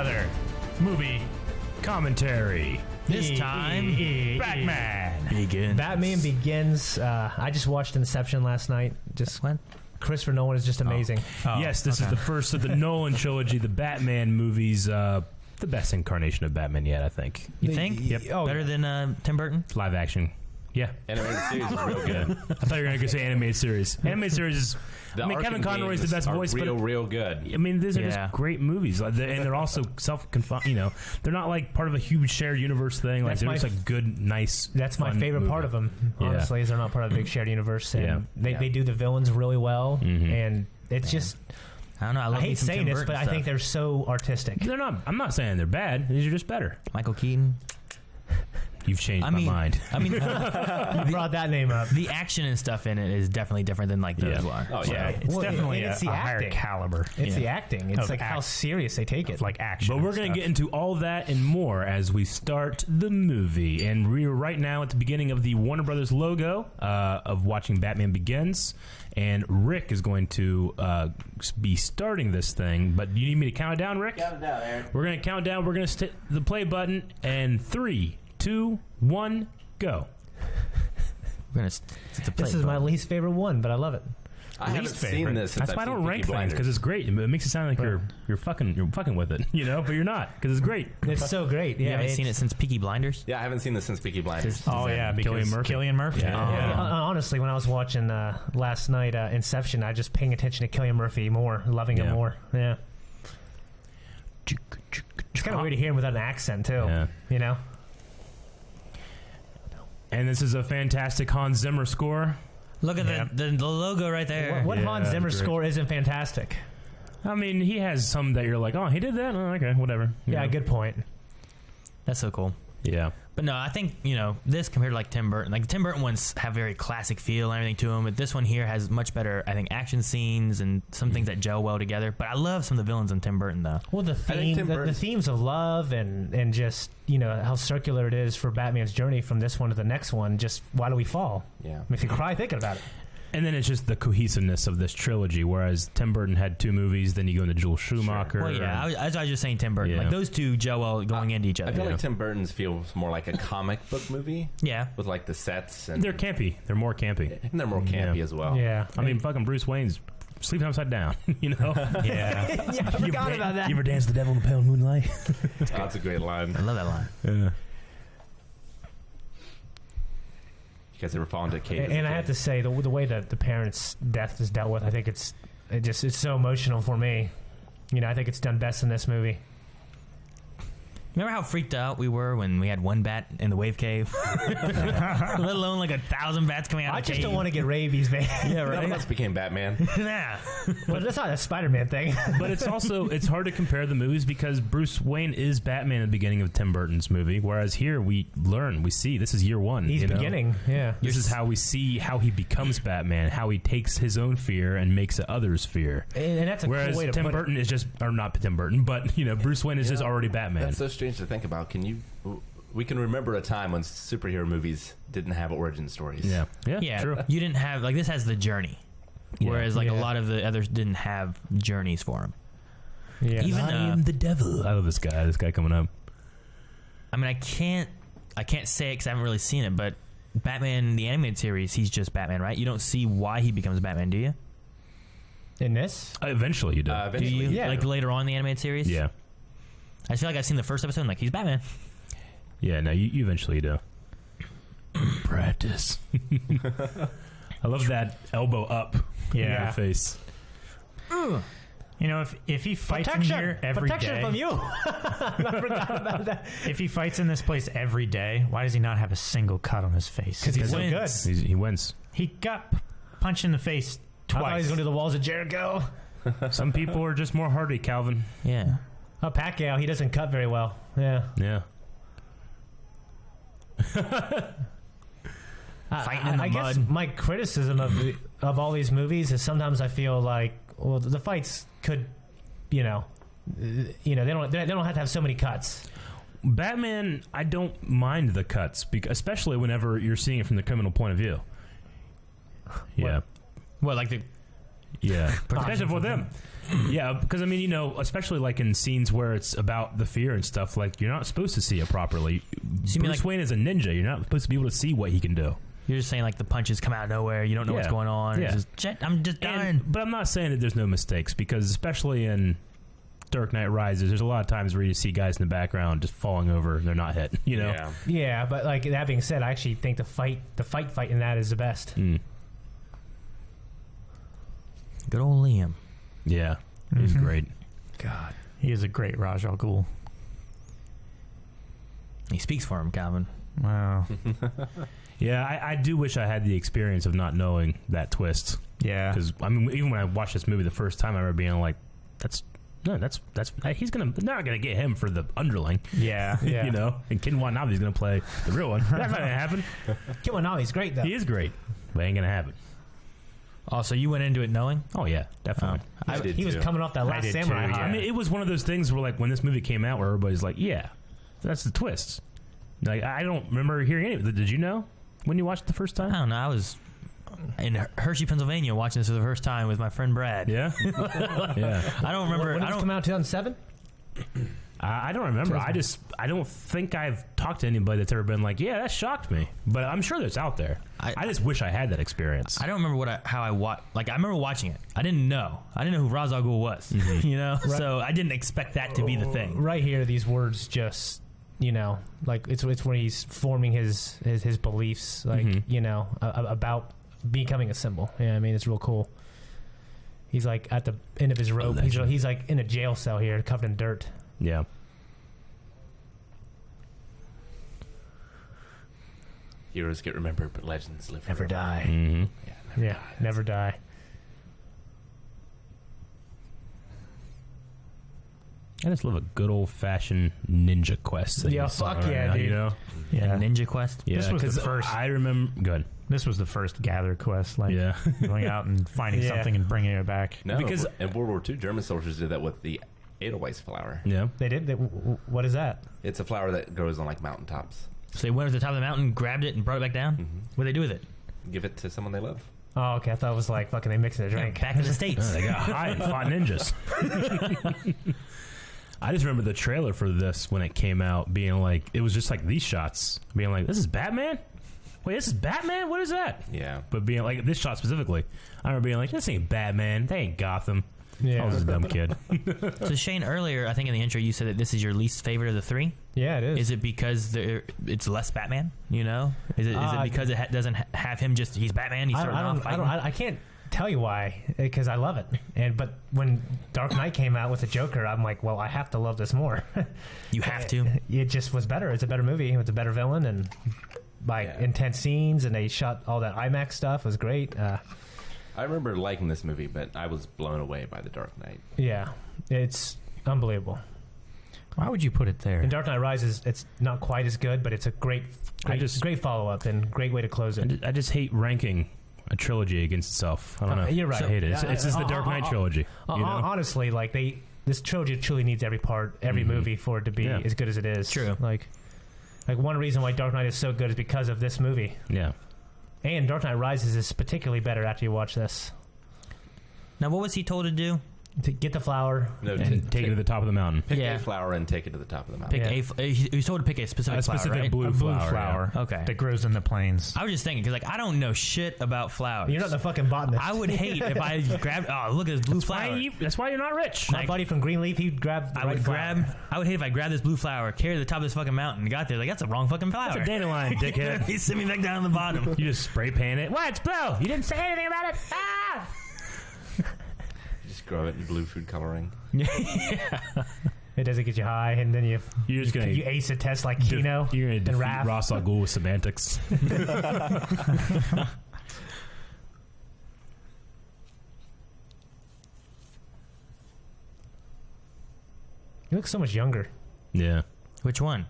another movie commentary. This time, Batman Begins. Batman Begins. I just watched Inception last night. Just What? Christopher Nolan is just amazing. Yes, this is the first of the Nolan trilogy, the Batman movies. The best incarnation of Batman yet, I think. You think? Yep. Oh, Better than Tim Burton? Live action. Yeah. Animated series is real good. I thought you were going to say animated series. Animated series is... The Kevin Arkham Conroy is the games best are voice, real, but... real good. I mean, these are just great movies. And they're also self-confined, they're not like part of a huge shared universe thing. Like, they're just a good, nice, That's my favorite part of them, honestly, is they're not part of the big shared universe. And they do the villains really well, and it's just... I don't know. I hate saying this, but I think they're so artistic. They're not... I'm not saying they're bad. These are just better. Michael Keaton. You've changed my mind. I mean, You brought that name up. the action and stuff in it is definitely different than like those are. Oh, yeah. It's definitely it's a the higher acting. caliber. It's the acting. It's Of like how serious they take it. Like action. But we're going to get into all that and more as we start the movie. And we're right now at the beginning of the Warner Brothers logo of watching Batman Begins. And Rick is going to be starting this thing. But you need me to count it down, Rick? Count it down, Aaron. We're going to count down. We're going to hit the play button. And 3, 2, 1, go. We're gonna This is my least favorite one, but I love it. I haven't seen this since That's why I I've don't seen rank Peaky things, because it's great. It makes it sound like you're fucking with it, but you're not, because it's great. It's so great. Yeah, You haven't seen it since Peaky Blinders? Yeah, I haven't seen this since Peaky Blinders. Oh yeah, because Cillian Murphy. Yeah. Honestly, when I was watching last night Inception, I just paying attention to Cillian Murphy more, loving him more. Yeah. It's kind of weird to hear him without an accent too. Yeah. You know. And this is a fantastic Hans Zimmer score. Look at the logo right there. What Hans Zimmer score isn't fantastic? I mean, he has some that you're like, oh, he did that? Oh, okay, whatever. Yeah, good point. That's so cool. Yeah. But no, I think, this compared to like Tim Burton, like the Tim Burton ones have very classic feel and everything to them, but this one here has much better, I think, action scenes and some things that gel well together. But I love some of the villains in Tim Burton, though. Well, the themes of love and just, how circular it is for Batman's journey from this one to the next one, just why do we fall? Yeah. Makes you cry thinking about it. And then it's just the cohesiveness of this trilogy, whereas Tim Burton had 2 movies, then you go into Joel Schumacher. Sure. Well, yeah, I was just saying Tim Burton. Yeah. Like, those two gel well going into each other. I feel like Tim Burton's feels more like a comic book movie. Yeah. With like the sets. And They're campy. They're more campy. And they're more campy as well. Yeah. I mean, fucking Bruce Wayne's sleeping upside down, Yeah. I forgot about that. You ever dance the devil in the pale moonlight? That's a great line. I love that line. Yeah. You guys ever fall into Kate? And I have to say, the way that the parents' death is dealt with, I think it's so emotional for me. I think it's done best in this movie. Remember how freaked out we were when we had one bat in the wave cave? Let alone like 1,000 bats coming out I of the just cave. don't want to get rabies, man. Yeah, None right? of us became Batman. Yeah. Well, that's not a Spider-Man thing. But it's hard to compare the movies because Bruce Wayne is Batman at the beginning of Tim Burton's movie, whereas here we see this is year 1. He's beginning, yeah. This is how we see how he becomes Batman, how he takes his own fear and makes it others' fear. And that's a Whereas cool way to Tim put Burton is just, or not Tim Burton, but Bruce Wayne is just already Batman. That's so strange to think about. We can remember a time when superhero movies didn't have origin stories. Yeah, Yeah, true. you didn't have, like, this has the journey. Whereas, like, a lot of the others didn't have journeys for him. Yeah. Even, I am the devil. I love this guy coming up. I mean, I can't say it because I haven't really seen it, but Batman, the animated series, he's just Batman, right? You don't see why he becomes Batman, do you? In this? Eventually you do. Do you? Yeah. Like, later on in the animated series? Yeah. I feel like I've seen the first episode and, like, he's Batman. Yeah, no, you eventually do. Practice. I love that elbow up in your face. If he fights in here every day... Protection from you! I forgot about that. If he fights in this place every day, why does he not have a single cut on his face? Because he's so good. He wins. He got punched in the face I thought he twice. was going to do the walls of Jericho. Some people are just more hardy, Calvin. Yeah. Oh, Pacquiao, he doesn't cut very well. Yeah. Yeah. Fighting in the I guess mud. my criticism of all these movies is sometimes I feel like, well, the fights could, they don't have to have so many cuts. Batman, I don't mind the cuts, especially whenever you're seeing it from the criminal point of view. Yeah. What, like the... Yeah, protection for them. Yeah, because I mean, you know, especially like in scenes where it's about the fear and stuff, like you're not supposed to see it properly. Bruce Wayne is a ninja. You're not supposed to be able to see what he can do. You're just saying like the punches come out of nowhere. You don't know what's going on. Yeah. It's just, shit, I'm just dying. But I'm not saying that there's no mistakes, because especially in Dark Knight Rises, there's a lot of times where you see guys in the background just falling over and they're not hit. You know? Yeah. Yeah, but like that being said, I actually think the fight in that is the best. Mm. Good old Liam. Yeah, he's great. God, he is a great Raj Al Ghul. He speaks for him, Calvin. Wow. Yeah, I do wish I had the experience of not knowing that twist. Yeah. Because I mean, even when I watched this movie the first time, I remember being like, "That's he's not gonna get him for the underling." Yeah. Yeah. You know, and Ken Watanabe's gonna play the real one. That's not gonna happen. Kiwanabe's great though. He is great, but ain't gonna happen. Oh, so you went into it knowing? Oh yeah, definitely. I did He was too. coming off that Last did Samurai too, high. yeah. I mean, it was one of those things where, like, when this movie came out, where everybody's like, "Yeah, that's the twist." Like, I don't remember hearing any of it. Did you know when you watched it the first I time? don't know. I was in Hershey, Pennsylvania, watching this for the first time with my friend Brad. Yeah, yeah. I don't remember. When I did this don't. come out? 2007. I don't remember. I don't think I've talked to anybody that's ever been like, "Yeah, that shocked me." But I'm sure that's out there. I just wish I had that experience. I don't remember how I watched. Like, I remember watching it. I didn't know who Ra's al Ghul was. You know, so I didn't expect that to be the thing. Right here, these words just, you know, like it's when he's forming his beliefs, like you know, about becoming a symbol. Yeah, I mean, it's real cool. He's like at the end of his rope. He's like in a jail cell here, covered in dirt. Yeah. Heroes get remembered, but legends live Never forever. die. Mm-hmm. Yeah, never die. I just love a good old fashioned ninja quest. Yeah, fuck yeah, dude. You know? Yeah. Ninja Quest. Yeah, This was the 'cause first- I remember. Good. This was the first gather quest, like Yeah. going out and finding Yeah. something and bringing it back. No, Because- because in World War II, German soldiers did that with the Edelweiss flower. Yeah. They did. What is that? It's a flower that grows on like mountaintops. So they went to the top of the mountain, grabbed it, and brought it back down. What did they do with it? Give it to someone they love. Oh, okay. I thought it was like fucking they mix in a drink. Back in the States. They got high and fought ninjas. I just remember the trailer for this when it came out being like, it was just like these shots being like, "This is Batman? Wait, this is Batman? What is that?" Yeah. But being like, this shot specifically, I remember being like, "This ain't Batman. They ain't Gotham." Yeah. I was a dumb kid. So Shane, earlier I think in the intro you said that this is your least favorite of the three. Yeah, it is. Is it because it's less Batman? You know, is it because it doesn't have him? Just he's Batman. He's starting off fighting. I can't tell you why, because I love it. But when Dark Knight came out with the Joker, I'm like, well, I have to love this more. You have to. It just was better. It's a better movie. It's a better villain, and intense scenes, and they shot all that IMAX stuff. It was great. I remember liking this movie, but I was blown away by The Dark Knight. Yeah, it's unbelievable. Why would you put it there? And Dark Knight Rises, it's not quite as good, but it's a great follow up and great way to close it. I just hate ranking a trilogy against itself. I don't know. You're right. I hate it. It's just the Dark Knight trilogy. You know? Honestly, like this trilogy truly needs every part, every movie for it to be as good as it is. True. Like one reason why Dark Knight is so good is because of this movie. Yeah. And Dark Knight Rises is particularly better after you watch this. Now, what was he told to do? To get the flower. No, And take it to the top of the mountain. pick Yeah. a flower and take it to the top of the mountain. Pick he was told to pick a specific A flower, specific right? blue a blue flower. flower, yeah. Okay. that grows in the plains. I was just thinking because I don't know shit about flowers. You're not the fucking botanist. I would hate if I grabbed. Oh, look at this blue flower. That's why you're not rich. My buddy from Greenleaf, he grabbed the I would right flower. I would hate if I grabbed this blue flower, carried it to the top of this fucking mountain, and got there like that's the wrong fucking flower. That's a dandelion, dickhead. He sent me back down to the bottom. You just spray pan it. What? It's blue. You didn't say anything about it. Ah! Just grow it in blue food coloring. It doesn't get you high, and then You're just gonna you ace a test like Kino You're gonna and defeat Raph. Ra's al Ghul with semantics. He looks so much younger. Yeah, Which one?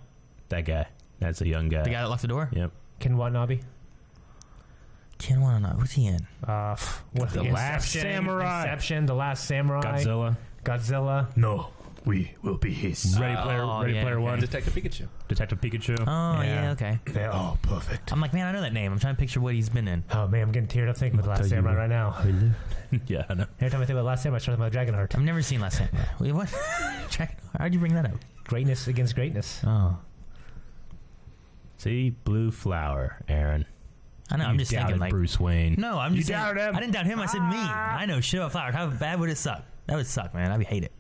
that guy. That's a young guy. The guy that locked the door? Yep. Ken Watanabe. Ken Watanabe. What's he in? What The Last Samurai. Inception, The Last Samurai. Godzilla. Godzilla. No. We will be his. Ready Player One. Detective Pikachu. Detective Pikachu. Oh, yeah, okay. They're all perfect. I'm like, man, I know that name. I'm trying to picture what he's been in. Oh man, I'm getting teared up thinking about the Last Samurai right now. Yeah, I know. Every time I think about Last Samurai, I start thinking about Dragonheart. I've never seen Last Samurai. Wait, what? How'd you bring that up? Greatness against greatness. Oh. See, Blue Flower, Aaron. I know, I'm just thinking like... Bruce Wayne. No, I'm just saying... doubted him? I didn't doubt him, I said me. I know shit about flowers. How bad would it suck? That would suck, man. I'd hate it.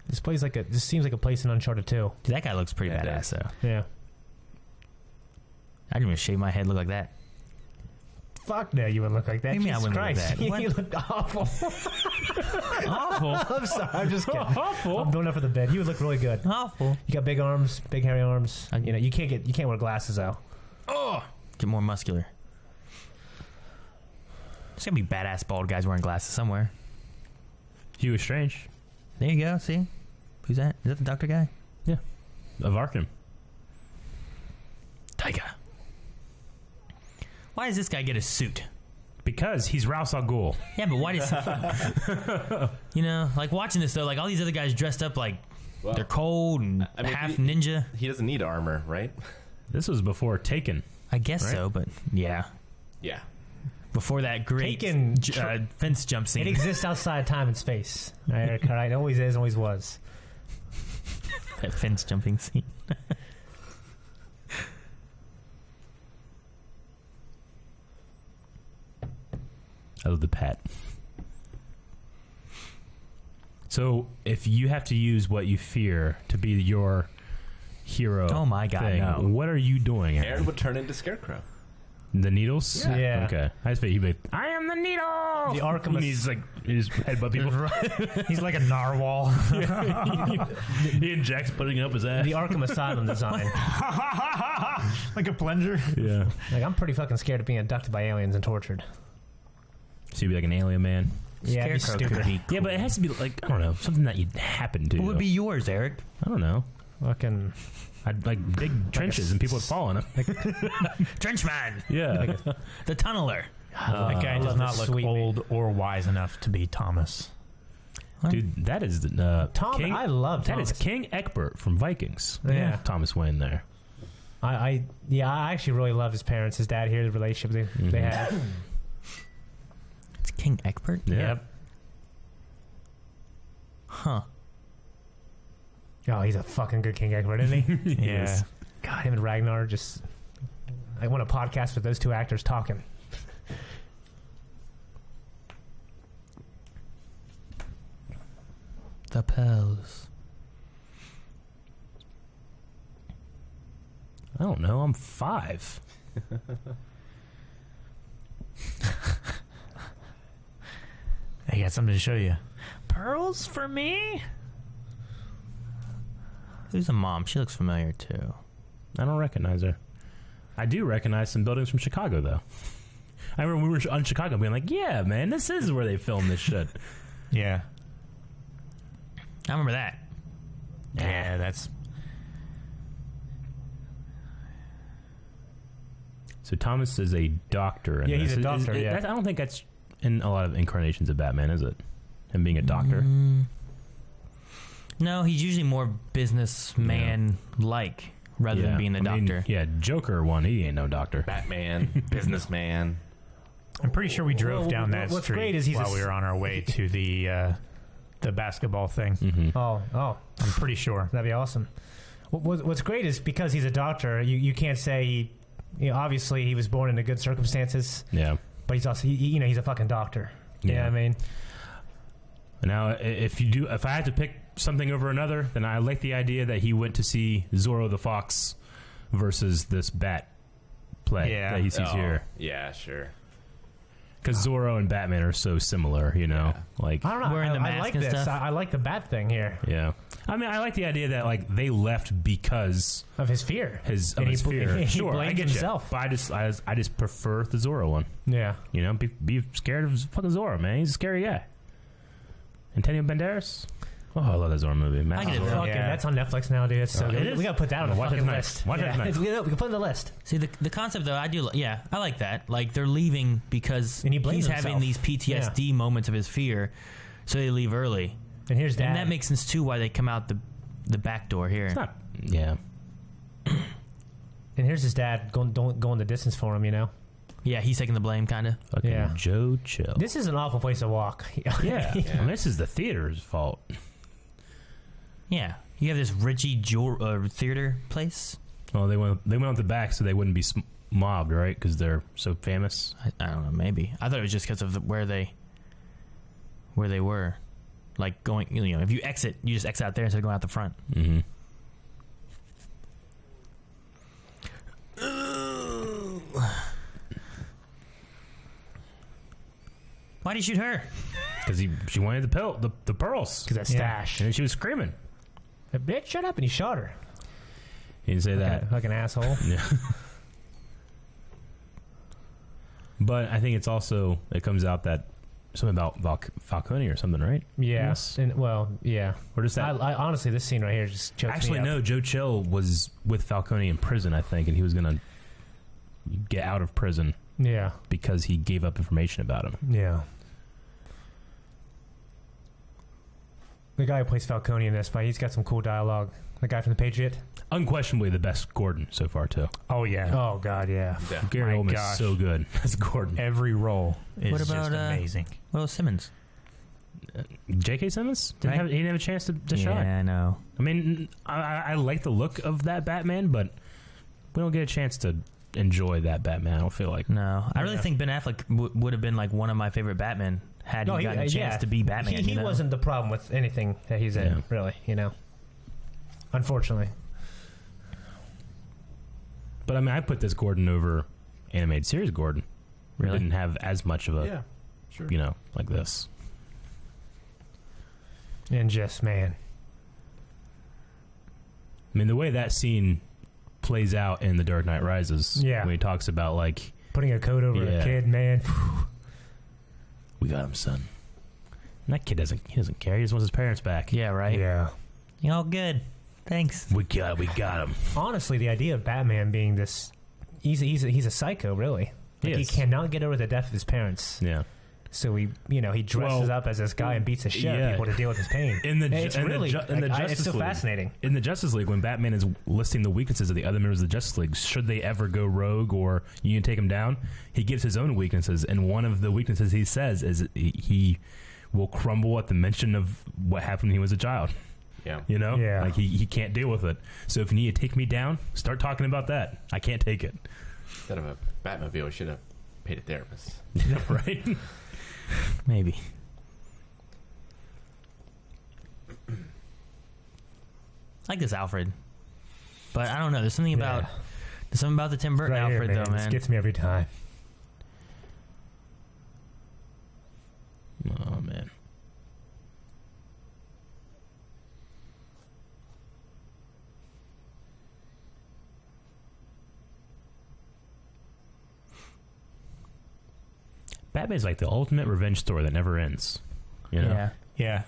This place this seems like a place in Uncharted 2. Dude, that guy looks pretty Yeah, badass, though. Yeah. I didn't even shave my head look like that. Fuck no, you wouldn't look like that. What do you mean I Jesus wouldn't look Christ. like that? What? You look awful. Awful. I'm sorry, I'm just kidding. Awful. I'm going up for the bed. You would look really good. Awful. You got big arms, big hairy arms. You know, you can't wear glasses though. Oh! Get more muscular. There's gotta be badass bald guys wearing glasses somewhere. Hugo Strange. There you go, see? Who's that? Is that the doctor guy? Yeah. Of Arkham. Tiger. Why does this guy get a suit? Because he's Ra's al Ghul. Yeah, but why does... you know, like watching this, though, like all these other guys dressed up like they're cold and I mean, half ninja. He doesn't need armor, right? This was before Taken. I guess Right? so, but yeah. Yeah. Before that great Taken fence jump scene. It exists outside time and space. Eric, all right? It always is, always was. That fence jumping scene. I love the pet. So, if you have to use what you fear to be your hero, Oh my God, thing, no. what are you doing? Aaron would turn into Scarecrow. The needles? Yeah. Okay. I just figured he'd be like, I am the needle! The Arkham And he's like, his headbutt people. He's like a narwhal. He injects, putting up his ass. The Arkham Asylum design. Like a plunger. Yeah. Like, I'm pretty fucking scared of being abducted by aliens and tortured. So you'd be like an alien man. Yeah, it'd be Scarecrow stupid. could be Yeah, but it has to be like, I don't know, something that you'd happen to. What would be yours, Eric? I don't know. Fucking... I'd like dig trenches and people would fall in them. Trenchman. Yeah. The tunneler. That guy I does love not this look sweet old or wise enough to be Thomas. Dude, that is Tom, King, I love that is Thomas. King Egbert from Vikings. Yeah. Thomas Wayne there. I actually really love his parents, his dad here, the relationship they have. It's King Egbert? Yeah. Yep. Huh. Oh, he's a fucking good King Egbert, isn't he? Yeah. God, him and Ragnar just... I want a podcast with those two actors talking. The pearls. I don't know. I'm 5. I got something to show you. Pearls for me? Who's the mom? She looks familiar, too. I don't recognize her. I do recognize some buildings from Chicago, though. I remember we were on Chicago being like, yeah, man, this is where they filmed this shit. Yeah. I remember that. Yeah, that's... So Thomas is a doctor. In Yeah, he's this. a doctor, yeah. I don't think that's in a lot of incarnations of Batman, is it? Him being a doctor. No, he's usually more businessman-like rather than being a doctor. Yeah, Joker one, he ain't no doctor. Batman, businessman. I'm pretty sure we drove Well, down that what's street great is he's while a- we were on our way to the basketball thing. Mm-hmm. Oh, I'm pretty sure. that'd be awesome. What's great is because he's a doctor, you can't say obviously he was born into good circumstances, Yeah. but he's also he's a fucking doctor. You know what I mean? Now, if I had to pick something over another, then I like the idea that he went to see Zorro the Fox versus this Bat play that he sees here. Yeah, sure. Because Zorro and Batman are so similar, Like, I don't know. Wearing the I mask like and this. stuff. I like the Bat thing here yeah. I mean, I like the idea that like they left because of his fear. his And he fear. he Sure, I blames get himself. you. But I just prefer the Zorro one. Yeah. Be scared of fucking Zorro, man. He's a scary guy. Antonio Banderas. Oh, I love that Zorro movie. Man, I get it. Zorro. Fucking, Yeah. that's on Netflix now, dude. It's so It good. is? We gotta put that on the Watch it fucking tonight. list. Watch it tonight. We can put it on the list. See, the concept, though, I do... Yeah, I like that. Like, they're leaving because And he blames he's having himself. these PTSD moments of his fear, so they leave early. And here's Dad. And that makes sense too why they come out the back door here. It's not. Yeah. And here's his dad going the distance for him, you know? Yeah, he's taking the blame, kind of. Fucking Yeah. Joe Chill. This is an awful place to walk. Yeah. I mean, this is the theater's fault. Yeah, you have this Richie theater place. Well, they went out the back so they wouldn't be mobbed, right? Because they're so famous. I don't know, maybe. I thought it was just because of where they were. Like going, you know, if you exit, you just exit out there instead of going out the front. Mm-hmm. Why'd he shoot her? Because she wanted the pearls. Because that stash. And she was screaming. That bitch, shut up, and he shot her. He didn't say that. Like an asshole. Yeah. But I think it comes out that something about Falcone or something, right? Yeah. Yes. And, well, yeah. Or just that. I honestly, this scene right here just chokes Actually, me up. no. Joe Chill was with Falcone in prison, I think, and he was going to get out of prison Yeah. because he gave up information about him. Yeah. The guy who plays Falcone in this, but he's got some cool dialogue. The guy from The Patriot. Unquestionably the best Gordon so far, too. Oh yeah. Oh, God, yeah. Gary My Oldman's gosh. so good as Gordon. Every role is What about, just amazing. Will Simmons? J.K. Simmons? Right. He didn't have a chance to Yeah, shine. I know. I mean, I like the look of that Batman, but we don't get a chance to enjoy that Batman, I don't feel like. No, I really Yeah. think Ben Affleck would have been like one of my favorite Batman had he gotten a chance to be Batman. He you know? wasn't the problem with anything that he's in, Yeah. really, you know. Unfortunately. But I mean, I put this Gordon over animated series Gordon. Who Really? didn't have as much of a, Yeah, sure. you know, like this. And just, man. I mean, the way that scene plays out in The Dark Knight Rises, Yeah. when he talks about, like, Putting a coat over Yeah. a kid, man. we got him, son. And that kid doesn't care. He just wants his parents back. Yeah, right. Yeah. You all good? Thanks. We got him. Honestly, the idea of Batman being this... He's a psycho, really. He Like, he is. cannot get over the death of his parents. Yeah. So he dresses up as this guy and beats the shit out yeah. of people to deal with his pain. It's It's so fascinating. In the Justice League, when Batman is listing the weaknesses of the other members of the Justice League, should they ever go rogue or you can take them down, he gives his own weaknesses, and one of the weaknesses he says is he will crumble at the mention of what happened when he was a child. Yeah. You know? Yeah. Like he can't deal with it. So if you need to take me down, start talking about that. I can't take it. Instead of a Batmobile, we should have paid a therapist. Right? Maybe. I like this Alfred, but I don't know. There's something about the Tim Burton Right here, Alfred, though, This man. gets me every time. Oh, man. Batman's like the ultimate revenge story that never ends. You know? Yeah. Yeah.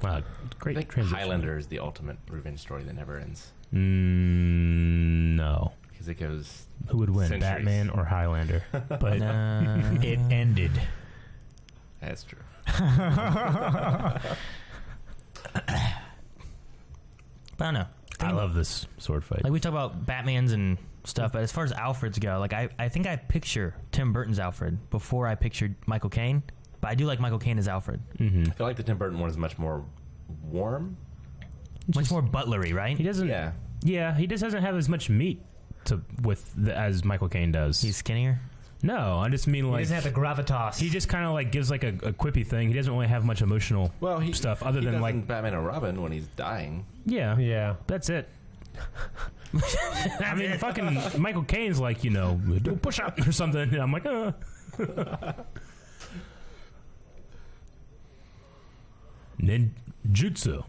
Wow, I great think transition. Highlander is the ultimate revenge story that never ends. No. Because it goes... Who would win, Centuries. Batman or Highlander? But it ended. That's true. But I don't know. I love this sword fight. Like we talk about Batman's and stuff, but as far as Alfred's go, like I think I picture Tim Burton's Alfred before I pictured Michael Caine. But I do like Michael Caine as Alfred. Mm-hmm. I feel like the Tim Burton one is much more warm. Much more butlery, right? He doesn't. Yeah. Yeah, he just doesn't have as much meat as Michael Caine does. He's skinnier. No, I just mean He like doesn't have the gravitas. he just kind of like gives like a quippy thing. He doesn't really have much emotional stuff other than like Batman and Robin when he's dying. Yeah. that's it. I mean, fucking Michael Caine's like, do a push up or something. And I'm like, Ninjutsu.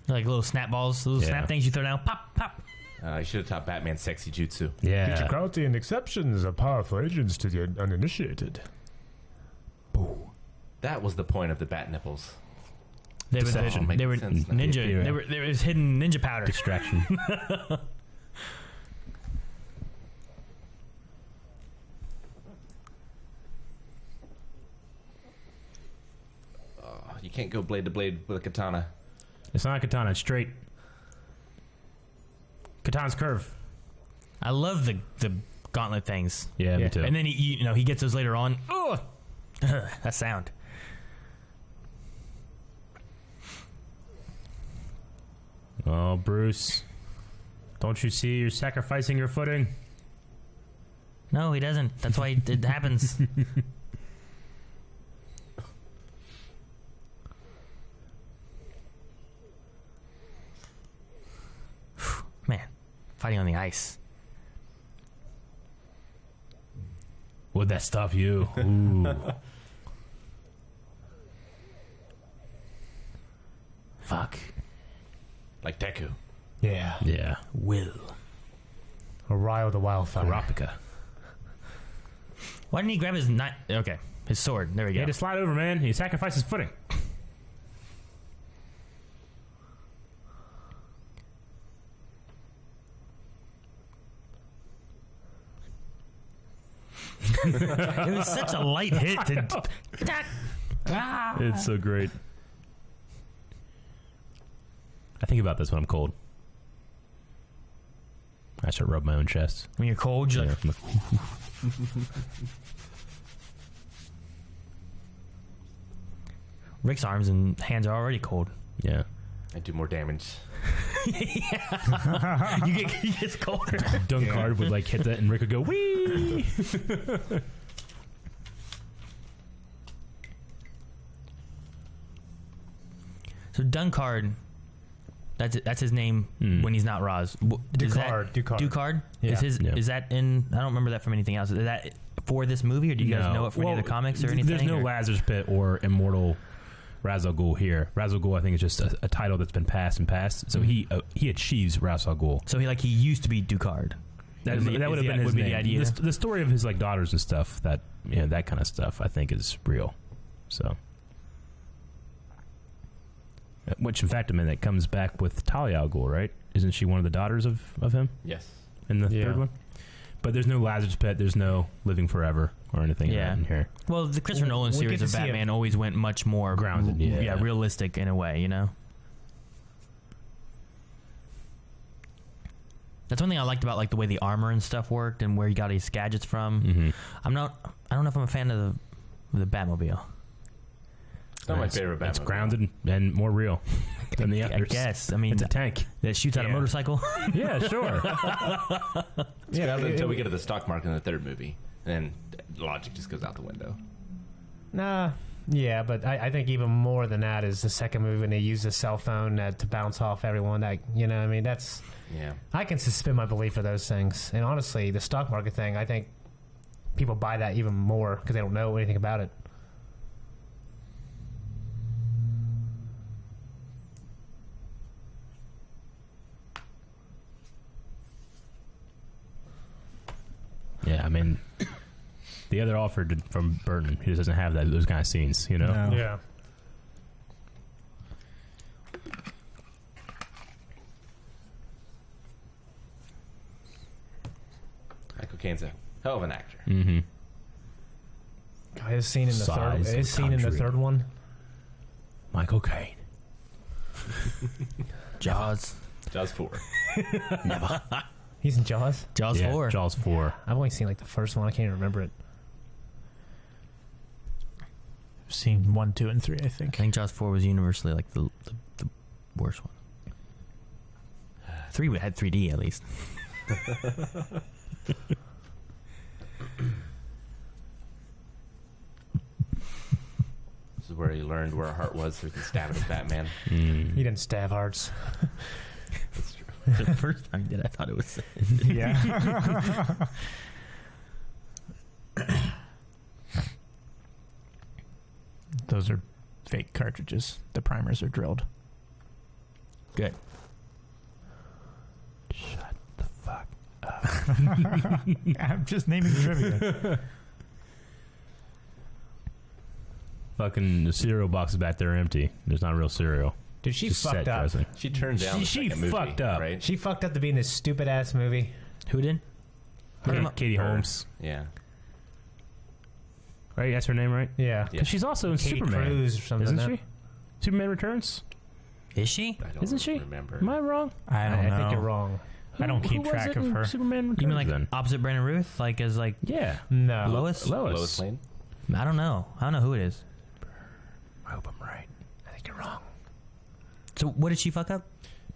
Like little snap balls, little snap things you throw down. Pop, pop. I should have taught Batman sexy jutsu. Yeah. Criticality and exceptions are powerful agents to the uninitiated. That was the point of the bat nipples. They were Deception. ninja. Yeah. There was hidden ninja powder. Distraction. You can't go blade to blade with a katana. It's not a katana. It's straight. Katana's curve. I love the gauntlet things. Yeah, me too. And then he gets those later on. Ugh. That sound. Oh, Bruce. Don't you see you're sacrificing your footing? No, he doesn't. That's why it happens. Man, fighting on the ice. Would that stop you? Ooh. Fuck. Like Deku. Yeah. Yeah. Will. Orion the Wildfire. Karapika. Why didn't he grab his knife? Okay, his sword. There we He go. had to slide over, man. He sacrificed his footing. It was such a light hit. It's so great. I think about this when I'm cold. I should rub my own chest. When you're cold, you're like, Yeah. Rick's arms and hands are already cold. Yeah. I do more damage. He gets colder. Dunkard would like hit that and Rick would go, wee! So Dunkard, that's his name when he's not Roz. Ducard. Ducard? Yeah. Is that in? I don't remember that from anything else. Is that for this movie, or do you guys know it from any of the comics or anything? There's no or? Lazarus Pit or Immortal Ra's al Ghul here. Ra's al Ghul, I think, is just a title that's been passed and passed. So he achieves Ra's al Ghul. So he used to be Ducard. That would have been his name. The idea. The story of his daughters and stuff, that that kind of stuff, I think is real. So, which in fact, I mean, that comes back with Talia al Ghul, right? Isn't she one of the daughters of him Yes. in the third one? But there's no Lazarus Pit. There's no Living Forever or anything like that in here. Well, the Christopher Nolan we series get of to see Batman always went much more Grounded, yeah. realistic in a way, That's one thing I liked about the way the armor and stuff worked and where he got his gadgets from. Mm-hmm. I don't know if I'm a fan of the Batmobile. It's not my favorite Batman. It's grounded and more real than the I others. guess. I mean, It's a tank. that shoots out a motorcycle. Yeah, sure. It's grounded until we get to the stock market in the third movie. And then logic just goes out the window. Nah. Yeah, but I think even more than that is the second movie when they use the cell phone to bounce off everyone. That I mean, that's... Yeah. I can suspend my belief for those things. And honestly, the stock market thing, I think people buy that even more because they don't know anything about it. Yeah, I mean, the other offer from Burton, he just doesn't have those kind of scenes, No. Yeah. Michael Caine's a hell of an actor. Mm-hmm. God, his scene in the third. Size of His scene in the country. third one. Michael Caine. Jaws. Jaws 4. Never. He's in Jaws. Jaws 4. Jaws 4. I've only seen the first one. I can't even remember it. I've seen 1, 2, and 3, I I think. think Jaws 4 was universally the worst one. 3 had 3D at least. This is where he learned where a heart was through the stabbing of Batman. Mm. He didn't stab hearts. That's true. The first time I did, I thought it was. Yeah. Those are fake cartridges. The primers are drilled. Good. Shut the fuck. I'm just naming trivia. Fucking cereal box is back there empty. There's not real cereal. Dude, she Just fucked set up. dressing. She turned down. She the second movie, fucked up. right? She fucked up to be in this stupid ass movie. Who did? Katie Holmes. Yeah. Right? That's her name, right? Yeah. Yeah. She's also in Katie Superman. Cruz or something. Isn't she? Superman Returns? Is she? I don't Isn't she? remember. Am I wrong? I don't know. I think you're wrong. I don't keep Who was track it of in her. Superman Returns You mean like then? opposite Brandon Ruth? Like as like Yeah. No. Lois? Lois. Lane? I don't know. I don't know who it is. I hope I'm right. I think you're wrong. So what did she fuck up?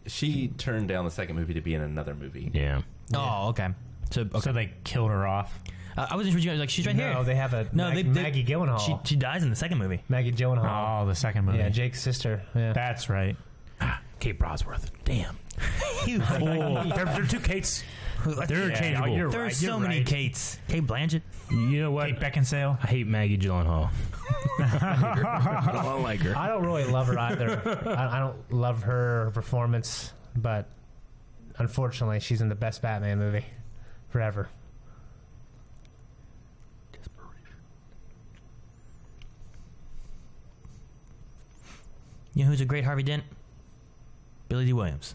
She turned down the second movie to be in another movie. Yeah. Oh, okay. So So they killed her off. I wasn't sure you guys like she's right No, here. they have a No, Maggie Gyllenhaal. She dies in the second movie. Maggie Gyllenhaal. Oh, the second movie. Yeah, Jake's sister. Yeah. That's right. Kate Brosworth. Damn. They're two Kates. They're interchangeable. you're There are right, so you're many right. Kates. Kate Blanchett. You know what? Kate Beckinsale. I hate Maggie Gyllenhaal. I don't like her. I don't really love her either. I don't love her performance, but unfortunately, she's in the best Batman movie forever. You know who's a great Harvey Dent? Billy D. Williams.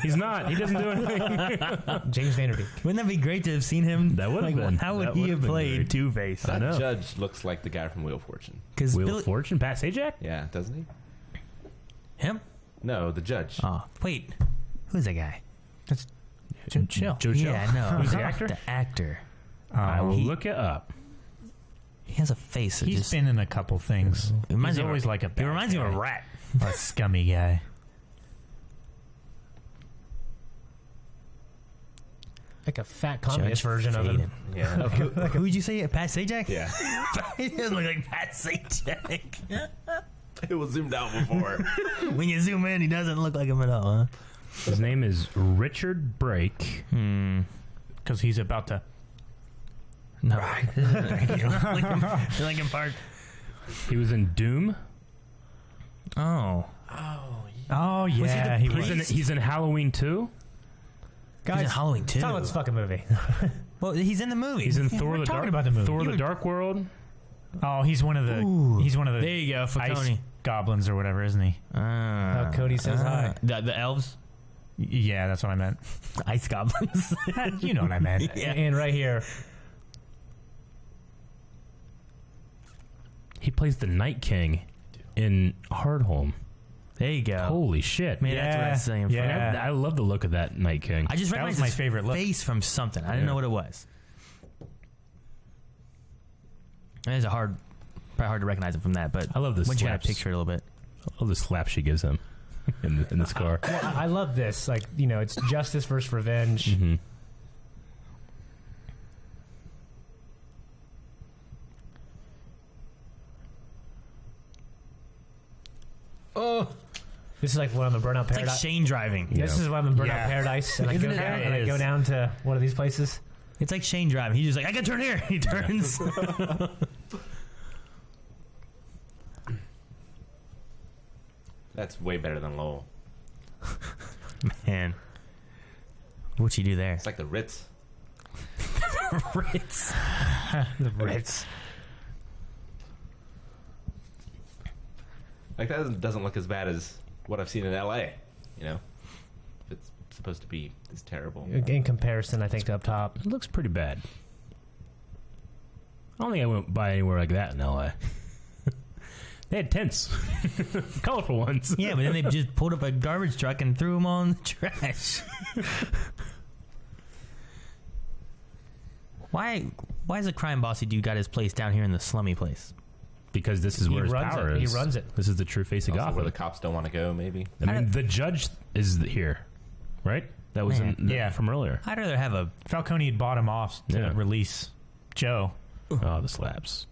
He's not. He doesn't do anything. James Vanderbeek. Wouldn't that be great to have seen him? That would have Like, been. How would That he would have been played great. Two Face? I That know. judge looks like the guy from Wheel of Fortune. Because Wheel of Fortune? Pat Sajak? Yeah, doesn't he? him? No, the judge. Oh, wait. Who's that guy? That's Joe Chill. Joe Chill. Yeah, I know. Who's the actor? The actor. I will he- look it up. He has a face that He's just been in a couple things. it reminds He's me of always like a He bad reminds me of a guy. rat. A scummy guy. Like a fat communist Judge version of Faden. him. Yeah. Who would you say? Pat Sajak? Yeah. He doesn't look like Pat Sajak. It was zoomed out before. When you zoom in, he doesn't look like him at all, huh? His name is Richard Brake. Because he's about to. No. Lincoln Park. He was in Doom. Oh. Oh, yeah. He's in Halloween 2. He's in Halloween too. Talk about this fucking movie. Well, he's in the movie. He's in Thor: the talking Dark. about the movie. Thor: You the were- Dark World. Oh, he's one of the. He's one of the. There you go, ice Falcone. goblins or whatever, isn't he? Cody says hi. The elves, Yeah, that's what I meant. ice goblins. You know what I meant. Yeah. And right here, He plays the Night King in Hardhome. There you go. Holy shit, Man, that's what I was saying. Yeah. I love the look of that Night King. I just That recognized was my his favorite look. face from something. I didn't know what it was. It's probably hard to recognize him from that. But I love this once you kind of slaps. picture it a little bit. I love the slap she gives him in this car. well, I love this. Like, you know, it's justice versus revenge. Mhm. Oh, this is like one of the Burnout It's like Paradise. Shane driving. This is when I'm in Burnout Yeah. Paradise, and I Isn't go it? down, It and I is. go down to one of these places. It's like Shane driving. He's just like, I can turn here. He turns. That's way better than Lowell. Man, what'd you do there? It's like the Ritz. Ritz. The Ritz. Like that doesn't look as bad as what I've seen in L.A. You know, if it's supposed to be this terrible. In comparison, I think up top. It looks pretty bad. I don't think I went by anywhere like that in LA. They had tents, colorful ones. Yeah, but then they just pulled up a garbage truck and threw them all in the trash. Why is a crime bossy dude got his place down here in the slummy place? Because this is He where his runs power it. is. He runs it. This is the true face of Also Gotham. where the cops don't want to go, maybe. I mean, the judge is here, right? That was Yeah. from earlier. I'd rather have a Falcone had bought him off to Yeah. release Joe. Oh, the slaps.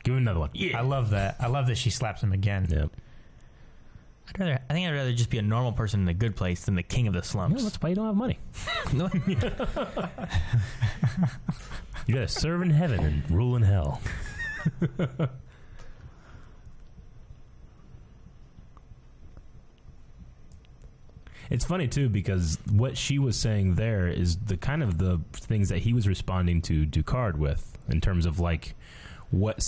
Give him another one. I love that. I love that she slaps him again. Yeah. I think I'd rather just be a normal person in a good place than the king of the Yeah, slums. that's why you don't have money. No. You gotta serve in heaven and rule in hell. It's funny too because what she was saying there is the kind of the things that he was responding to Ducard with in terms of like what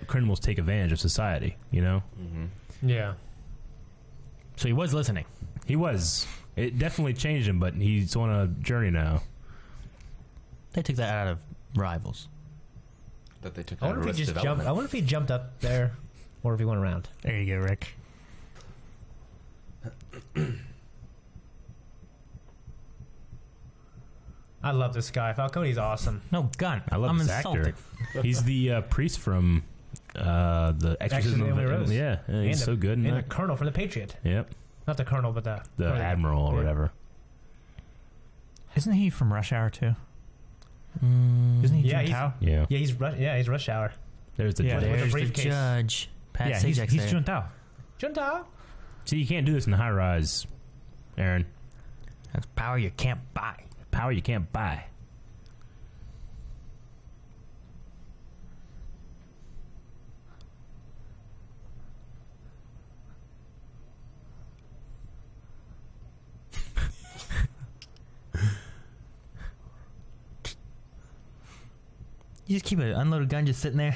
criminals take advantage of society. You know. Mm-hmm. Yeah. So he was listening. He was. It definitely changed him, but he's on a journey now. They took that out of Rivals. That they took I out wonder if he Arrested just jumped. Development. I wonder if he jumped up there, or if he went around. There you go, Rick. I love this guy. Falcone's awesome. No gun. I love I'm this insulted. actor. He's the priest from the Exorcism of Emily Rose. Yeah, he's so good in And the that. colonel from the Patriot. Yep, Not the colonel, but the admiral or Yeah. whatever. Isn't he from Rush Hour too? Mm, Isn't he Yeah, Juntao? Yeah, he's Rush Hour. there's the Yeah. judge. With the there's the briefcase. judge. Pat Yeah, he's Sajak's there. Juntao. Junta. See, you can't do this in high rise, Aaron. That's power you can't buy. Power you can't buy. You just keep an unloaded gun just sitting there.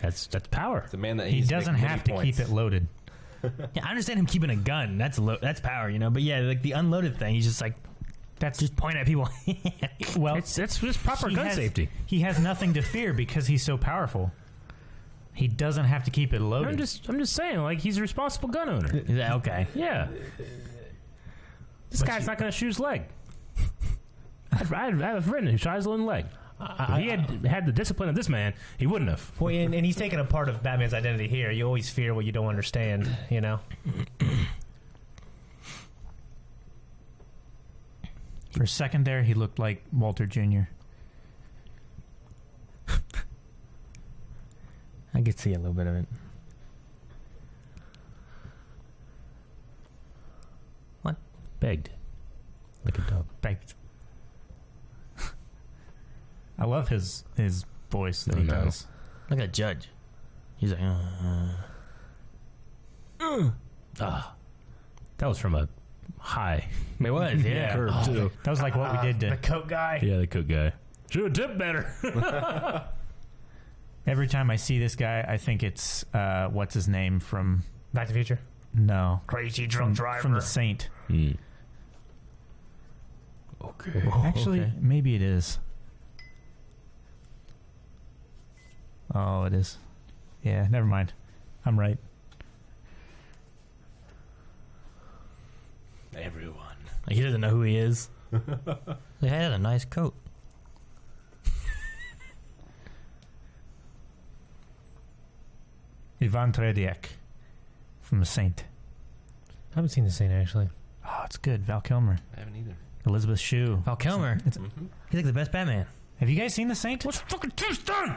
Yeah, that's power. It's a man that He needs doesn't make have to many keep points. it loaded. Yeah, I understand him keeping a gun. That's power, you know. But yeah, like the unloaded thing, he's just like That's just point at people. well. That's just proper he gun has- safety. He has nothing to fear because he's so powerful. He doesn't have to keep it loaded. I'm just saying, like, he's a responsible gun owner. Is that okay? Yeah, this guy's not going to shoot his leg. I have a friend who shot his own leg. If he had the discipline of this man, he wouldn't have. Well, and he's taking a part of Batman's identity here. You always fear what you don't understand, you know? For a second there, he looked like Walter Jr. I could see a little bit of it. What? Begged. Like a dog. Begged. I love his voice that I he know. does. Look at Judge. He's like, That was from a high. It was, yeah. curve, too. That was like what we did The to coat guy. Yeah, the cook guy. Should have tipped better. every time I see this guy, I think it's what's his name from Back to the Future. no Crazy drunk driver. from The Saint. Okay. Actually, okay. maybe it is. Oh, it is. Yeah, never mind. I'm right. Everyone. Like, he doesn't know who he is. He had a nice coat. Ivan Trediak from The Saint. I haven't seen the scene, actually. Oh, it's good. Val Kilmer, I haven't either. Elizabeth Shue. Val Kilmer. Mm-hmm. He's like the best Batman. Have you guys seen The Saint? What's fucking tooth done?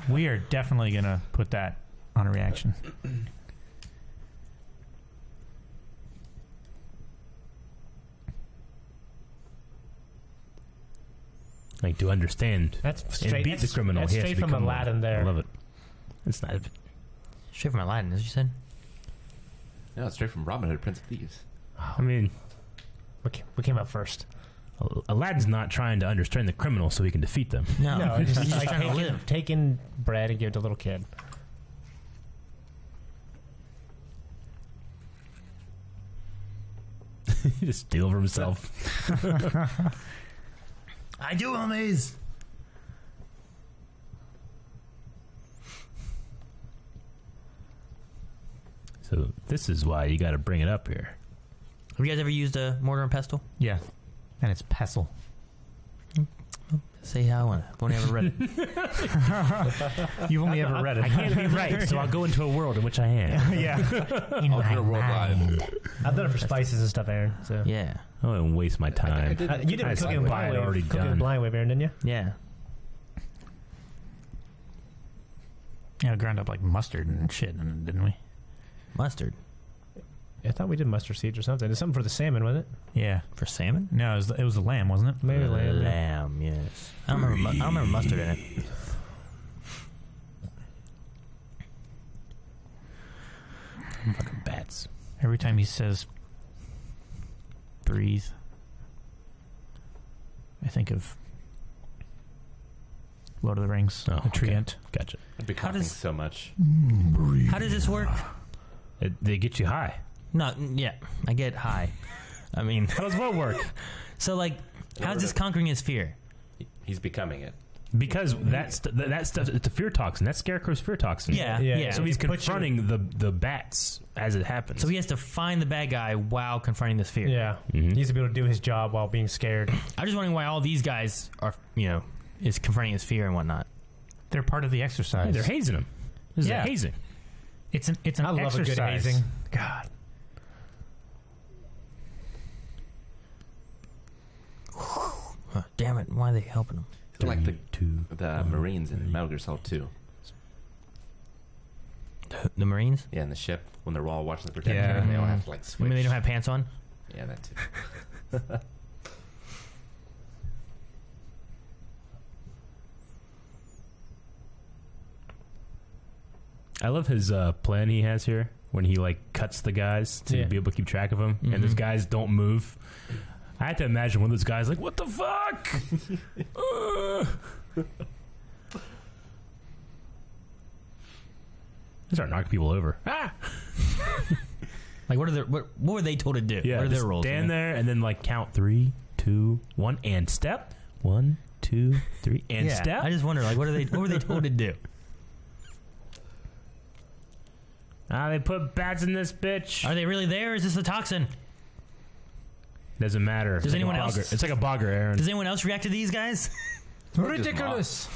We are definitely gonna put that on a reaction. Like, to understand That's and straight. beat the criminal. That's he has straight to from become one. Aladdin there. I love it. It's not. Straight from Aladdin, as you said. No, it's straight from Robin Hood, Prince of Thieves. I mean, What came out first? Aladdin's not trying to understand the criminal so he can defeat them. No, No, he's it's just just like trying to live. taking bread and give it to a little kid. He just steal from himself. I do on these. So this is why you got to bring it up here. Have you guys ever used a mortar and pestle? Yeah, and it's pestle. Say how I want it. I've only ever read it. You've only ever read it. I can't be right, so I'll go into a world in which I am. Yeah. In I'll do a world live. I've done it for spices and stuff, Aaron. So Yeah. I don't waste my time. did. You did I a cooking buy blind it wave. already Cooking done. blind wave, Aaron, didn't you? Yeah. Yeah, ground up like mustard and shit, didn't we? Mustard. I thought we did mustard seeds or something. It's something for the salmon, wasn't it? Yeah. For salmon? No, it was the lamb, wasn't it? Maybe lamb. Yeah. Lamb, yes. I don't remember mustard in it. Fucking bats. Every time he says breathe, I think of Lord of the Rings. Oh, The Treant. Gotcha. I'd be How coughing does- so much. How does this work? They get you high. No, yeah, I get high. I mean, How does what work? so like, how's this conquering his fear? He's becoming it. Because that stuff, it's a fear toxin. That's Scarecrow's fear toxin. Yeah, Yeah. yeah. So he's It puts you- confronting the bats as it happens. So he has to find the bad guy while confronting this fear. Yeah. He needs to be able to do his job while being scared. I'm just wondering why all these guys are, is confronting his fear and whatnot. They're part of the exercise. Hey, they're hazing him. This Yeah. is hazing. It's an I love a good exercise. hazing. God. Damn it! Why are they helping him? Like the 2, Marines in Metal Gear Solid 2. The Marines? Yeah, in the ship when they're all watching the protector, Yeah. and they all have to like I switch. mean, they don't have pants on. Yeah, that too. I love his plan he has here when he like cuts the guys to Yeah. be able to keep track of them, and those guys don't move. I had to imagine one of those guys like, "What the fuck?" They start knocking people over. Ah! Like, what were they told to do? Yeah, what are just their roles? stand there and then like count 3, 2, 1, and step. 1, 2, 3, and Yeah, step. I just wonder, like, what were they told to do? They put bats in this bitch. Are they really there? Or is this a toxin? Doesn't matter. Does It's like anyone a else- bogger. It's like a bogger, Aaron. Does anyone else react to these guys? Ridiculous.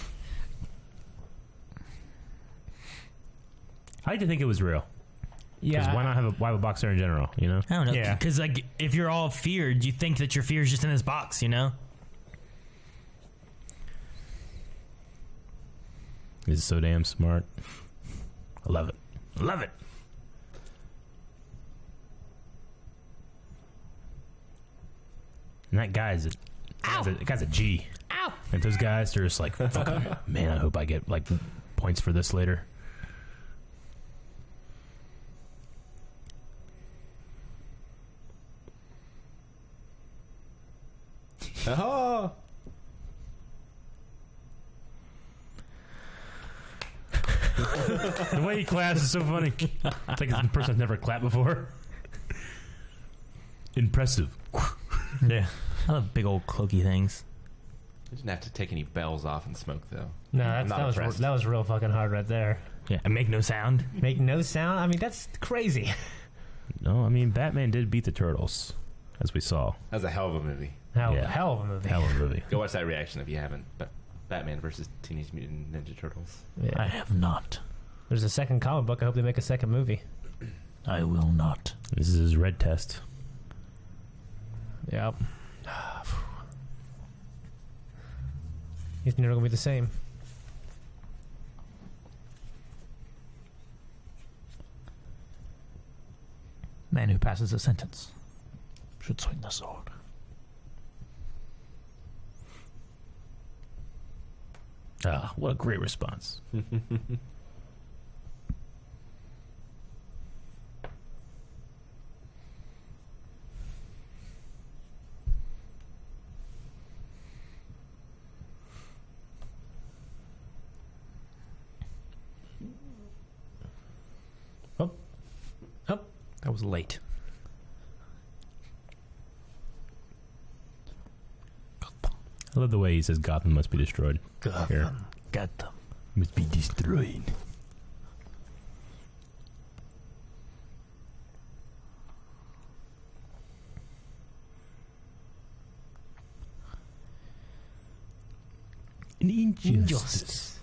I like to think it was real. Because Yeah. why have a box there in general? You know. I don't know. Yeah. Because like, if you're all feared, you think that your fear is just in this box, you know? He's so damn smart. I love it. I love it. And that guy's a G. Ow! And those guys are just like, fucking, man, I hope I get like points for this later. Oh, The way he claps is so funny. It's like a person that's never clapped before. Impressive. Yeah. I love big old cloaky things. I didn't have to take any bells off and smoke though. No, I'm not that impressed. was real fucking hard right there. Yeah, and make no sound. Make no sound. I mean, that's crazy. No, I mean, Batman did beat the Turtles, as we saw. That was a hell of a movie. Hell Yeah. of a movie. Hell of a movie. Go watch that reaction if you haven't. But Batman versus Teenage Mutant Ninja Turtles. Yeah. I have not. There's a second comic book. I hope they make a second movie. I will not. This is his red test. Yep. He's never gonna be the same. Man who passes a sentence should swing the sword. Ah, what a great response. That was late. I love the way he says Gotham must be destroyed. Here. Got them. Must be destroyed. An injustice.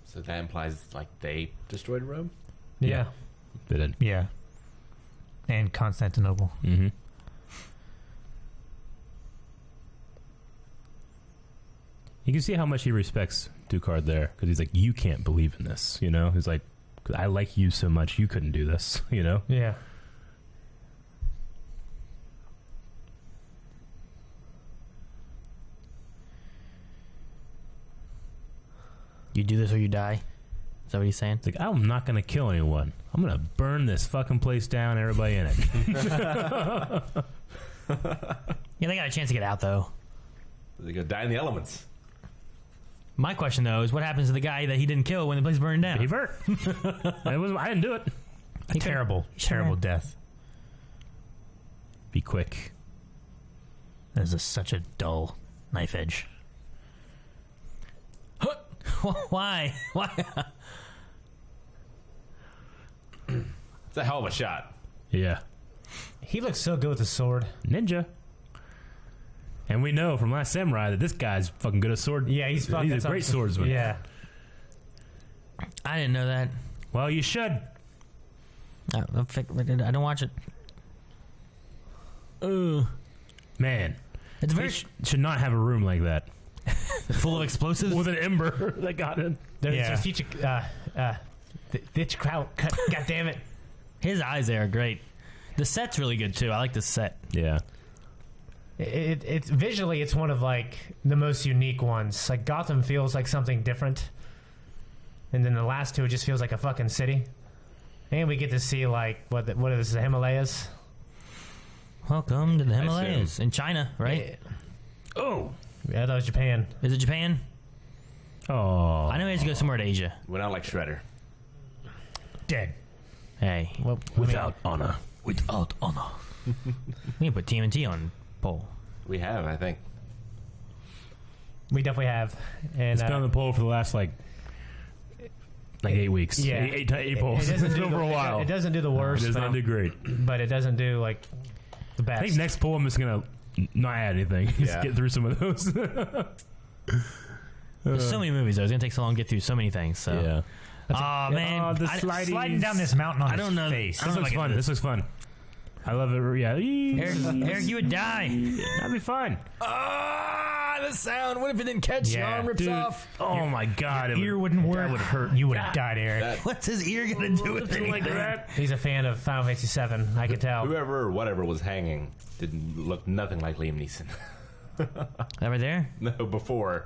So that implies like they destroyed Rome. Yeah. They did. Yeah. And Constantinople. Mm-hmm. You can see how much he respects Ducard there, because he's like, you can't believe in this, you know? He's like, I like you so much, you couldn't do this, you know? Yeah. You you do this or you die. Is that what he's saying? It's like, I'm not going to kill anyone. I'm going to burn this fucking place down, everybody in it. Yeah, they got a chance to get out, though. They're going to die in the elements. My question, though, is what happens to the guy that he didn't kill when the place burned down? He burnt. I didn't do it. A terrible, terrible death. Be quick. That is such a dull knife edge. Why? Why? It's a hell of a shot. Yeah. He looks so good with the sword. Ninja. And we know from Last Samurai that this guy's fucking good at sword. Yeah, he's fucking. He's a great swordsman. Yeah. I didn't know that. Well, you should. I don't watch it. Ooh. Man. It's They very should not have a room like that. full of explosives. With an ember that got in. There's Yeah. just God damn it. His eyes there are great. The set's really good, too. I like the set. Yeah. It's visually, it's one of like the most unique ones. Like Gotham feels like something different, and then the last two, it just feels like a fucking city. And we get to see like what is the Himalayas? Welcome to the Himalayas. In China, right? Oh. Yeah, that was Japan. Is it Japan? Oh. I know he has to go somewhere to Asia. Went out like Shredder. Dead. Hey, Well, Without honor. Without honor. we can put TMNT on poll. We have, I think. we definitely have. And It's been on the poll for the last like 8 weeks. Yeah. Eight polls. It doesn't do over a while. It doesn't do the worst. It does though, not do great. but it doesn't do like the best. I think next poll I'm just gonna not add anything. Just Yeah. get through some of those. There's so many movies, though. It's going to take so long to get through so many things. So. Yeah. Oh, man. Oh, the I- slideys. Sliding down this mountain on I his don't know. face. I This don't know looks if I fun. can do This looks fun. I love it. Yeah. Eric, you would die. That'd be fine. Ah, the sound. What if it didn't catch? Yeah, Your arm rips Dude. off. Oh my god. It Ear wouldn't work. would hurt. You would have died, Eric. That, What's his ear going to do with Something it? like that. He's a fan of Final Fantasy VII. I can tell. whoever or whatever was hanging didn't look nothing like Liam Neeson. That right there? No, before.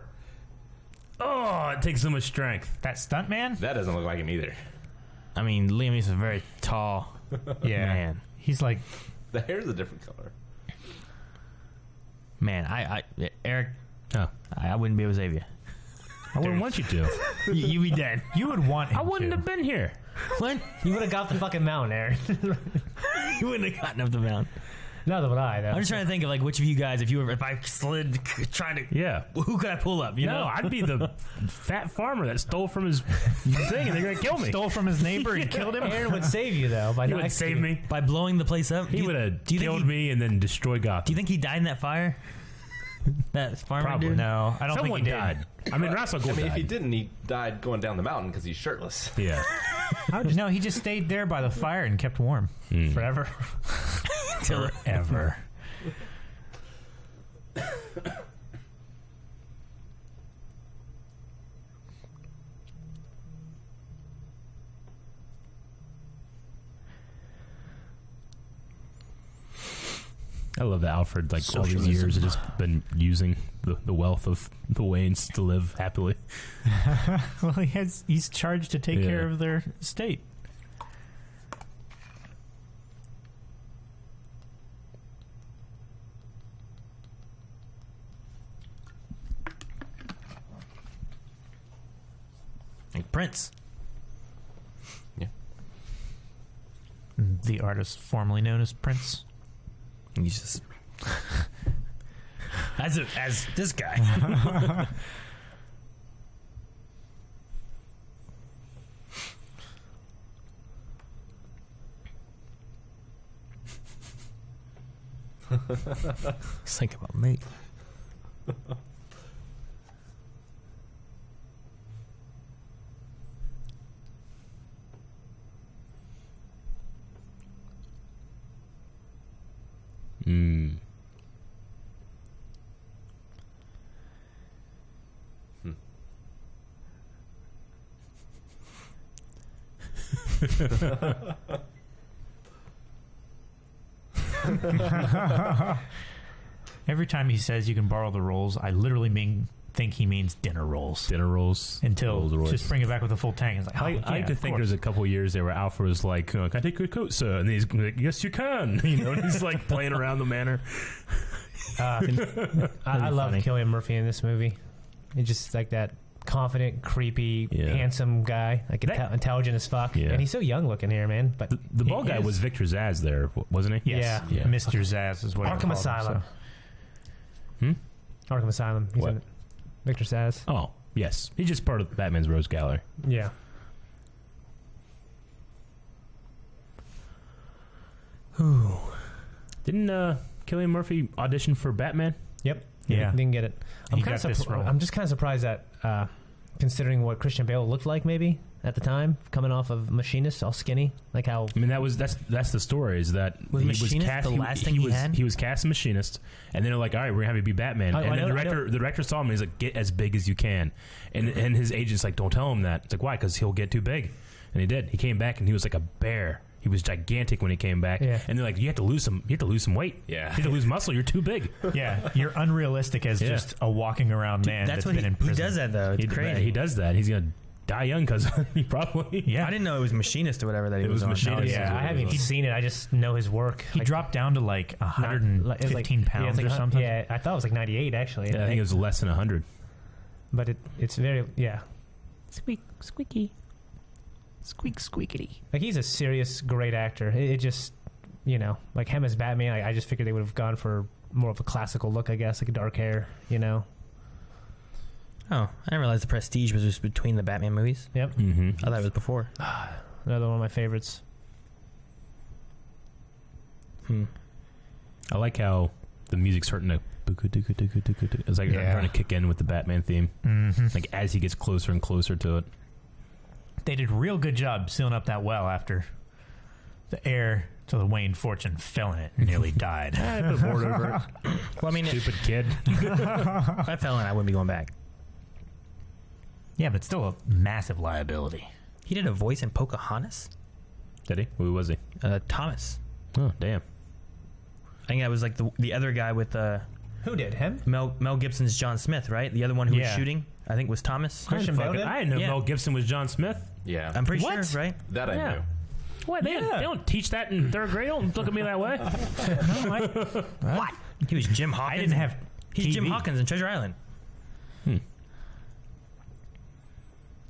Oh, it takes so much strength. That stunt man? That doesn't look like him either. I mean, Liam Neeson is a very tall man. He's like, The hair's a different color. Man, Eric, Oh. I wouldn't be able to save you. I wouldn't want you to. You'd be dead. you would want him I wouldn't to. have been here. What? You would have got the fucking mountain, Aaron. You wouldn't have gotten up the mountain. Neither would I, though. I'm just trying to think of like which of you guys, if I slid trying to, Yeah. who could I pull up? You No, know, I'd be the fat farmer that stole from his thing and they're gonna kill me. Stole from his neighbor and killed him? Aaron would save you, though, by He not would save me. by blowing the place up. He would have killed me and then destroyed Gotham. Do you think he died in that fire? That farmer Probably. dude? No, I don't Someone think he did. died. I mean, Russell I mean, if he died. didn't, he died going down the mountain because he's shirtless. Yeah. No, he just stayed there by the fire and kept warm. forever. Forever. I love that Alfred, like all these years, has just been using the wealth of the Waynes to live happily. Well, he's charged to take Yeah. care of their estate. Like Prince. Yeah. The artist formerly known as Prince. He's just as this guy. Just think about me. Mm. Every time he says you can borrow the rolls, I literally mean think he means dinner rolls. Dinner rolls. Until Rolls-Royce. just bring it back with a full tank. It's like, I like to think there's a couple of years there where Alfred was like, "Can I take your coat, sir?" And he's like, "Yes, you can." And he's like playing around the manor. I love Cillian Murphy in this movie. He's just like that confident, creepy, handsome guy, like intelligent as fuck. Yeah. And he's so young looking here, man. But The bald guy was Victor Zsasz there, wasn't he? Yes. Yeah. Mr. Zsasz is what Arkham Asylum. So. Arkham Asylum. He's What? in it. Victor Zsasz. Oh, yes. He's just part of Batman's Rose Gallery. Yeah. Didn't Cillian Murphy audition for Batman? Yep. Yeah. Didn't get it. He got this role. I'm just kind of surprised that, considering what Christian Bale looked like, maybe at the time, coming off of Machinist, all skinny, like how. I mean, that's the story. Is that Was he Machinist cast, the last thing he had? He was cast as Machinist, and then they're like, "All right, we're gonna have you be Batman." I And know- the director saw him, and he's like, "Get as big as you can," and his agent's like, "Don't tell him that." It's like, why? Because he'll get too big, and he did. He came back, and he was like a bear. He was gigantic when he came back, Yeah. and they're like, "You have to lose some weight. Yeah. You have to lose muscle. You're too big." Yeah, you're unrealistic as Yeah. just a walking around man That's that's what been in he prison. does that though. It's crazy. He does that. He's gonna die young because he probably. Yeah, I didn't know it was Machinist or whatever that he It was on. Machinist. Yeah, I haven't even seen it. I just know his work. He dropped down to like 115 pounds or something. Yeah, I thought it was like 98 actually. Yeah, I think it was less than 100. But it's very Squeaky. Squeak, squeakity. like he's a serious great actor. It just like him as Batman. I just figured they would have gone for more of a classical look. I guess like dark hair. Oh, I didn't realize the Prestige was just between the Batman movies. Yep, Mm-hmm. I thought it was before. another one of my favorites. I like how the music's starting to. It's like Yeah. trying to kick in with the Batman theme. Mm-hmm. Like as he gets closer and closer to it. They did a real good job sealing up that well after the heir to the Wayne fortune fell in it and nearly died. I put a board over it. Well, I mean, Stupid kid. if I fell in, I wouldn't be going back. Yeah, but still a massive liability. He did a voice in Pocahontas. Did he? Who was he? Thomas. Oh, damn. I think that was like the other guy with Who did him? Mel Gibson's John Smith, right? The other one who was Yeah. shooting, I think, was Thomas. Christian Bale did? I didn't know Yeah. Mel Gibson was John Smith. Yeah. I'm pretty What? sure, right? That I Yeah. knew. What? They don't teach that in third grade. Don't look at me that way. What? He was Jim Hawkins. I didn't have He's Jim TV. Hawkins in Treasure Island.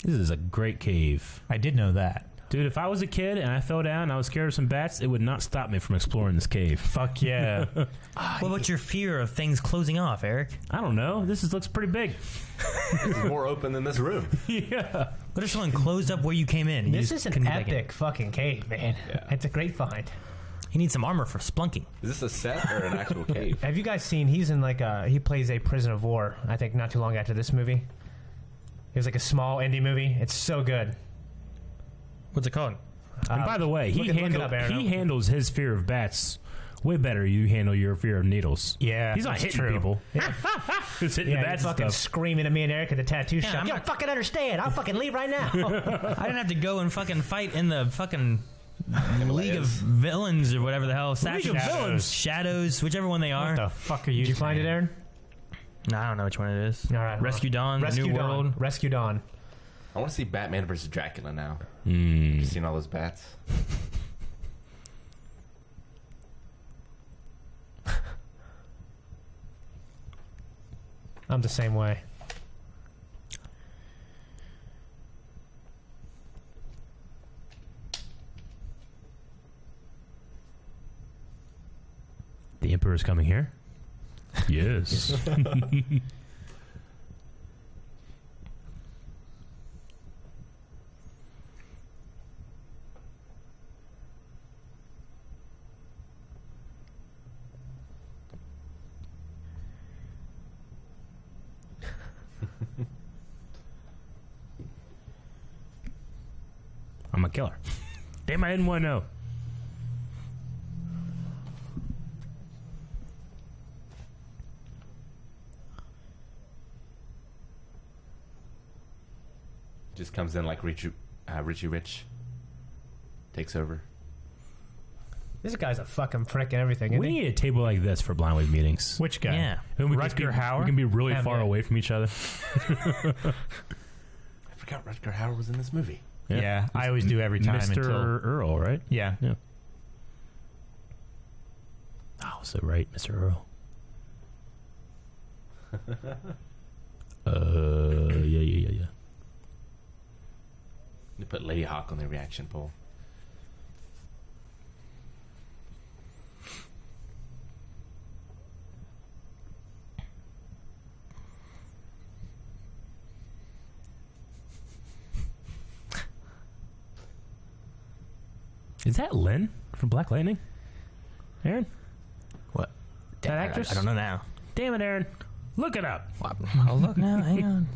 This is a great cave. I did know that. Dude, if I was a kid and I fell down and I was scared of some bats, it would not stop me from exploring this cave. Fuck yeah. What about your fear of things closing off, Eric? I don't know. This looks pretty big. This is more open than this room. Yeah. What if someone closed up where you came in? This is an couldn't get back in? epic fucking cave, man. Yeah. It's a great find. He needs some armor for splunking. Is this a set or an actual cave? Have you guys seen? He's in like he plays a prisoner of war. I think not too long after this movie. It was like a small indie movie. It's so good. What's it called? And by the way, look it up, Aaron. he handles his fear of bats way better than you handle your fear of needles. Yeah, He's not that's hitting true. people. He's hitting the Yeah, bats and fucking stuff. screaming at me and Eric at the tattoo shop. I'm You not- don't fucking understand. I'll fucking leave right now. I didn't have to go and fucking fight in the fucking League of Villains or whatever the hell. League of Villains. Shadows, whichever one they are. What the fuck are you Did you find it, saying? Aaron? No, I don't know which one it is. All right, hold Rescue on. Dawn, Rescue The New Dawn. World. Rescue Dawn. I want to see Batman versus Dracula now. Mm. You seen all those bats? I'm the same way. The Emperor's coming here? Yes. I'm a killer. Damn, I didn't want to know. Just comes in like Richie Rich. Takes over. This guy's a fucking prick and everything. Isn't We he? need a table like this for Blind Wave meetings. Which guy? Yeah. And we Rutger Hauer? We can be really Yeah, far yeah. away from each other. I forgot Rutger Hauer was in this movie. Yeah, I always do every time Mr. until. Earl, right? Yeah. Yeah. Oh, so right, Mr. Earl. Yeah. They put Lady Hawk on the reaction poll. Is that Lynn from Black Lightning? Aaron? What? That actress? I don't know now. Damn it, Aaron. Look it up. I'll look now. Hang on.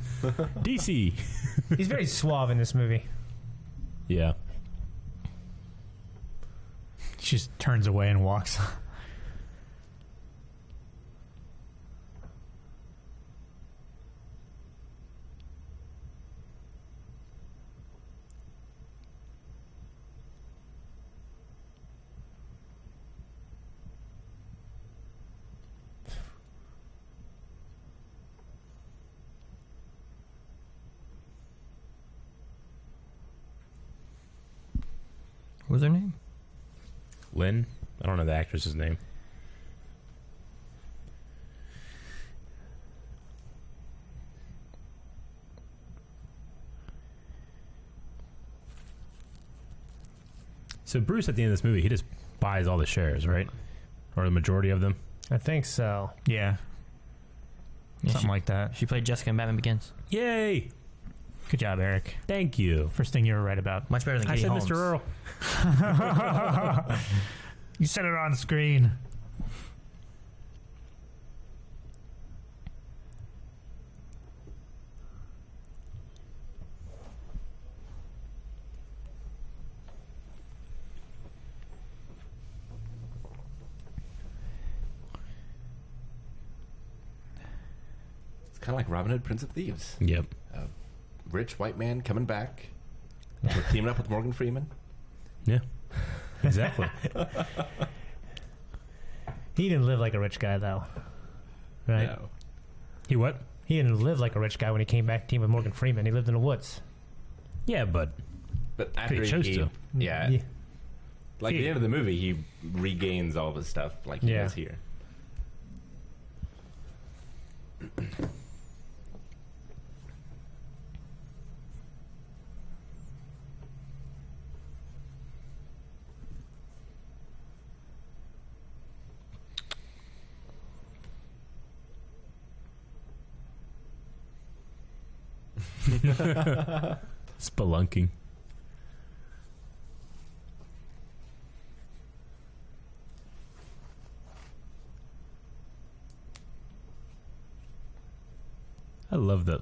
DC. He's very suave in this movie. Yeah. She just turns away and walks. What was her name? Lynn? I don't know the actress's name. So Bruce, at the end of this movie, he just buys all the shares, right? Or the majority of them? I think so. Yeah. Yeah, Something like that. She played Jessica in Batman Begins. Yay! Good job, Eric. Thank you. First thing you were right about. Much better than I Katie said Holmes. Mr. Earl. You said it on screen. It's kind of like Robin Hood, Prince of Thieves. Yep. Rich white man coming back. We're teaming up with Morgan Freeman. Yeah. Exactly. He didn't live like a rich guy, though. Right? No. He what? He didn't live like a rich guy when he came back to team with Morgan Freeman. He lived in the woods. Yeah, but But after he chose to. Yeah. Yeah. Like at the end of the movie, he regains all of his stuff like he Yeah. does here. spelunking. I love that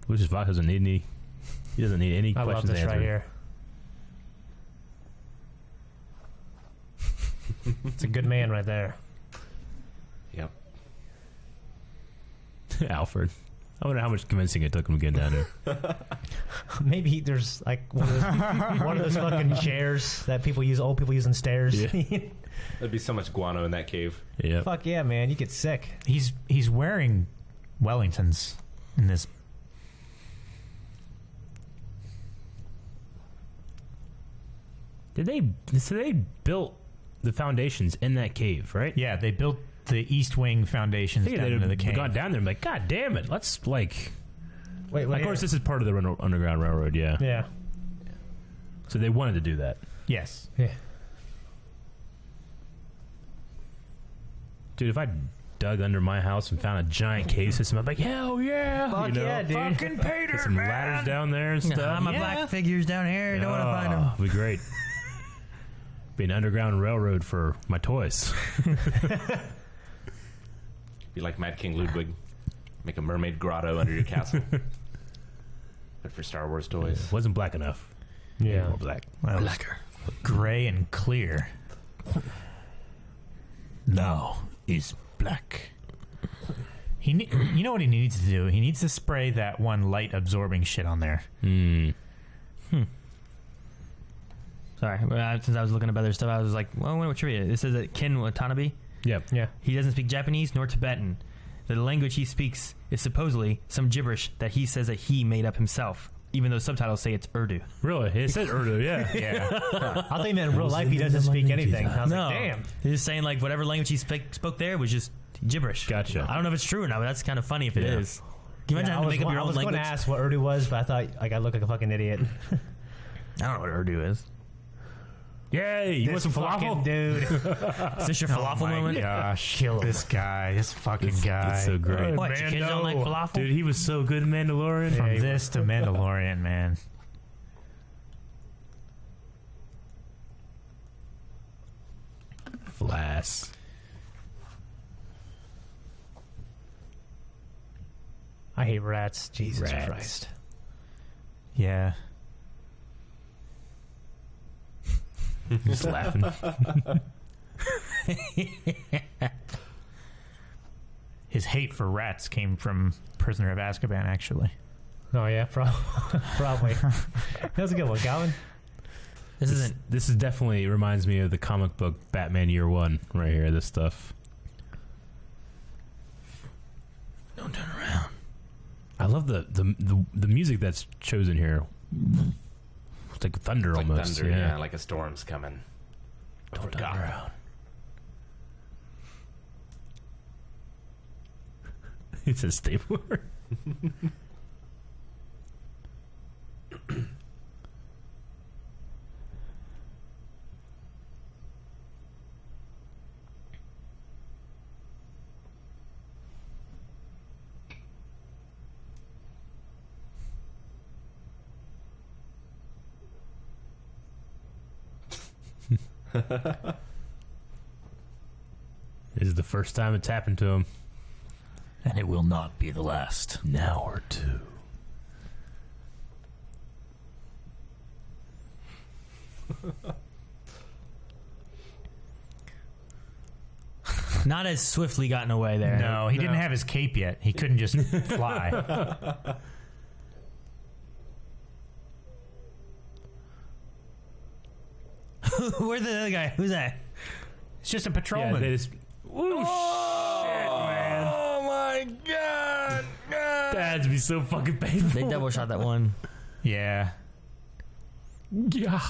Lucius Fox doesn't need any. He doesn't need any I love questions this answered. right here. It's a good man right there. Yep. Alfred. I wonder how much convincing it took him to get down there. Maybe there's like one of those fucking chairs that old people use on stairs. Yeah. There'd be so much guano in that cave. Yeah. Fuck yeah, man. You get sick. He's wearing Wellingtons in this. So they built the foundations in that cave, right? Yeah, they built the East Wing foundations I down into the they'd cave. gone down there and be like, God damn it, let's like. Wait. Of course, this is part of the Underground Railroad, yeah. Yeah. So they wanted to do that. Yes. Yeah. Dude, if I dug under my house and found a giant cave system, I'd be like, hell yeah. Fuck yeah, dude. Fucking Peter, Get some man. ladders down there and stuff. my black figures down here. Don't want to find them. It'd be great. Be an Underground Railroad for my toys. Be like Mad King Ludwig. Make a mermaid grotto under your castle. But for Star Wars toys. Wasn't black enough. Yeah. More black. Well, Blacker. gray and clear. Now is black. You know what he needs to do? He needs to spray that one light absorbing shit on there. Hmm. So Sorry, since I was looking up other stuff, I was like, well, what trivia? It says that Ken Watanabe, Yep. Yeah. he doesn't speak Japanese nor Tibetan. The language he speaks is supposedly some gibberish that he says that he made up himself, even though subtitles say it's Urdu. Really? It said Urdu, yeah. Yeah. I think that in real life he doesn't speak anything. I was No, like, damn. he's just saying like whatever language he spoke there was just gibberish. Gotcha. I don't know if it's true or not, but that's kind of funny if it Yeah. is. Can you imagine having to make up your I own was language? going to ask what Urdu was, but I thought like I look like a fucking idiot. I don't know what Urdu is. Yay! You want some falafel? dude. Is this your falafel Oh my moment? gosh, Kill him. this guy, this fucking guy. It's so great. What, your kids don't like falafel? Dude, he was so good in Mandalorian. From this to Mandalorian, man. Flass. I hate rats. Jesus Rats. Christ. Yeah. Just laughing. His hate for rats came from Prisoner of Azkaban, actually. Oh yeah, probably. That was a good one, Calvin. This is definitely reminds me of the comic book Batman Year One right here. This stuff. Don't turn around. I love the music that's chosen here. It's like thunder It's like almost. thunder, yeah, like a storm's coming. Don't Over turn Gotham. around. It's a stapler. This is the first time it's happened to him. And it will not be the last. Now or two. Not as swiftly gotten away there. No, he didn't have his cape yet. He couldn't just fly. Where's the other guy? Who's that? It's just a Yeah, patrolman. they just. Oh, shit, man. Oh my god! That'd be so fucking painful. They double shot that one. Yeah. Yeah.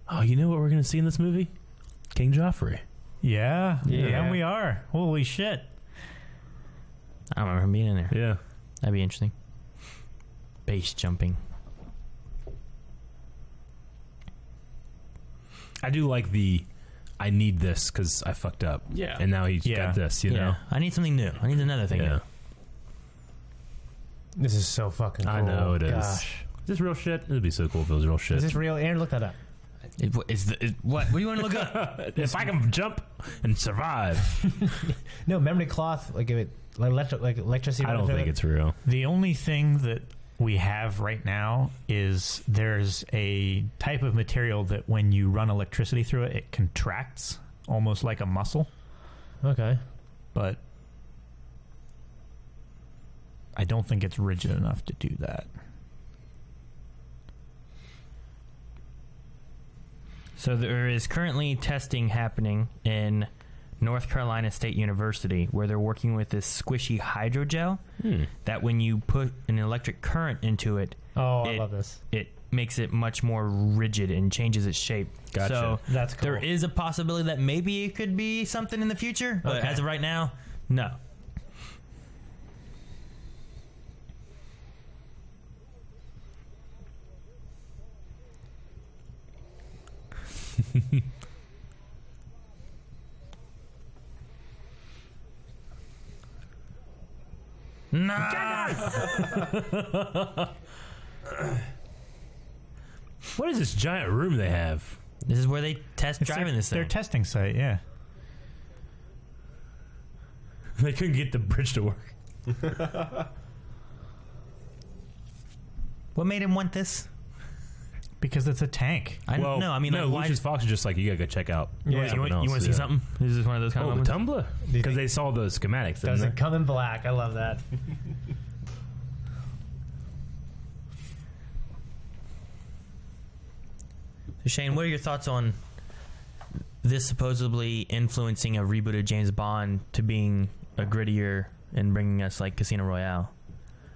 Oh, you know what we're gonna see in this movie? King Joffrey. Yeah. Yeah. Yeah, we are. Holy shit. I don't remember him being in there. Yeah. That'd be interesting. Base jumping. I do like the. I need this because I fucked up. Yeah. And now he's Yeah. got this. You know. I need something new. I need another thing Yeah. new. This is so fucking cool. I know it is. Gosh. Is this real shit? It'd be so cool if it was real shit. Is this real? Aaron, look that up. What do you want to look up? If I can jump and survive, No, memory cloth, like if it like electricity. I don't think it's real. The only thing that we have right now is there's a type of material that when you run electricity through it, it contracts almost like a muscle. Okay. But I don't think it's rigid enough to do that. So there is currently testing happening in North Carolina State University where they're working with this squishy hydrogel that when you put an electric current into it, Oh, I It- love this. it makes it much more rigid and changes its shape. Gotcha. So That's cool. there is a possibility that maybe it could be something in the future, but Okay. as of right now, no. Nah. What is this giant room they have? This is where they test It's driving this their thing. testing site, yeah. They couldn't get the bridge to work. What made him want this? Because it's a tank. No, I mean, no, like, why? Lucius Fox is just like, you gotta go check out. Yeah. You want to see something? Is this one of those kind Oh, of the moments? Tumblr? Because they saw the schematics. didn't Doesn't they? come in black. I love that. So Shane, what are your thoughts on this supposedly influencing a reboot of James Bond to being a grittier and bringing us like Casino Royale?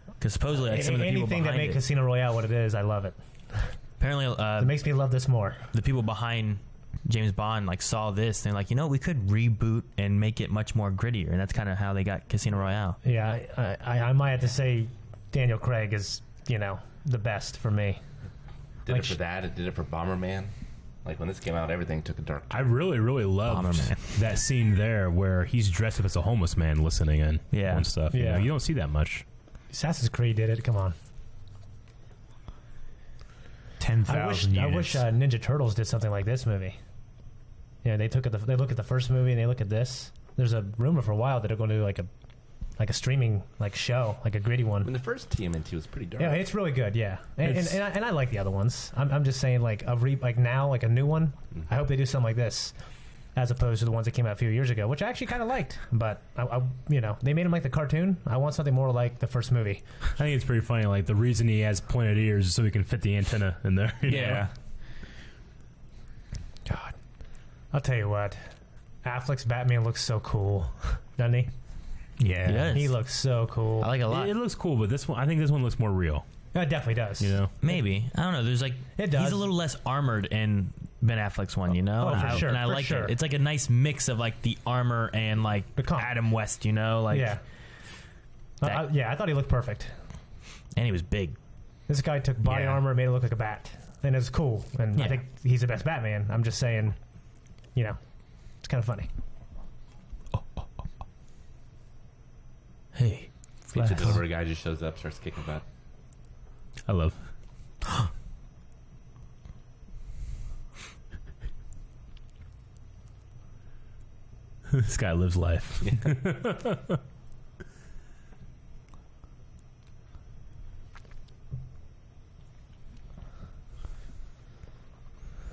Because supposedly, like, some of the people Anything that behind makes it, Casino Royale what it is, I love it. apparently, It makes me love this more. the people behind James Bond like saw this and they're like, we could reboot and make it much more grittier, and that's kind of how they got Casino Royale. Yeah, I might have to say Daniel Craig is, the best for me. Did Like it for that. It did it for Bomberman. Like when this came out, everything took a dark. I really, really loved Bomberman. that scene there where he's dressed up as a homeless man listening in Yeah. and stuff. Yeah. You don't see that much. Assassin's Creed did it. Come on. 10,000 I units. wish Ninja Turtles did something like this movie. Yeah, they look at the first movie and they look at this. There's a rumor for a while that they're going to do like a streaming show, like a gritty one. When the first TMNT was pretty dark. Yeah, it's really good. Yeah, and I like the other ones. I'm just saying like a new one. I hope they do something like this, as opposed to the ones that came out a few years ago, which I actually kind of liked. But they made them like the cartoon. I want something more like the first movie. I think it's pretty funny. Like the reason he has pointed ears is so he can fit the antenna in there. you know? Yeah. God, I'll tell you what, Affleck's Batman looks so cool, doesn't he? Yeah. Yes. He looks so cool. I like it a lot. It looks cool, but I think this one looks more real. It definitely does. You know, Maybe, I don't know. There's like It does. he's a little less armored in Ben Affleck's one, Oh, and for I, sure, and I for like sure. it. It's like a nice mix of like the armor and like The comp. Adam West, like yeah. I thought he looked perfect. and he was big. This guy took body Yeah. armor and made it look like a bat, and it's cool. And I Yeah. think he's the best Batman. I'm just saying, it's kind of funny. Hey, Pizza delivery guy just shows up, starts kicking butt. I love. This guy lives life.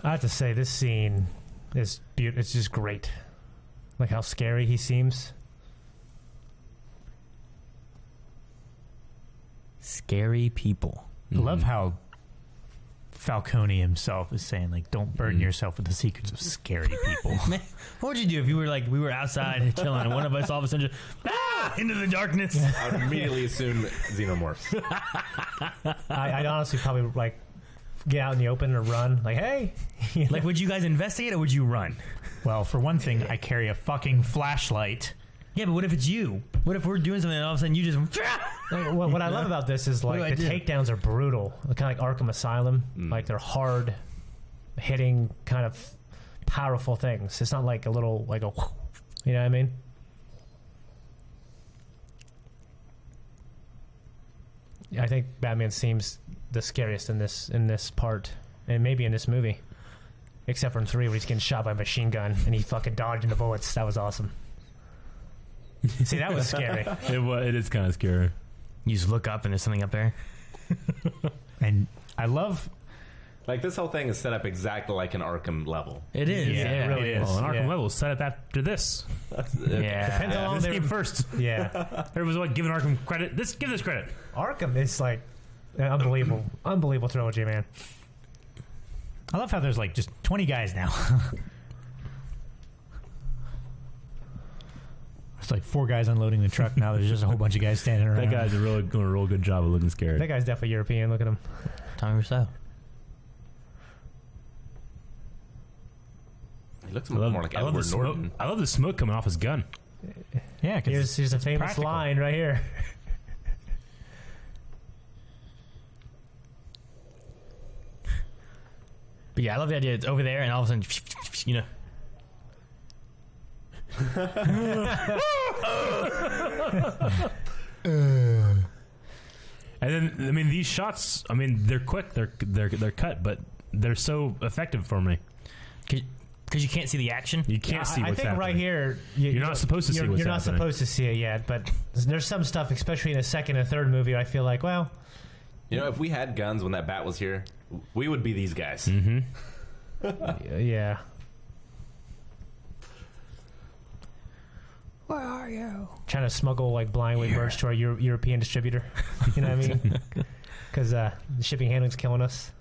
I have to say, this scene is beautiful. It's just great. Like how scary he seems. scary people. I love how Falcone himself is saying, like, don't burden yourself with the secrets of scary people. Man, what would you do if you were like, we were outside chilling and one of us all of a sudden just into the darkness? I would immediately assume xenomorphs. I'd honestly probably like get out in the open or run. Like, hey, Like, would you guys investigate or would you run? Well, for one thing, I carry a fucking flashlight. Yeah, but what if it's you? What if we're doing something and all of a sudden you just Like, what I love about this is What like do the I do? takedowns are brutal, kind of like Arkham Asylum. Like they're hard hitting, kind of powerful things. It's not like a little like a, you know what I mean? I think Batman seems the scariest in this part, and maybe in this movie, except for in 3 where he's getting shot by a machine gun and he fucking dodging the bullets. That was awesome. See, that was scary. It is kind of scary. you just look up and there's something up there? And I love... Like, this whole thing is set up exactly like an Arkham level. It is. Yeah, Yeah, it really is. Well, an Arkham Yeah. level is set up after this. Yeah. Depends how long This they came first. Yeah. Everyone's like giving Arkham credit. Give this credit. Arkham is like unbelievable trilogy, man. I love how there's like just 20 guys now. It's like 4 guys unloading the truck. Now there's just a whole bunch of guys standing around. That guy's doing a real good job of looking scared. That guy's definitely European. Look at him. Tommy Rousseau. He looks I love, more like I love the Edward smoke. Norton. I love the smoke coming off his gun. Yeah, because Here's a famous practical. line right here. But yeah, I love the idea. It's over there and all of a sudden, you know. And then, I mean, these shots. I mean, they're quick. They're cut, but they're so effective for me. Because you can't see the action. You can't see I what's think happening. right here You're not supposed to see what's You're not happening. supposed to see it yet, but there's some stuff, especially in the second and third movie. I feel like, well, You know, if we had guns when that bat was here, We would be these guys. Yeah. Where are you? Trying to smuggle like blind weight merch to our European distributor. You know what I mean? Because the shipping handling's killing us.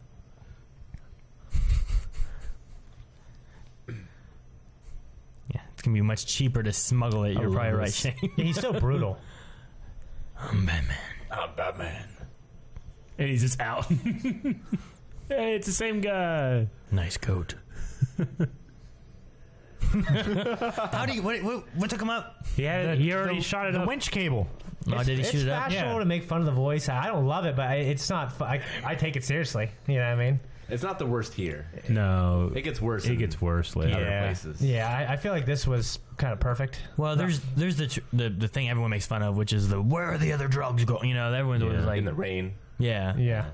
Yeah, it's gonna be much cheaper to smuggle it. You're probably right, Shane. Yeah, he's so brutal. I'm Batman. I'm Batman. And he's just out. Hey, it's the same guy. Nice coat. How do you? What took him up? He already shot it The up. winch cable. Oh, did he It's shoot it up? fashionable Yeah. to make fun of the voice. I don't love it, but it's not. I take it seriously. You know what I mean? It's not the worst here. No, It gets worse. it in gets worse later. other Yeah. places. Yeah, I feel like this was kind of perfect. Well, there's the thing everyone makes fun of, which is the where are the other drugs going? You know, everyone's always like, in the rain. yeah. Yeah.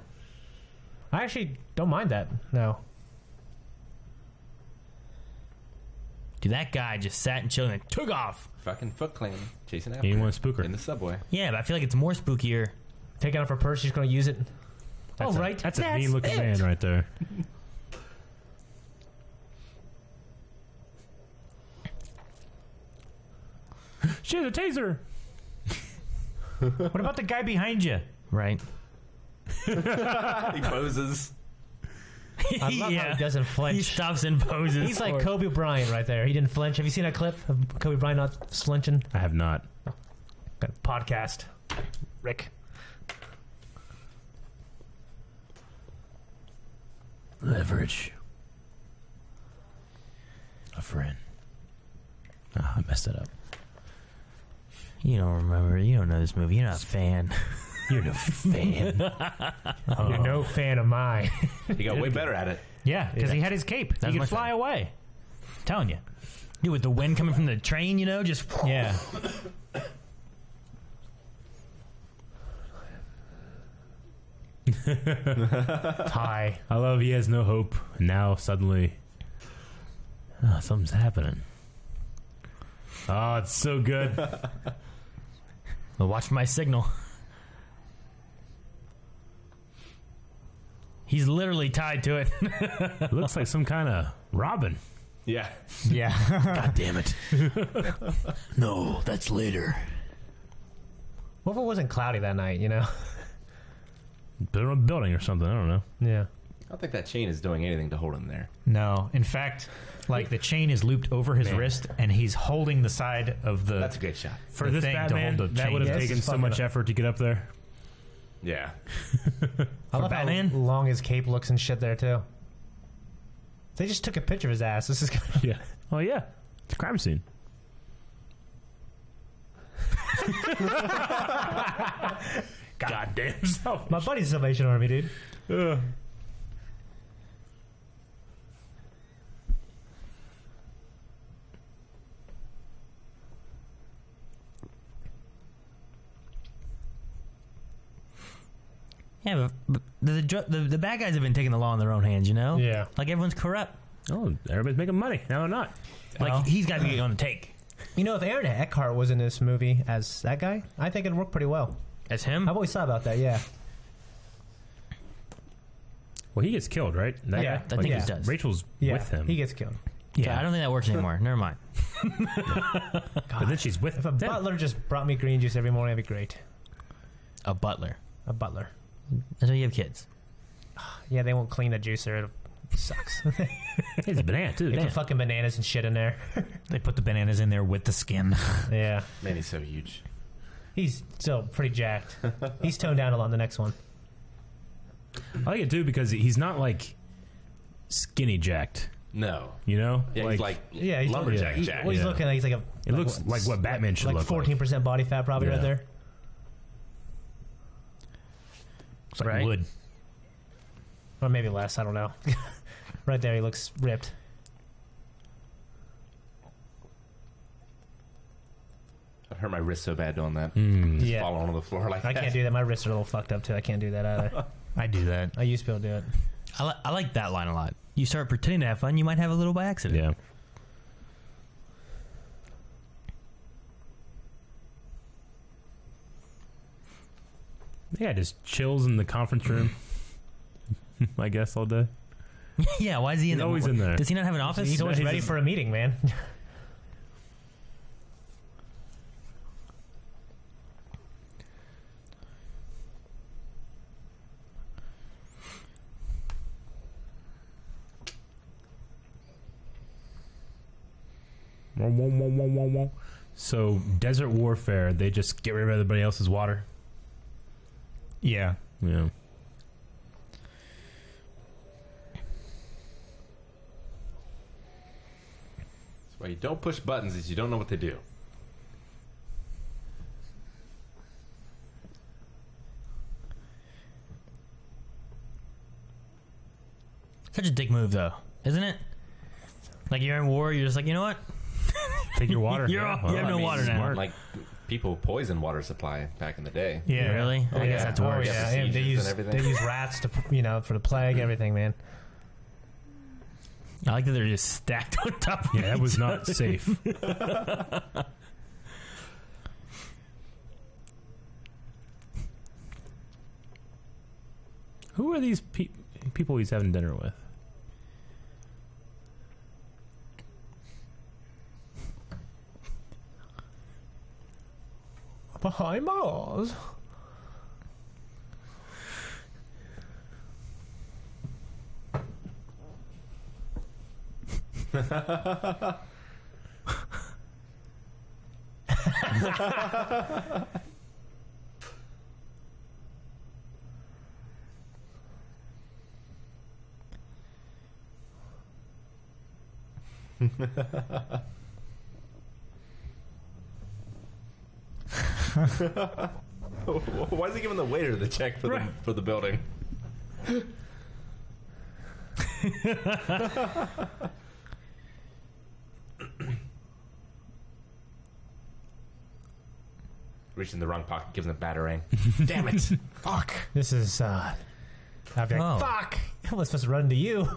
I actually don't mind that. No. Dude, that guy just sat and chilled and took off. Fucking Foot Clan chasing after He her wants Spooker. in the subway. Yeah, but I feel like it's more spookier. Take it off her purse. She's going to use it. That's right. That's a mean looking man right there. She has a taser. What about the guy behind you? Right. He poses. I love how he doesn't flinch. He stops and poses. He's like Kobe Bryant right there. He didn't flinch. Have you seen that clip of Kobe Bryant not flinching? I have not. That podcast. Rick. Leverage. A friend. Oh, I messed it up. You don't remember. You don't know this movie. You're not a fan. You're no fan. You're no fan of mine. He got way better at it. Yeah, because he had his cape. That's He my could fly thing. away. Telling you. Dude, with the wind coming from the train, you know, just Yeah. Hi. I love he has no hope. And now suddenly, something's happening. Oh, it's so good. Well, watch my signal. He's literally tied to it. It looks like some kind of robin. Yeah. Yeah. God damn it. No, that's later. What if it wasn't cloudy that night, you know? Put it on a building or something. I don't know. Yeah. I don't think that chain is doing anything to hold him there. No. In fact, like the chain is looped over his wrist and he's holding the side of the... That's a good shot. For the this thing to Batman, hold the that chain. would have Yes, taken it's so fucking much up. effort to get up there. Yeah. I love Batman? how long his cape looks and shit there, too. They just took a picture of his ass. This is kind of... Yeah. Oh, yeah. It's a crime scene. Goddamn self. My buddy's Salvation Army, dude. Yeah, but the bad guys have been taking the law in their own hands, you know? Yeah. Like everyone's corrupt. Oh, everybody's making money. No, they're not. Like he's got to be on the take. You know, if Aaron Eckhart was in this movie as that guy, I think it'd work pretty well. That's him? I've always thought about that, yeah. Well, he gets killed, right? That Yeah, guy? I think yeah. he does. Rachel's Yeah, with him. he gets killed. Yeah, I don't think that works anymore. Never mind. But then she's with If a them. butler just brought me green juice every morning, that'd be great. A butler. A butler. That's why you have kids. Yeah, they won't clean the juicer. It sucks. He's a banana, too. They Damn. put fucking bananas and shit in there. They put the bananas in there with the skin. Yeah. Man, he's so huge. He's still pretty jacked. He's toned down a lot in the next one. I like it, too, because he's not, like, skinny jacked. No. You know? Yeah, he's like Yeah, he's lumberjack yeah. jack. Well, he's Yeah. looking like he's like a... It looks like what Batman should like look like. 14% body fat probably right Yeah. there. It's like Right. wood. Or maybe less, I don't know. Right there, he looks ripped. I hurt my wrist so bad doing that. Mm. Just Yeah. fall onto the floor like I that. can't do that. My wrists are a little fucked up, too. I can't do that either. I do that. I used to be able to do it. I like that line a lot. You start pretending to have fun, you might have a little by accident. Yeah. Yeah, just chills in the conference room. I guess, all day. Yeah, why is he in He's there? always in there. Does he not have an office? He's always he's ready just- for a meeting, man. So, desert warfare, they just get rid of everybody else's water? Yeah. Yeah. That's why you don't push buttons is you don't know what they do. Such a dick move, though, isn't it? Like, you're in war, you're just like, you know what? Take your water. You have no water now. smart. Like, people poison water supply back in the day. Yeah. Really? I guess that's worse. Oh, yeah. Sieges They and use everything. rats to for the plague, everything, man. I like that they're just stacked on top of Yeah, that was each not other. safe. Who are these people he's having dinner with? Behind Mars. Why is he giving the waiter the check for the building? Reaching the wrong pocket, gives him a batarang. Damn it! Fuck. This is, I'd be like, Oh. fuck. I was supposed to run to you.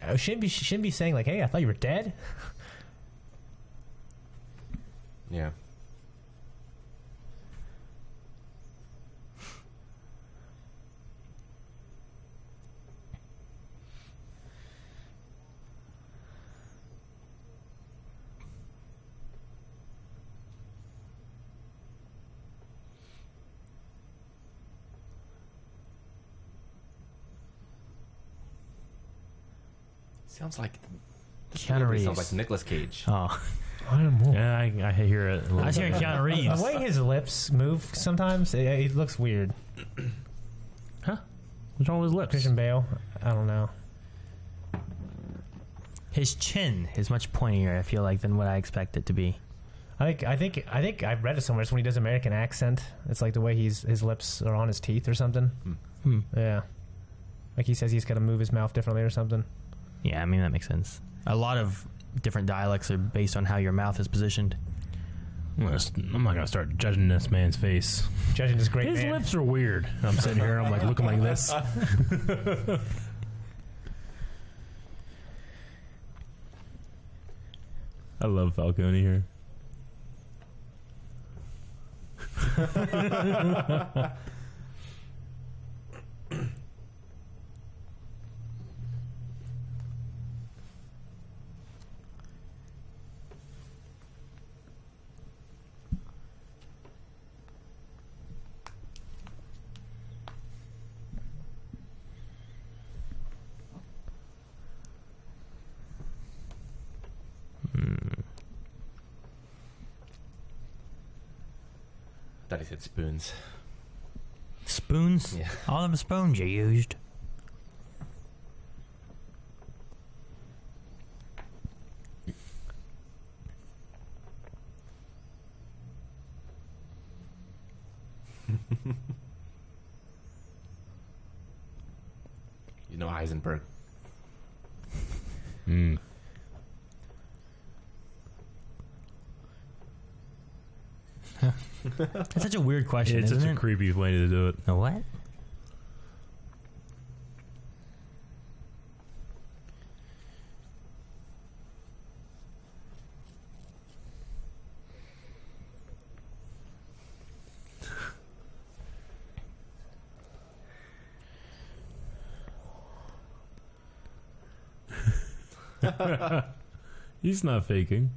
I shouldn't be saying like, hey, I thought you were dead. Yeah. Sounds like Keanu Reeves. sounds like Nicolas Cage. Oh. Yeah, I hear it. I was hearing Keanu Reeves. The way his lips move sometimes, it looks weird. Huh? What's wrong with his lips? Christian Bale, I don't know. His chin is much pointier, I feel like, than what I expect it to be. I think I've read it somewhere. It's when he does American accent. It's like the way his lips are on his teeth or something. Yeah, like he says he's got to move his mouth differently or something. Yeah, I mean, that makes sense. A lot of different dialects are based on how your mouth is positioned. I'm not gonna start judging this man's face. Judging this great His man. lips are weird. I'm sitting here. I'm like looking like this. I love Falcone here. Thought he said spoons. Spoons? Yeah. All them spoons you used. You know Heisenberg. Mm. That's such a weird question, It's isn't such it? a creepy way to do it. A what? He's not faking.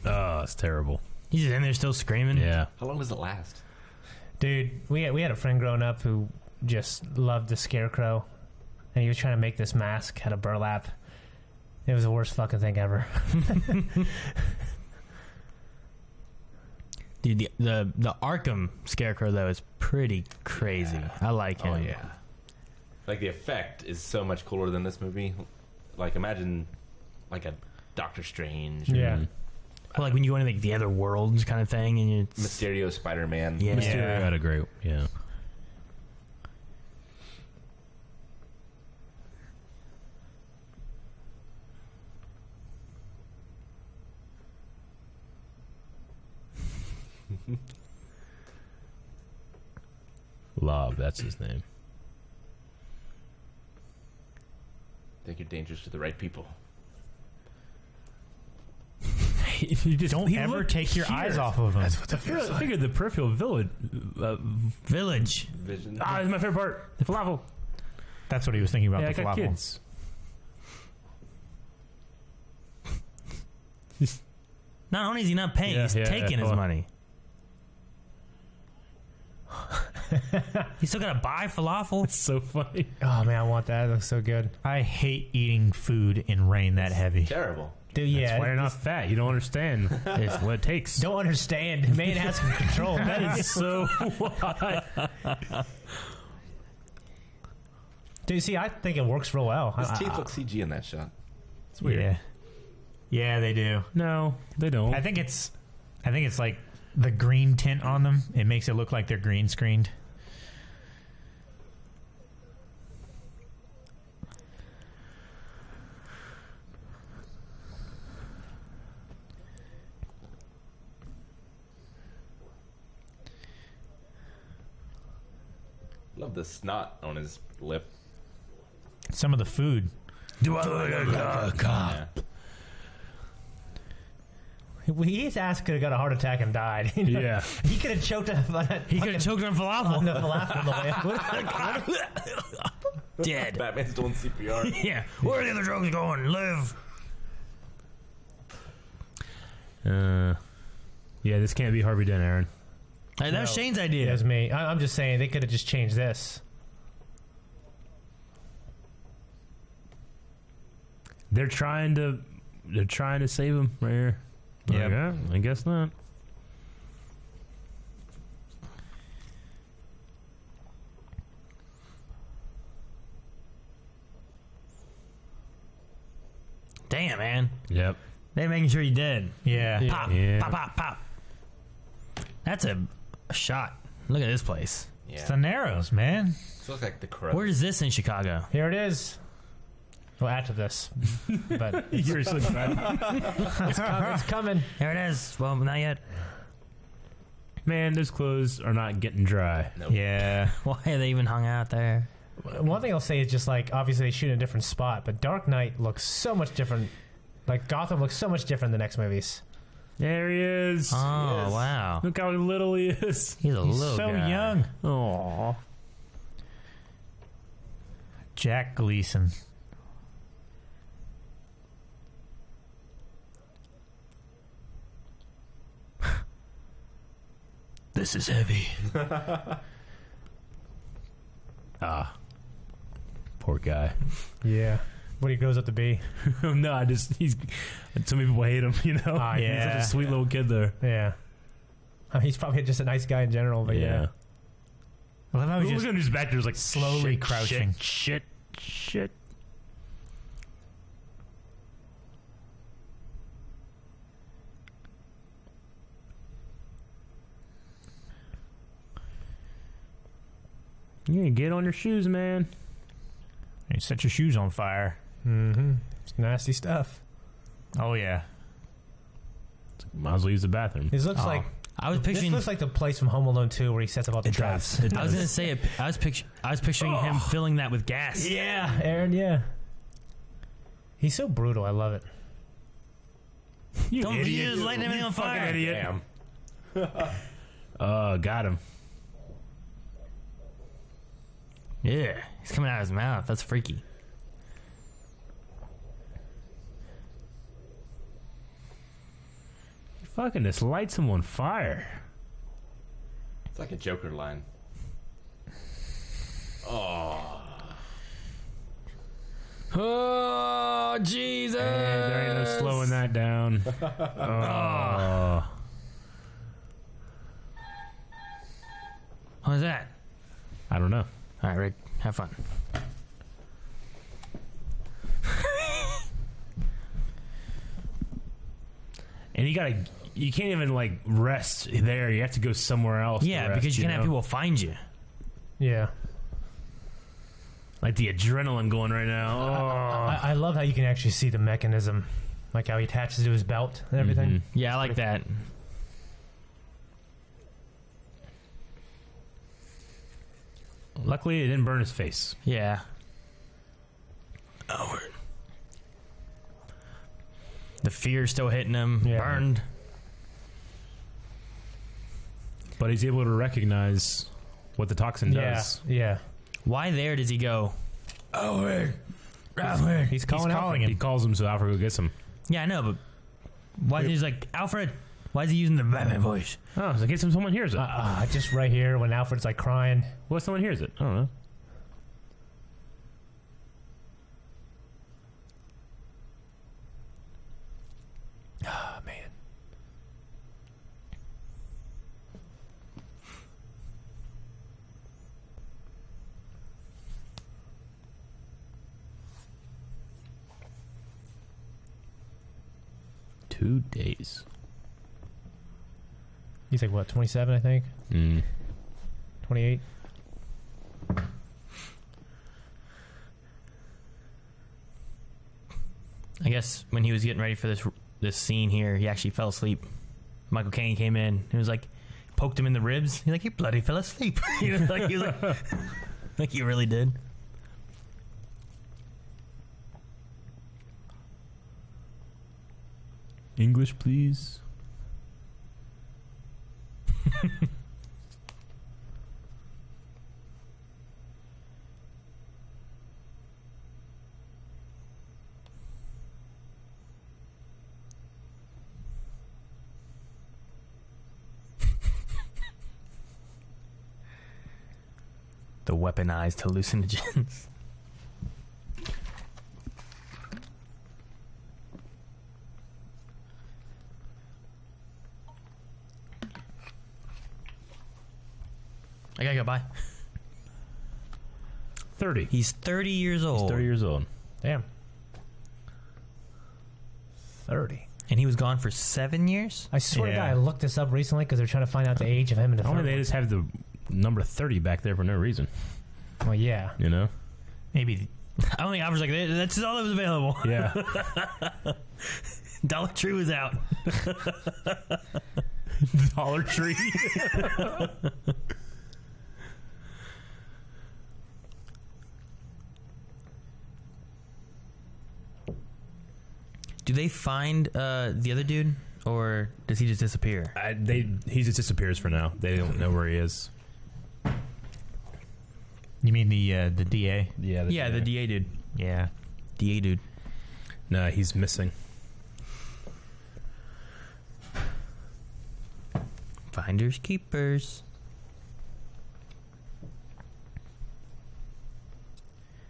Oh, it's terrible. He's just in there still screaming. Yeah. How long does it last? Dude, we had a friend growing up who just loved the Scarecrow, and he was trying to make this mask out of burlap. It was the worst fucking thing ever. Dude, the Arkham Scarecrow though is pretty crazy. Yeah. I like him. Oh yeah. Like the effect is so much cooler than this movie. Like imagine like a Doctor Strange. Yeah. Well, like when you go into like the other worlds kind of thing, and it's Mysterio Spider-Man. Yeah. Mysterio had a great. Yeah. Lob, that's his name. Think you're dangerous to the right people. You just, Don't ever take your eyes off of him. I figured the peripheral village. Village. Vision. It's my favorite part. The falafel. That's what he was thinking about. Yeah, I the got falafel. kids. Not only is he not paying, Yeah, he's yeah, taking yeah. his money. He's still gotta buy falafel. It's so funny. Oh man, I want that. It looks so good. I hate eating food in rain that heavy. Terrible. Dude, yeah. That's why you're not fat. You don't understand. It's what it takes. Don't understand. Man has some control. That is so why. Dude, see, I think it works real well. His teeth look CG in that shot. It's weird. Yeah. Yeah, they do. No, they don't. I think it's like the green tint on them. It makes it look like they're green screened. Love the snot on his lip. Some of the food. Do I look like a cop? Yeah. His ass could have got a heart attack and died. You know? Yeah. He could have choked on that. He could have choked on on the falafel. falafel. Dead. Batman's doing CPR. Yeah. Where are the other drugs going? Live. Yeah, this can't be Harvey Dent, Aaron. Hey, that was No. Shane's It idea. was me. I'm just saying they could have just changed this. They're trying to save him right here. Yep. Yeah, I guess not. Damn, man. Yep. They're making sure he did. Yeah. Pop, Yeah. pop, pop, pop. That's a shot. Look at this place. It's Yeah. the Narrows, man. It looks like the Crow. Where is this in Chicago? Here it is. Well, after this, but You're so excited. it's coming. There it is. Well, not yet. Man, those clothes are not getting dry. Nope. Yeah. Why are they even hung out there? One thing I'll say is just like obviously they shoot in a different spot, but Dark Knight looks so much different. Like Gotham looks so much different than the next movies. There he is. Oh, Yes. wow. Look how little he is. He's a He's little so guy. young. Aww. Jack Gleason. This is heavy. Poor guy. Yeah. What he grows up to be. No, he's. So many people hate him. You know. Ah, He's yeah. such a sweet little kid there. Yeah. He's probably just a nice guy in general, but yeah. I love how Look he at just him just back there, just like slowly shit, crouching. Shit. Yeah, get on your shoes, man. You set your shoes on fire. Mm-hmm. It's nasty stuff. Oh yeah. Might as well use the bathroom. This looks Oh. like I was this picturing. looks like the place from Home Alone 2 where he sets up all the traps. It I was gonna say. I was picturing him filling that with gas. Yeah, Aaron. Yeah. He's so brutal. I love it. You Don't idiot. use lighting everything on Fucking fire. idiot. Damn. Got him. Yeah, he's coming out of his mouth. That's freaky. You fucking just lights him on fire. It's like a Joker line. Oh. Oh, Jesus! And there ain't no slowing that down. Oh. What was that? I don't know. All right, Rick, have fun. And you can't even like rest there. You have to go somewhere else. Yeah, to rest, because you can't have know? people find you. Yeah. Like the adrenaline going right now. Oh. I love how you can actually see the mechanism, like how he attaches to his belt and everything. Yeah, I like that. Luckily, it didn't burn his face. Yeah. Oh. The fear's still hitting him. Yeah. Burned. But he's able to recognize what the toxin Yeah. does. Yeah. Why there does he go? Alfred. He's calling calling him. He calls him so Alfred go gets him. Yeah, I know, but why he's like, Alfred, why is he using the Batman voice? Oh, so in case someone hears it. Just right here when Alfred's like crying. What if someone hears it? I don't know. Oh, man. Two days. He's like, what, 27, I think? 28? I guess when he was getting ready for this scene here, he actually fell asleep. Michael Caine came in. He was like, poked him in the ribs. He's like, he bloody fell asleep. He was like, like he really did. English, please. The weaponized hallucinogens. I gotta go. Bye. 30. He's 30 years old. He's 30 years old. Damn. 30. And he was gone for 7 years? I swear to Yeah. God, I looked this up recently because they're trying to find out the age of him in the How many third they one. just have the number 30 back there for no reason? Well, yeah. You know? Maybe I don't think I was like, that's all that was available. Yeah. Dollar Tree was out. Dollar Tree. Do they find the other dude? Or does he just disappear? He just disappears for now. They don't know where he is. you mean the DA? Yeah. The DA dude. Yeah. DA dude. No, he's missing. Finders keepers.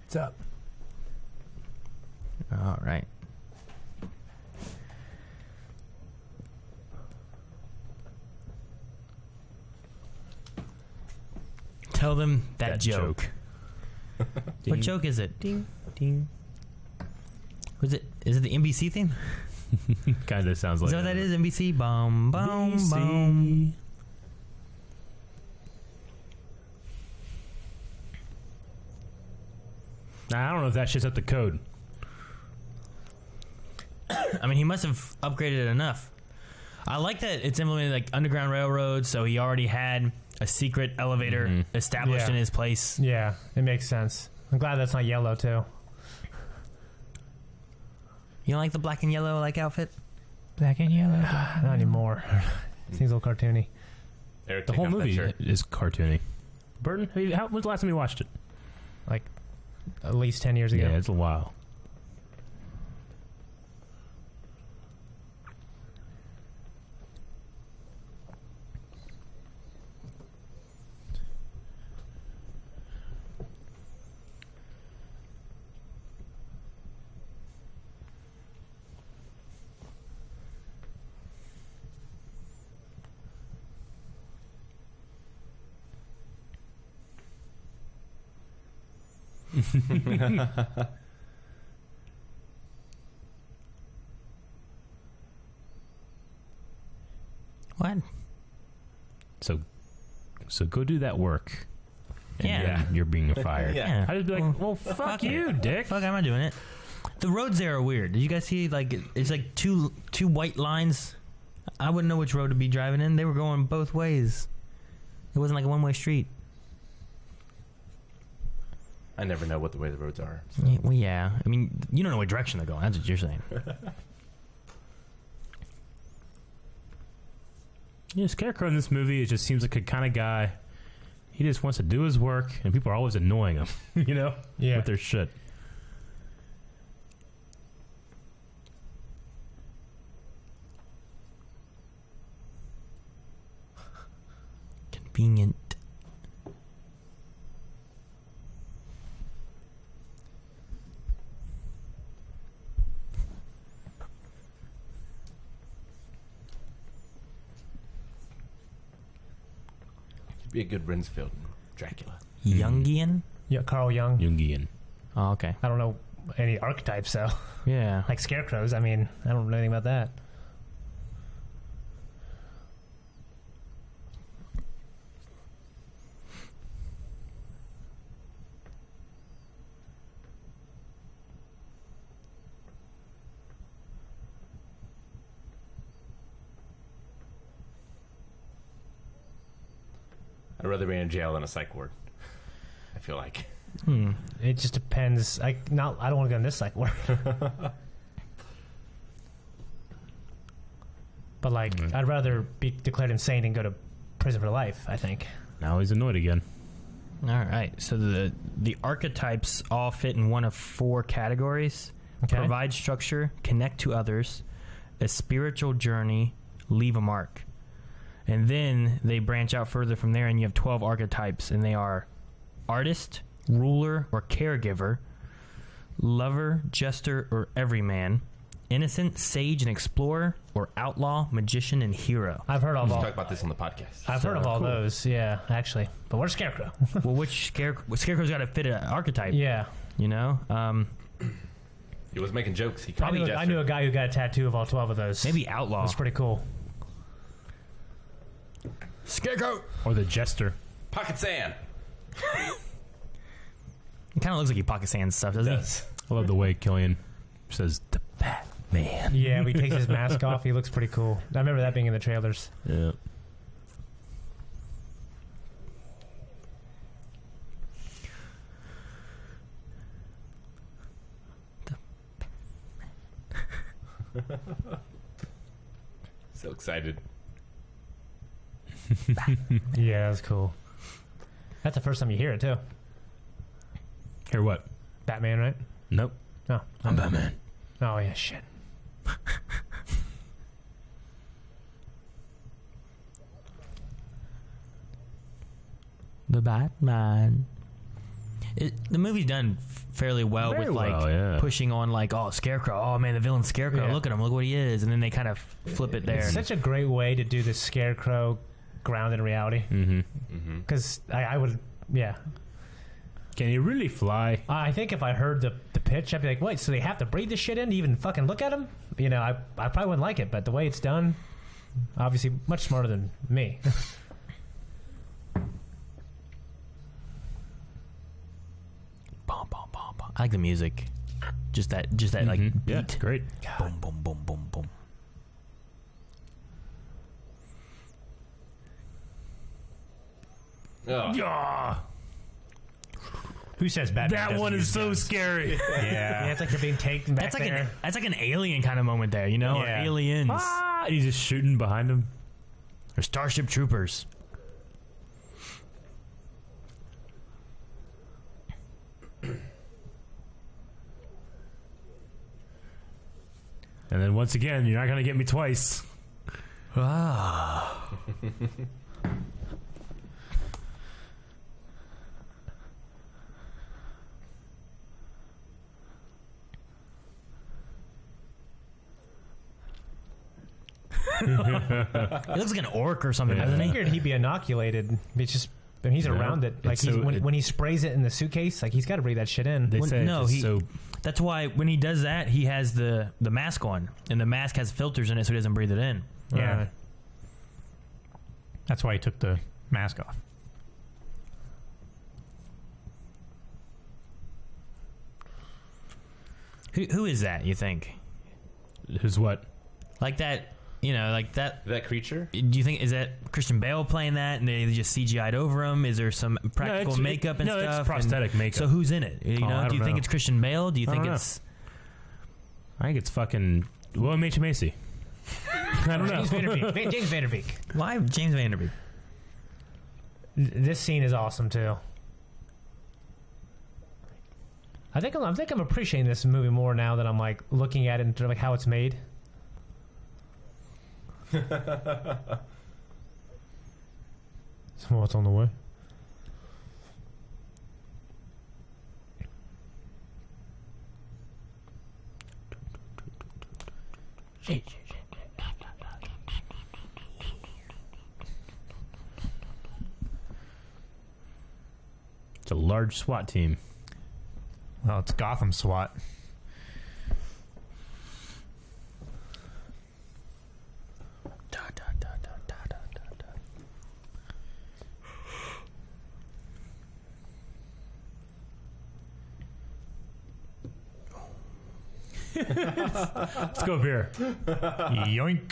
What's up? All right. Tell them that joke. What joke is it? Ding, ding. Was it? Is it the NBC theme? Kind of sounds like Is that what that is? NBC? Bum, bum, bum. Nah, I don't know if that shit's up to code. I mean, he must have upgraded it enough. I like that it's implemented like Underground Railroad, so he already had a secret elevator established Yeah. in his place. Yeah, it makes sense. I'm glad that's not yellow, too. You don't like the black and yellow like outfit? Black and yellow. Not anymore. Seems a little cartoony. Eric, The take whole off that movie shirt. is cartoony. Burton, when's the last time you watched it? like at least 10 years ago. Yeah, it's a while. What? So go do that work. And Yeah. then you're being fired. Yeah. I'd just be like, well, fuck you, it. dick. Fuck, I'm not doing it. The roads there are weird. Did you guys see, like, it's like two white lines? I wouldn't know which road to be driving in. They were going both ways. It wasn't like a one-way street. I never know what the way the roads are. Yeah, well, yeah. I mean, you don't know what direction they're going. That's what you're saying. Yeah, Scarecrow in this movie, it just seems like a kind of guy. He just wants to do his work, and people are always annoying him, you know, Yeah. with their shit. Convenient. Be a good Rinsfield in Dracula. Jungian? Yeah, Carl Jung. Jungian. Oh, okay. I don't know any archetypes though. Yeah. Like scarecrows. I mean, I don't know anything about that. I'd rather be in jail than a psych ward. I feel like. It just depends. I don't want to go in this psych ward. But like, I'd rather be declared insane than go to prison for life, I think. Now he's annoyed again. All right. So the archetypes all fit in one of 4 categories. Okay. Provide structure, connect to others, a spiritual journey, leave a mark. And then they branch out further from there, and you have 12 archetypes, and they are artist, ruler or caregiver, lover, jester, or everyman, innocent, sage, and explorer, or outlaw, magician, and hero. I've heard of We'll all. talk about this on the podcast. I've heard of all cool. those. Yeah, actually. But what a scarecrow? Well, which scarecrow's got to fit an archetype? Yeah. You know, He was making jokes. He I called me knew, I knew a guy who got a tattoo of all 12 of those. maybe outlaw. That's pretty cool. Scarecrow. Or the Jester. Pocket sand. It kind of looks like he pocket sands stuff, doesn't Yes. I love the way Killian says, the Batman. Yeah, when he takes his mask off, he looks pretty cool. I remember that being in the trailers. Yeah. So excited. Yeah, that was cool. That's the first time you hear it, too. Hear what? Batman, right? Nope. Oh. I'm Batman. Oh, yeah, shit. The Batman. The movie's done fairly well Very with like well, yeah. pushing on like, oh, Scarecrow, oh man, the villain Scarecrow, Yeah. look at him, look what he is, and then they kind of flip it there. It's such a great way to do the scarecrow grounded in reality. Mm-hmm. Because I would, yeah. Can he really fly? I think if I heard the pitch, I'd be like, wait, so they have to breathe this shit in to even fucking look at him? You know, I probably wouldn't like it, but the way it's done, obviously much smarter than me. Bum, bum, bum, bum. I like the music. Just that like Mhm. beat. Yeah, great. Boom, boom, boom, boom, boom. Oh. Yeah. Who says Batman? That doesn't one use is so guns? scary. Yeah, Yeah. it's like they're being taken back That's like there. an alien kind of moment there, you know? Yeah. Or aliens. Ah, he's just shooting behind him. Or Starship Troopers. And then once again, you're not going to get me twice. Ah. He looks like an orc or something, Yeah. doesn't I he? figured he'd be inoculated. It's just he's No, around it. Like it's so- when he sprays it in the suitcase, like he's got to breathe that shit in. They say no, it's he. so... That's why when he does that, he has the mask on, and the mask has filters in it, so he doesn't breathe it in. Yeah. That's why he took the mask off. Who is that? You think? Who's what? Like that? You know, like that. That creature? Do you think is that Christian Bale playing that, and they just CGI'd over him? Is there some practical it's- makeup and no, it's stuff? prosthetic And makeup. So who's in it? You Oh, I know, do don't you think know. it's Christian Bale? Do you I think don't know. it's? I think it's fucking William H. Macy. I don't know. James Vanderbeek. James Vanderbeek. Why James Vanderbeek? This scene is awesome too. I think I'm appreciating this movie more now that I'm like looking at it and like how it's made. So what's on the way? It's a large SWAT team. Well, it's Gotham SWAT. Let's go over here. Yoink.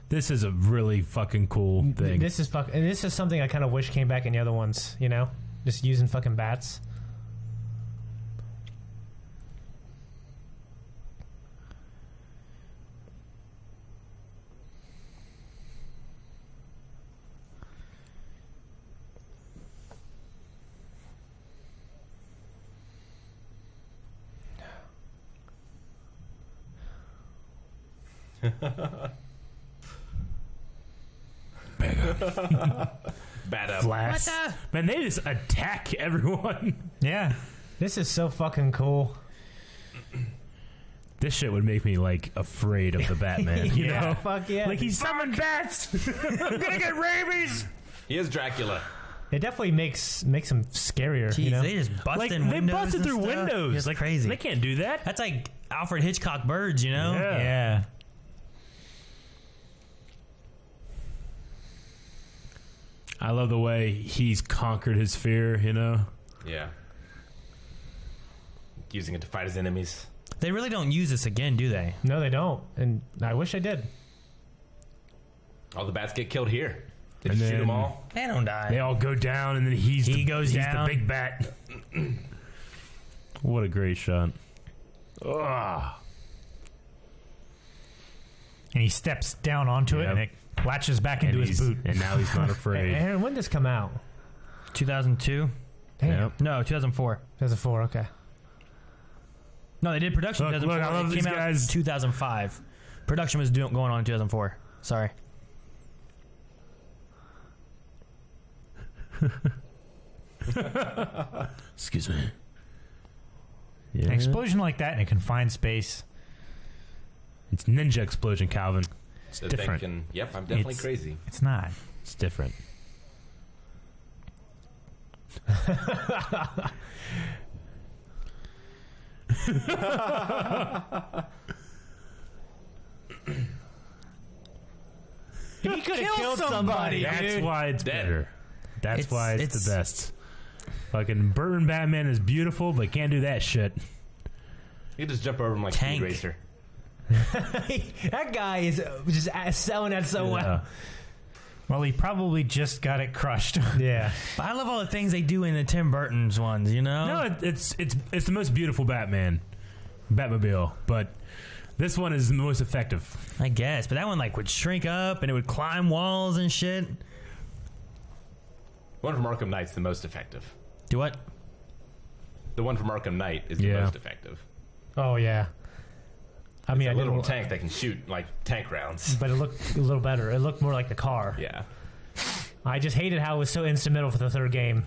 This is a really fucking cool thing. This is something I kind of wish came back in the other ones. You know, just using fucking bats. Bad up. Flash. Man, they just attack everyone. Yeah. This is so fucking cool. This shit would make me like afraid of the Batman. You know? Fuck yeah. Like he summoned bats. I'm gonna get rabies. He is Dracula. It definitely makes him scarier. Jeez, you know? they just bust Like in they windows busted and through stuff. windows. It's Like crazy. They can't do that. That's like Alfred Hitchcock Birds, you know? Yeah. Yeah. I love the way he's conquered his fear. You know. Yeah. Using it to fight his enemies. They really don't use this again, do they? No, they don't, and I wish they did. All the bats get killed here. Did And you shoot then- them all? They don't die. They all go down, and then he goes down. the big bat. What a great shot. Ugh. And he steps down onto it Yep. and it latches back into his boot. And now he's not afraid. Aaron, when did this come out? 2002? Damn. Yep. No, 2004. 2004. Okay. No, they did production in Look, 2004. I love it these came out guys. 2005. Production was going on in 2004. Sorry. Excuse me. An Yeah. explosion like that in a confined space. It's ninja explosion, Calvin. It's They're different. thinking, yep, I'm definitely It's- crazy. It's not. It's different. He could have killed somebody. That's why it's Dead. better. That's It's- why it's the best. Fucking Burton Batman is beautiful, but can't do that shit. You can just jump over him like Tank. Speed Racer. That guy is just selling that so well. Well, he probably just got it crushed. Yeah. But I love all the things they do in the Tim Burton's ones, you know? No, it's the most beautiful Batmobile, but this one is the most effective. I guess. But that one like would shrink up and it would climb walls and shit. One from Arkham Knight's the most effective. Do what? The one from Arkham Knight is the Yeah. most effective. Oh yeah. I mean, It's I a little didn't. tank that can shoot like tank rounds. But it looked a little better. It looked more like the car. Yeah. I just hated how it was so instrumental for the third game.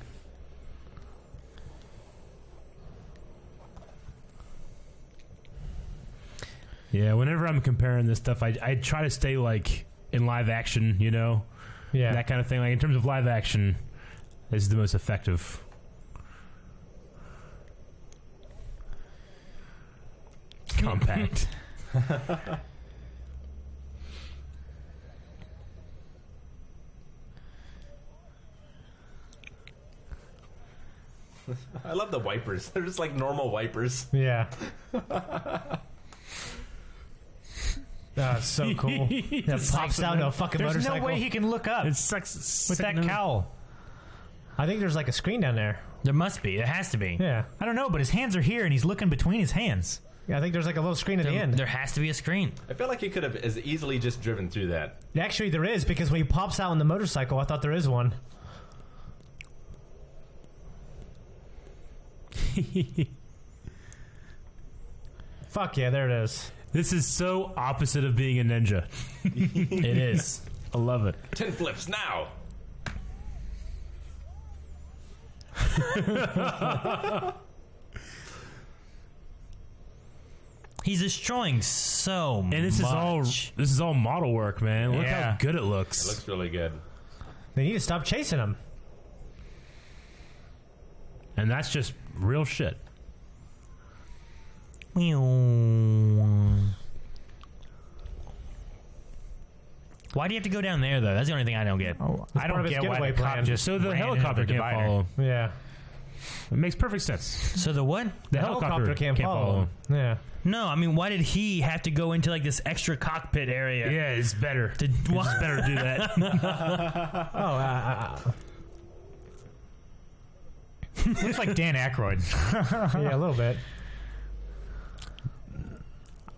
Yeah, whenever I'm comparing this stuff, I try to stay like in live action, you know, Yeah. that kind of thing. Like in terms of live action, this is the most effective. Compact. I love the wipers. They're just like normal wipers. Yeah. That's so cool. That pops out into a fucking There's motorcycle. no way he can look up It sucks with that cowl. I think there's like a screen down there. There must be. There has to be. Yeah. I don't know, but his hands are here, and he's looking between his hands. Yeah, I think there's like a little screen at the end. There has to be a screen. I feel like he could have as easily just driven through that. Actually, there is, because when he pops out on the motorcycle, I thought there is one. Fuck yeah, there it is. This is so opposite of being a ninja. It is. I love it. 10 flips now. He's destroying so much. And this is all model work, man. Look Yeah. how good it It looks. looks really good. They need to stop chasing him. And that's just real shit. Why do you have to go down there, though? That's the only thing I don't get. Oh, It's I part don't of his get why getaway the cop plan. just So the ran helicopter into the can't divider. follow him. Yeah. It makes perfect sense. So the what? The helicopter can't follow him. Yeah. No, I mean, why did he have to go into like this extra cockpit area? Yeah, it's better. It's What? better to do that. Oh, Looks like Dan Aykroyd. yeah, a little bit.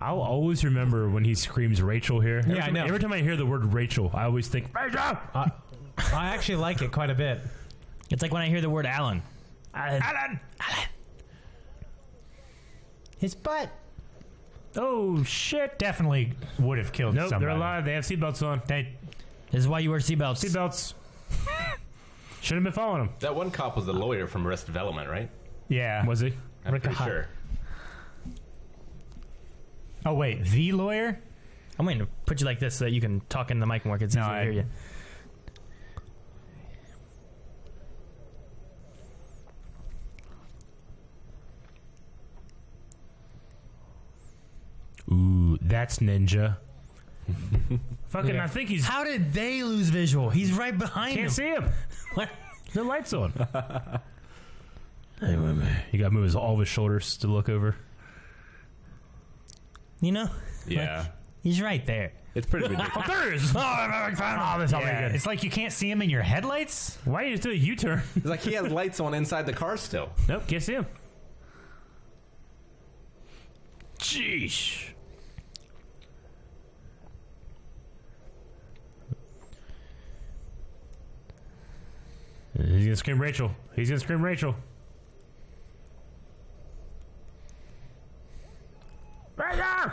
I'll always remember when he screams Rachel here. Yeah, I know. Every time I hear the word Rachel, I always think, Rachel! I actually like it quite a bit. It's like when I hear the word Alan. Alan! His butt. Oh, shit. Definitely would have killed Nope, somebody. they're alive. They have seatbelts on. They, This is why you wear seatbelts. Seatbelts. Shouldn't have been following him. That one cop was the lawyer from Arrested Development, right? yeah. Was he? I'm Rick pretty Hot. sure. Oh, wait. The lawyer? I'm going to put you like this so that you can talk in the mic more. It's No, easier to I- hear you. Ooh, that's Ninja. Fucking, Yeah. I think he's... How did they lose visual? He's right behind him. Can't see him. What? The light's on. Anyway, man. You gotta move all of his shoulders to look over. You know? Yeah. Like, he's right there. It's pretty ridiculous. There he is. Oh, that's how Yeah. good. It's like you can't see him in your headlights? Why you just do a U-turn? It's like he has lights on inside the car still. Nope, can't see him. Jeez. He's gonna scream Rachel. He's gonna scream Rachel. Rachel!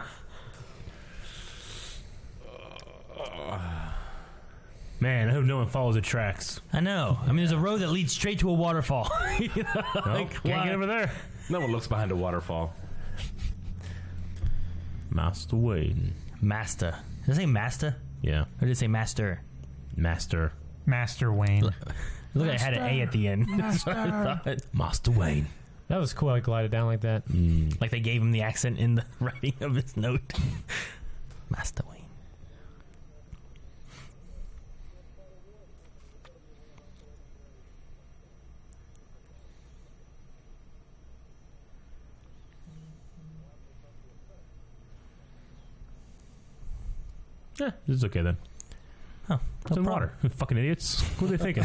Man, I hope no one follows the tracks. I know. I mean, there's a road that leads straight to a waterfall. You know, Nope, like, can't why? get over there. No one looks behind a waterfall. Master Wayne. Master. Did it say master? Yeah. Or did it say master? Master. Master Wayne. Look, I had an A at the end. That's what I thought. Master Wayne. That was cool. I glided down like that. Like they gave him the accent in the writing of his note. Master Wayne. Yeah, this is okay then. Oh, It's in water. Fucking idiots. What are they thinking?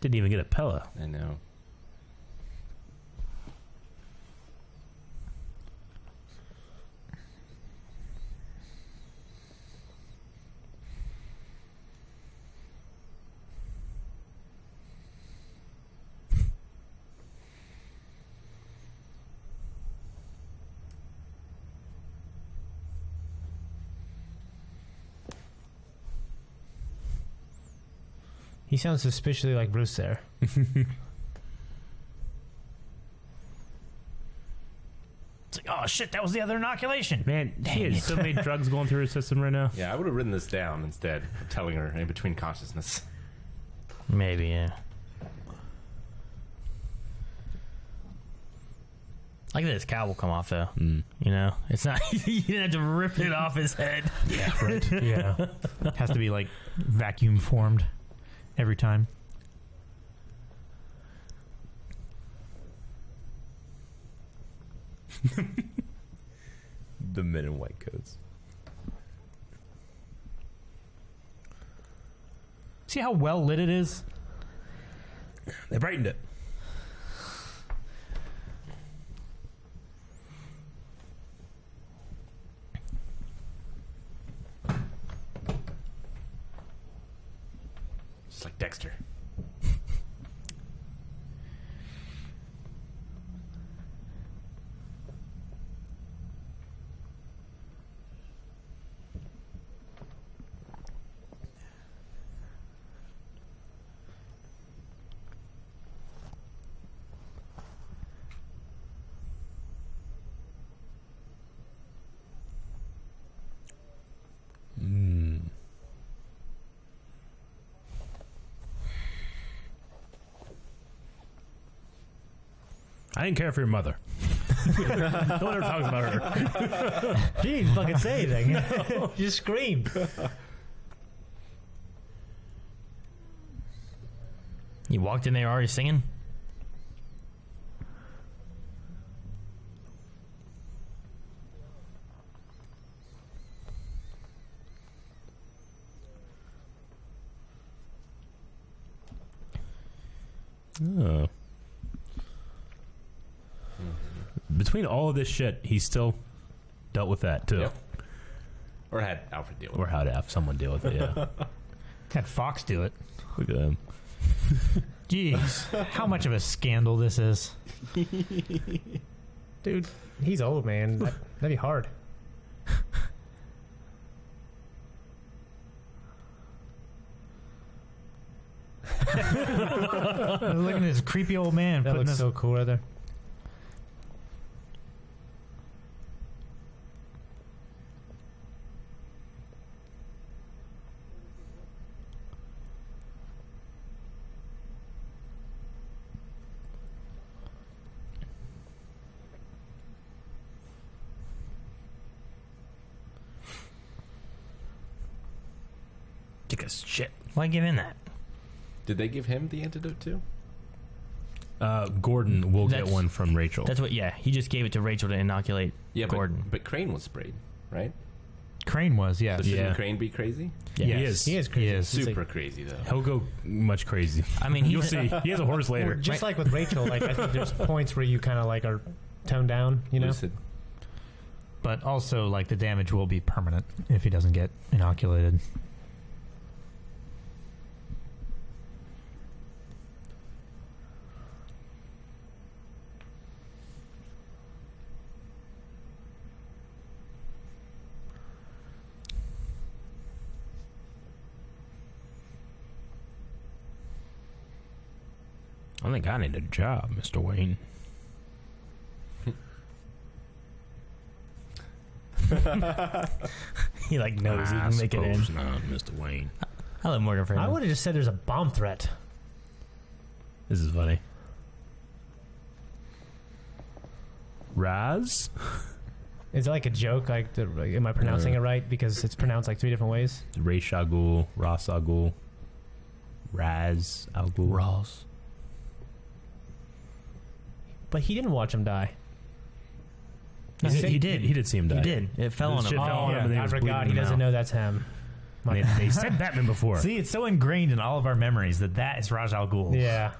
Didn't even get a Pella. I know. He sounds suspiciously like Bruce there. It's like, oh shit, that was the other inoculation. Man, he has so many drugs going through his system right now. Yeah, I would have written this down instead of telling her in between consciousness. Maybe, yeah. I like that his cowl will come off though. You know, it's not. You didn't have to rip it off his head. Yeah, right. Yeah. Has to be like vacuum formed every time. The men in white coats. See how well lit it is? They brightened it. Just like Dexter. I didn't care for your mother. No one ever talks about her. She didn't fucking say anything. She just screamed. You walked in there already singing? Oh. Between all of this shit, he still dealt with that too. Yep. Or had Alfred deal with Or how to have someone deal with it, yeah. Had Fox do it. Look at him. Jeez, how much of a scandal this is. Dude, he's old, man. That'd be hard. Look at this creepy old man. That putting looks this- so cool right there. Take a shit. Why give in that? Did they give him the antidote too? Gordon will get That's- one from Rachel. That's what. Yeah, he just gave it to Rachel to inoculate Yeah, Gordon. But Crane was sprayed, right? Crane was, So yes. shouldn't Yeah. Crane be crazy? Yeah, Yes. he is. He is crazy. He is. He's Super like- crazy though. He'll go much crazy. I mean, You'll see. He has a horse Well, later. just like with Rachel, like I think there's points where you kind of like are toned down, you know? Lucid. But also, like, the damage will be permanent if he doesn't get inoculated. I think I need a job, Mr. Wayne. he like knows he I can make it in. suppose not, Mr. Wayne. I love Morgan Freeman. I would have just said there's a bomb threat. This is funny. Raz? Is it like a joke? Like, am I pronouncing it right? Because it's pronounced like 3 different ways. Ray Shagul, Ras Agul, Raz Agul. Ross. But he didn't watch him die. No, he did. He did see him die. He did. It fell on Shit him. fell on him and then he I was forgot. bleeding He him doesn't out. know that's him. They said Batman before. See, it's so ingrained in all of our memories that is Ra's al Ghul. Yeah.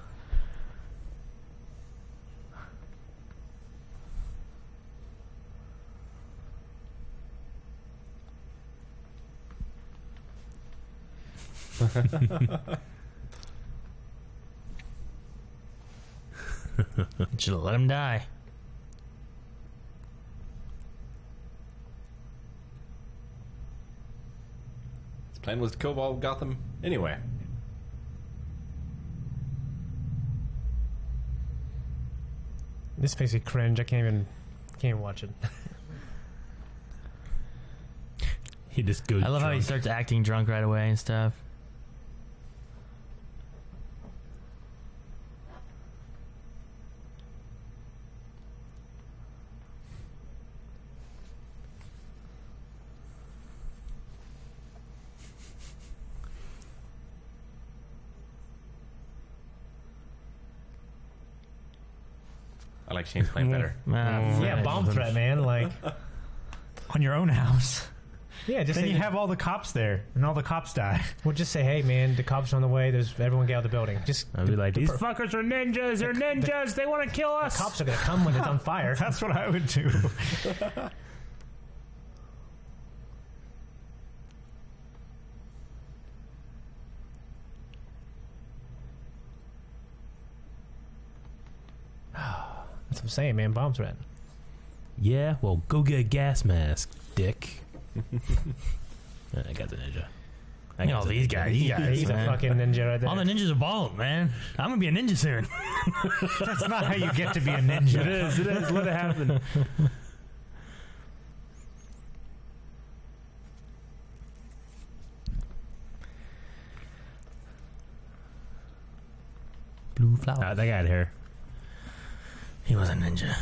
Should have let him die. His plan was to kill all of Gotham anyway. This makes me cringe. I can't even watch it. He just goes. I love how he drunk. starts acting drunk right away and stuff. I like Shane's plan better. Yeah, bomb threat, man. Like, On your own house. yeah, just Then say, you have all the cops there, and all the cops die. we'll just say, hey, man, the cops are on the way. There's everyone get out of the building. Just I'd be like, these fuckers are ninjas. They're ninjas. They want to kill us. cops are gonna come when it's on fire. That's what I would do. That's what I'm saying, man. Bomb threat. Yeah, well, go get a gas mask, dick. I got the ninja. I All these guys. These guys, He's a man. fucking ninja right there. All the ninjas are bald, man. I'm gonna be a ninja soon. That's not how you get to be a ninja. It is. It is. Let it happen. Blue flower. That guy had hair. He was a ninja.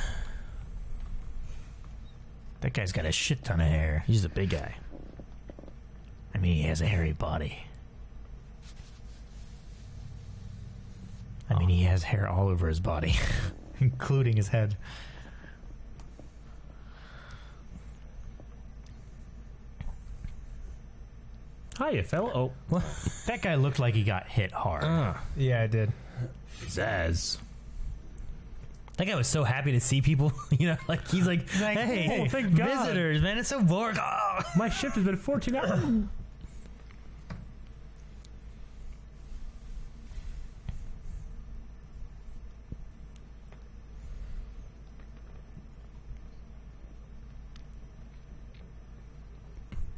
That guy's got a shit ton of hair. He's a big guy. I mean, he has a hairy body. I mean, he has hair all over his body, including his head. Hiya, fella. Oh, That guy looked like he got hit hard. Yeah, I did. Zaz. That guy was so happy to see people. You know, like he's like, hey, oh, thank God. visitors, man. It's so boring. Oh. My shift has been 14 hours.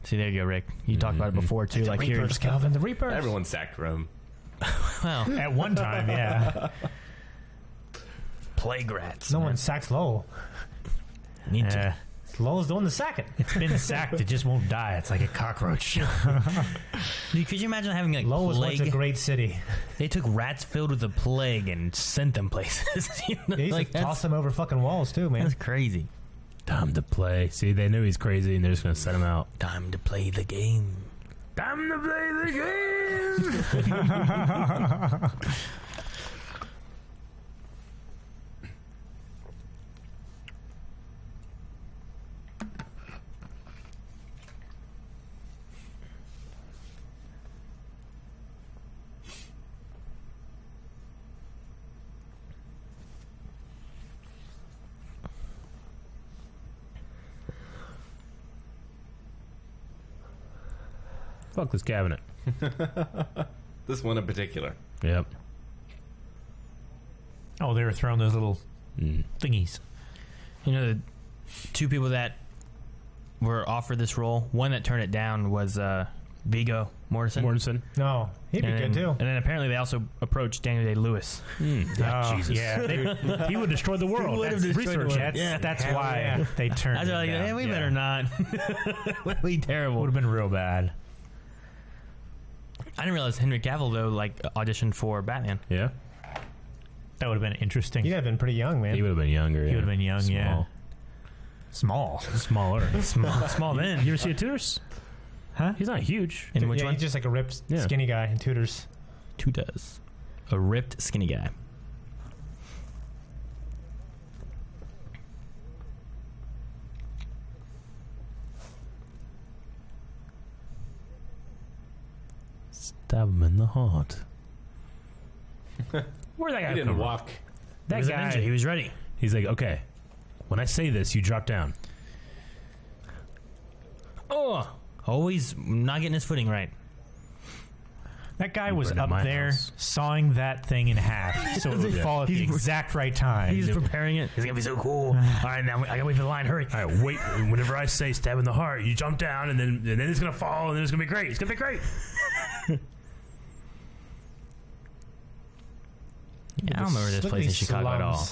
See, there you go, Rick. You talked about it before too. Like here, Reapers, Calvin. The Reapers. Everyone sacked Rome. well, At one time, yeah. plague rats. No one sacks Lowell. Need to. Lowell's doing the sacking. It's been sacked. It just won't die. It's like a cockroach. Dude, could you imagine having like Lowell was once a plague? great city. They took rats filled with the plague and sent them places. You know? They used Like, to toss them over fucking walls too, man. that's crazy. Time to play. See, they knew he's crazy, and they're just gonna set him out. Time to play the game. Time to play the game. Fuck this cabinet. This one in particular. Yep. Oh, they were throwing those little thingies. You know, the two people that were offered this role, one that turned it down was Viggo Mortensen. Mortensen. No, he'd be And good then- too. And then apparently they also approached Daniel Day-Lewis. Oh, Jesus. yeah. He would destroy the world. would have That's destroyed the research. world. That's, that's Hell why yeah. they turned I was it like, down. hey, we better not. Would be terrible. Would have been real bad. I didn't realize Henry Cavill though auditioned for Batman. Yeah. That would have been interesting. He'd have been pretty young, man. He would have been younger. He would have been young, yeah. Small. Small. Smaller. Small man. You ever see a Tudors? Huh? He's not huge. In which yeah, one? he's just like a ripped, Yeah. skinny guy in Tudors. Two does. A ripped, skinny guy. Stab him in the heart. Where'd that guy He didn't come from? walk. That He was a guy. ninja. He was ready. He's like, okay, when I say this, you drop down. Oh, always not getting his footing right. That guy was Burn at up my there house. sawing that thing in half so it would fall at the exact right time. He's preparing it. It's gonna be so cool. All right, now I gotta wait for the line. Hurry. All right, wait. Whenever I say stab in the heart, you jump down, and then it's gonna fall, and then it's gonna be great. It's gonna be great. Yeah, I don't remember this place in Chicago at all.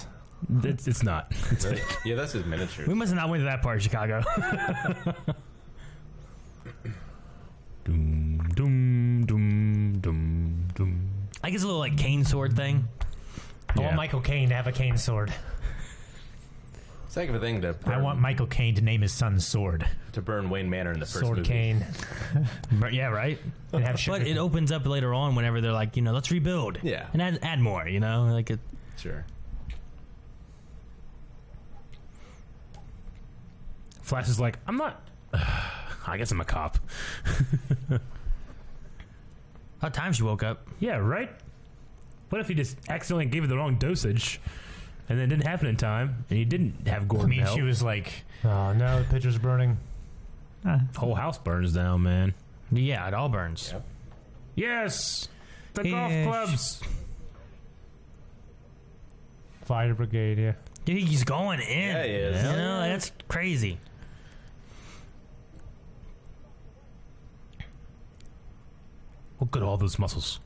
It's not. It's Really? Yeah, that's his miniature. We must have not went to that part of Chicago. doom, doom, doom, doom, doom. I guess a little like cane sword thing. I Yeah. want Michael Caine to have a cane sword. It's like a thing to burn, I want Michael Caine to name his son Sword. to burn Wayne Manor in the first Sword movie. cane. But yeah, right. And have sugar. But it opens up later on whenever they're like, let's rebuild. Yeah. And add more. Like it. Sure. Flash is like, I'm not. I guess I'm a cop. About time she woke up. Yeah, right? What if he just accidentally gave her the wrong dosage and then it didn't happen in time and he didn't have I Gordon mean, help? she was like, Oh no, the picture's burning. Whole house burns down, man. Yeah, it all burns. Yep. Yes! The Yes. golf clubs! Fire brigade, yeah. Dude, he's going in. Yeah, he is. That's crazy. Look at all those muscles.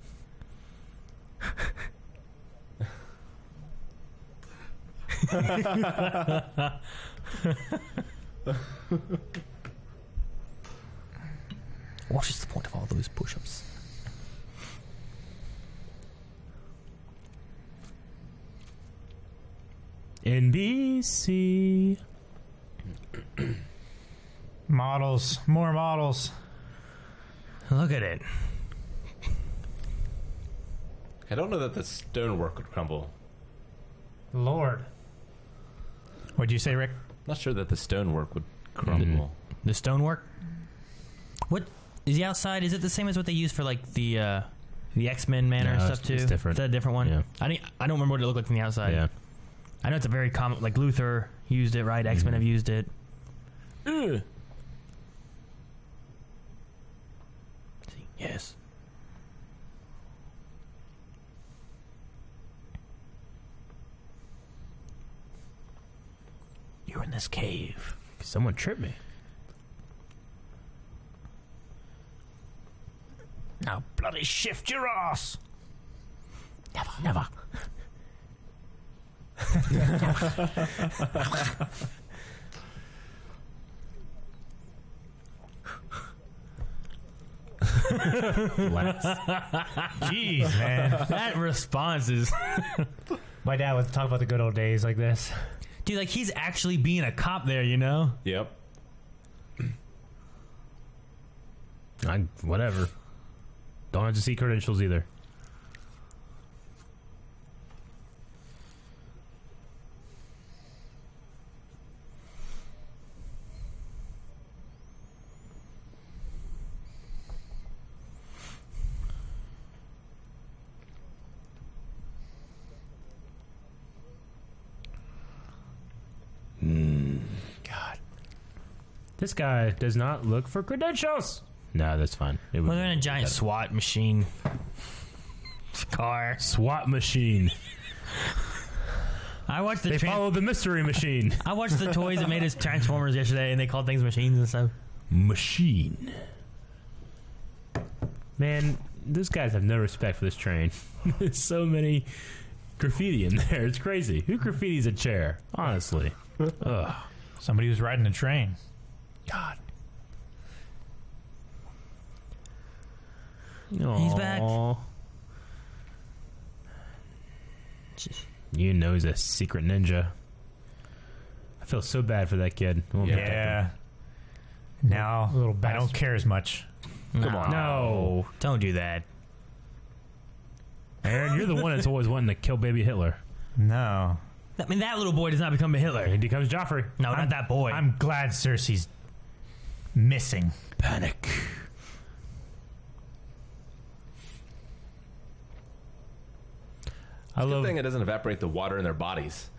What is the point of all those push-ups? NBC. models, more models. Look at it. I don't know that the stonework would crumble. Lord. What'd you say, Rick? Not sure that the stonework would crumble. The stonework. What is the outside? Is it the same as what they use for like the X-Men Manor and No, stuff too? it's different. Is that a different one? Yeah. I don't remember what it looked like from the outside. Yeah. I know it's a very common. Like Luther used it, right? X-Men have used it. Ugh. See, yes. You're in this cave. Someone tripped me. Now bloody shift your ass. Never. Jeez, man. That response is, My dad would talk about the good old days like this. dude. Like he's actually being a cop there. Yep. Whatever. Don't have to see credentials either. God. This guy does not look for credentials. No, that's fine. It Well, was they're in a giant SWAT machine car. SWAT machine. I watched the They follow the mystery machine. I watched the toys that made us Transformers yesterday, and they called things machines and stuff. Machine. Man, those guys have no respect for this train. There's so many graffiti in there. It's crazy. Who graffitis a chair? Honestly. Ugh. Somebody was riding a train. God. He's back. Aw. You know he's a secret ninja. I feel so bad for that kid. We'll protect him. Yeah. Now, Little I don't bastard. care as much. Come on. No. Don't do that. Aaron, you're the one that's always wanting to kill baby Hitler. No. I mean, that little boy does not become a Hitler. He becomes Joffrey. No, not that boy. I'm glad Cersei's missing. Panic. It's a good thing it doesn't evaporate the water in their bodies.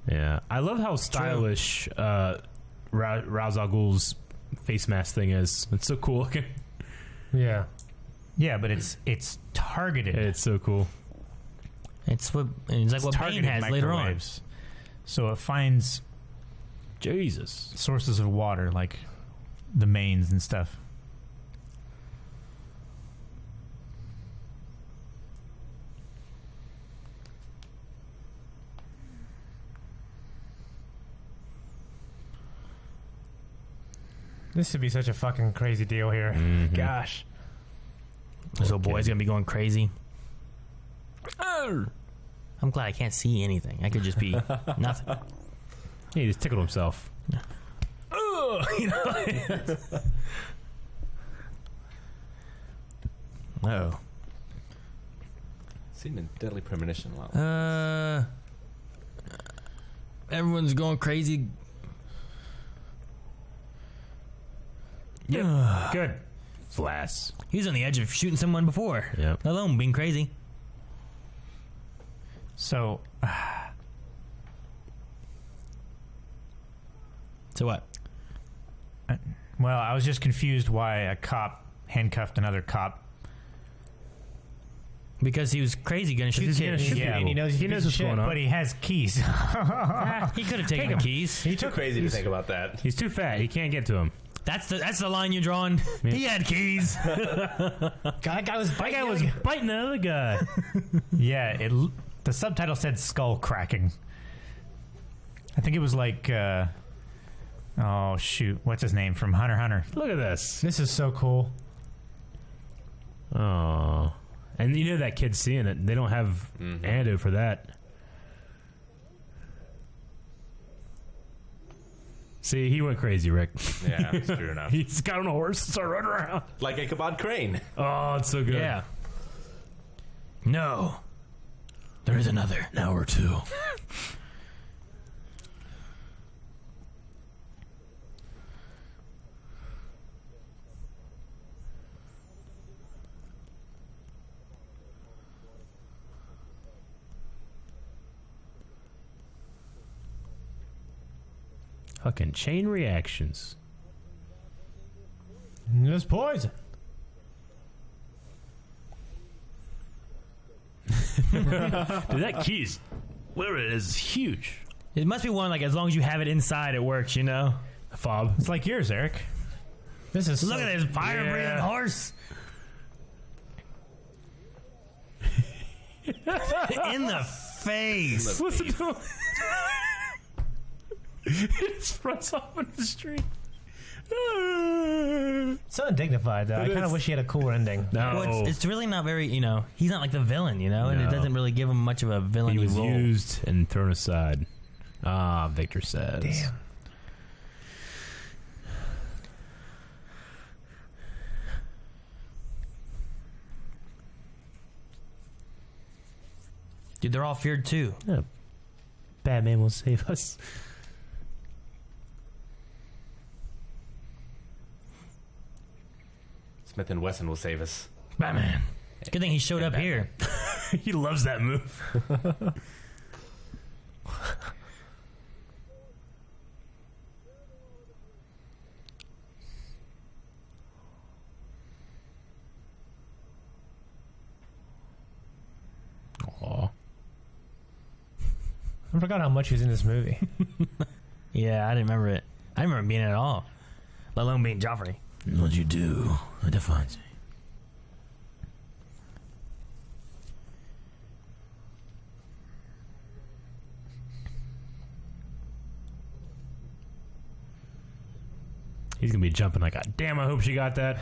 Yeah, I love how stylish Ra's al Ghul's face mask thing is. It's so cool looking. Yeah. Yeah, but it's targeted. It's so cool. It's like what Bane has later on. So it finds Jesus. sources of water like the mains and stuff. This would be such a fucking crazy deal here. Mhm. Gosh. This little boy's gonna be going crazy. I'm glad I can't see anything. I could just be nothing. He just tickled himself. You know? Oh. Seen in Deadly Premonition a lot. Everyone's going crazy. Yep. Good. Flass. He's on the edge of shooting someone before. Yep. Let alone being crazy. So So what? well, I was just confused why a cop handcuffed another cop. Because he was crazy, gonna shoot kids. Yeah, and he knows what's going on. But he has keys. He could have taken the keys. He's too crazy to think about that. He's too fat. He can't get to him. That's the line you're drawing. Yeah. He had keys. That guy was biting the other guy. Yeah, the subtitle said skull cracking. I think it was like, oh shoot, what's his name from Hunter x Hunter? Look at this. This is so cool. Oh. And you know that kid's seeing it. They don't have antidote for that. See, he went crazy, Rick. Yeah, it's true enough. He's got on a horse and started running around. Like Ichabod Crane. Oh, it's so good. Yeah. No. There is another. Now or two. Fucking chain reactions. There's poison. Dude, that key's whatever it is huge. It must be one like as long as you have it inside, it works. You know. A fob. It's like yours, Eric. This is Look at this fire-breathing Yeah. horse. In the face. What's it doing? It just runs off in the street. so undignified though. I kind of wish he had a cooler ending. No. Well, it's really not very, he's not like the villain, and it No. doesn't really give him much of a villain He was role. used and thrown aside. Ah, Victor says. Damn. Dude, they're all feared too. Yeah. Batman will save us. Smith & Wesson will save us. Batman. Good thing he showed up here. He loves that move. Aw. I forgot how much he was in this movie. Yeah, I didn't remember it. I didn't remember being in it at all, let alone being Joffrey. What you do, it defines me. He's gonna be jumping like, damn, I hope she got that.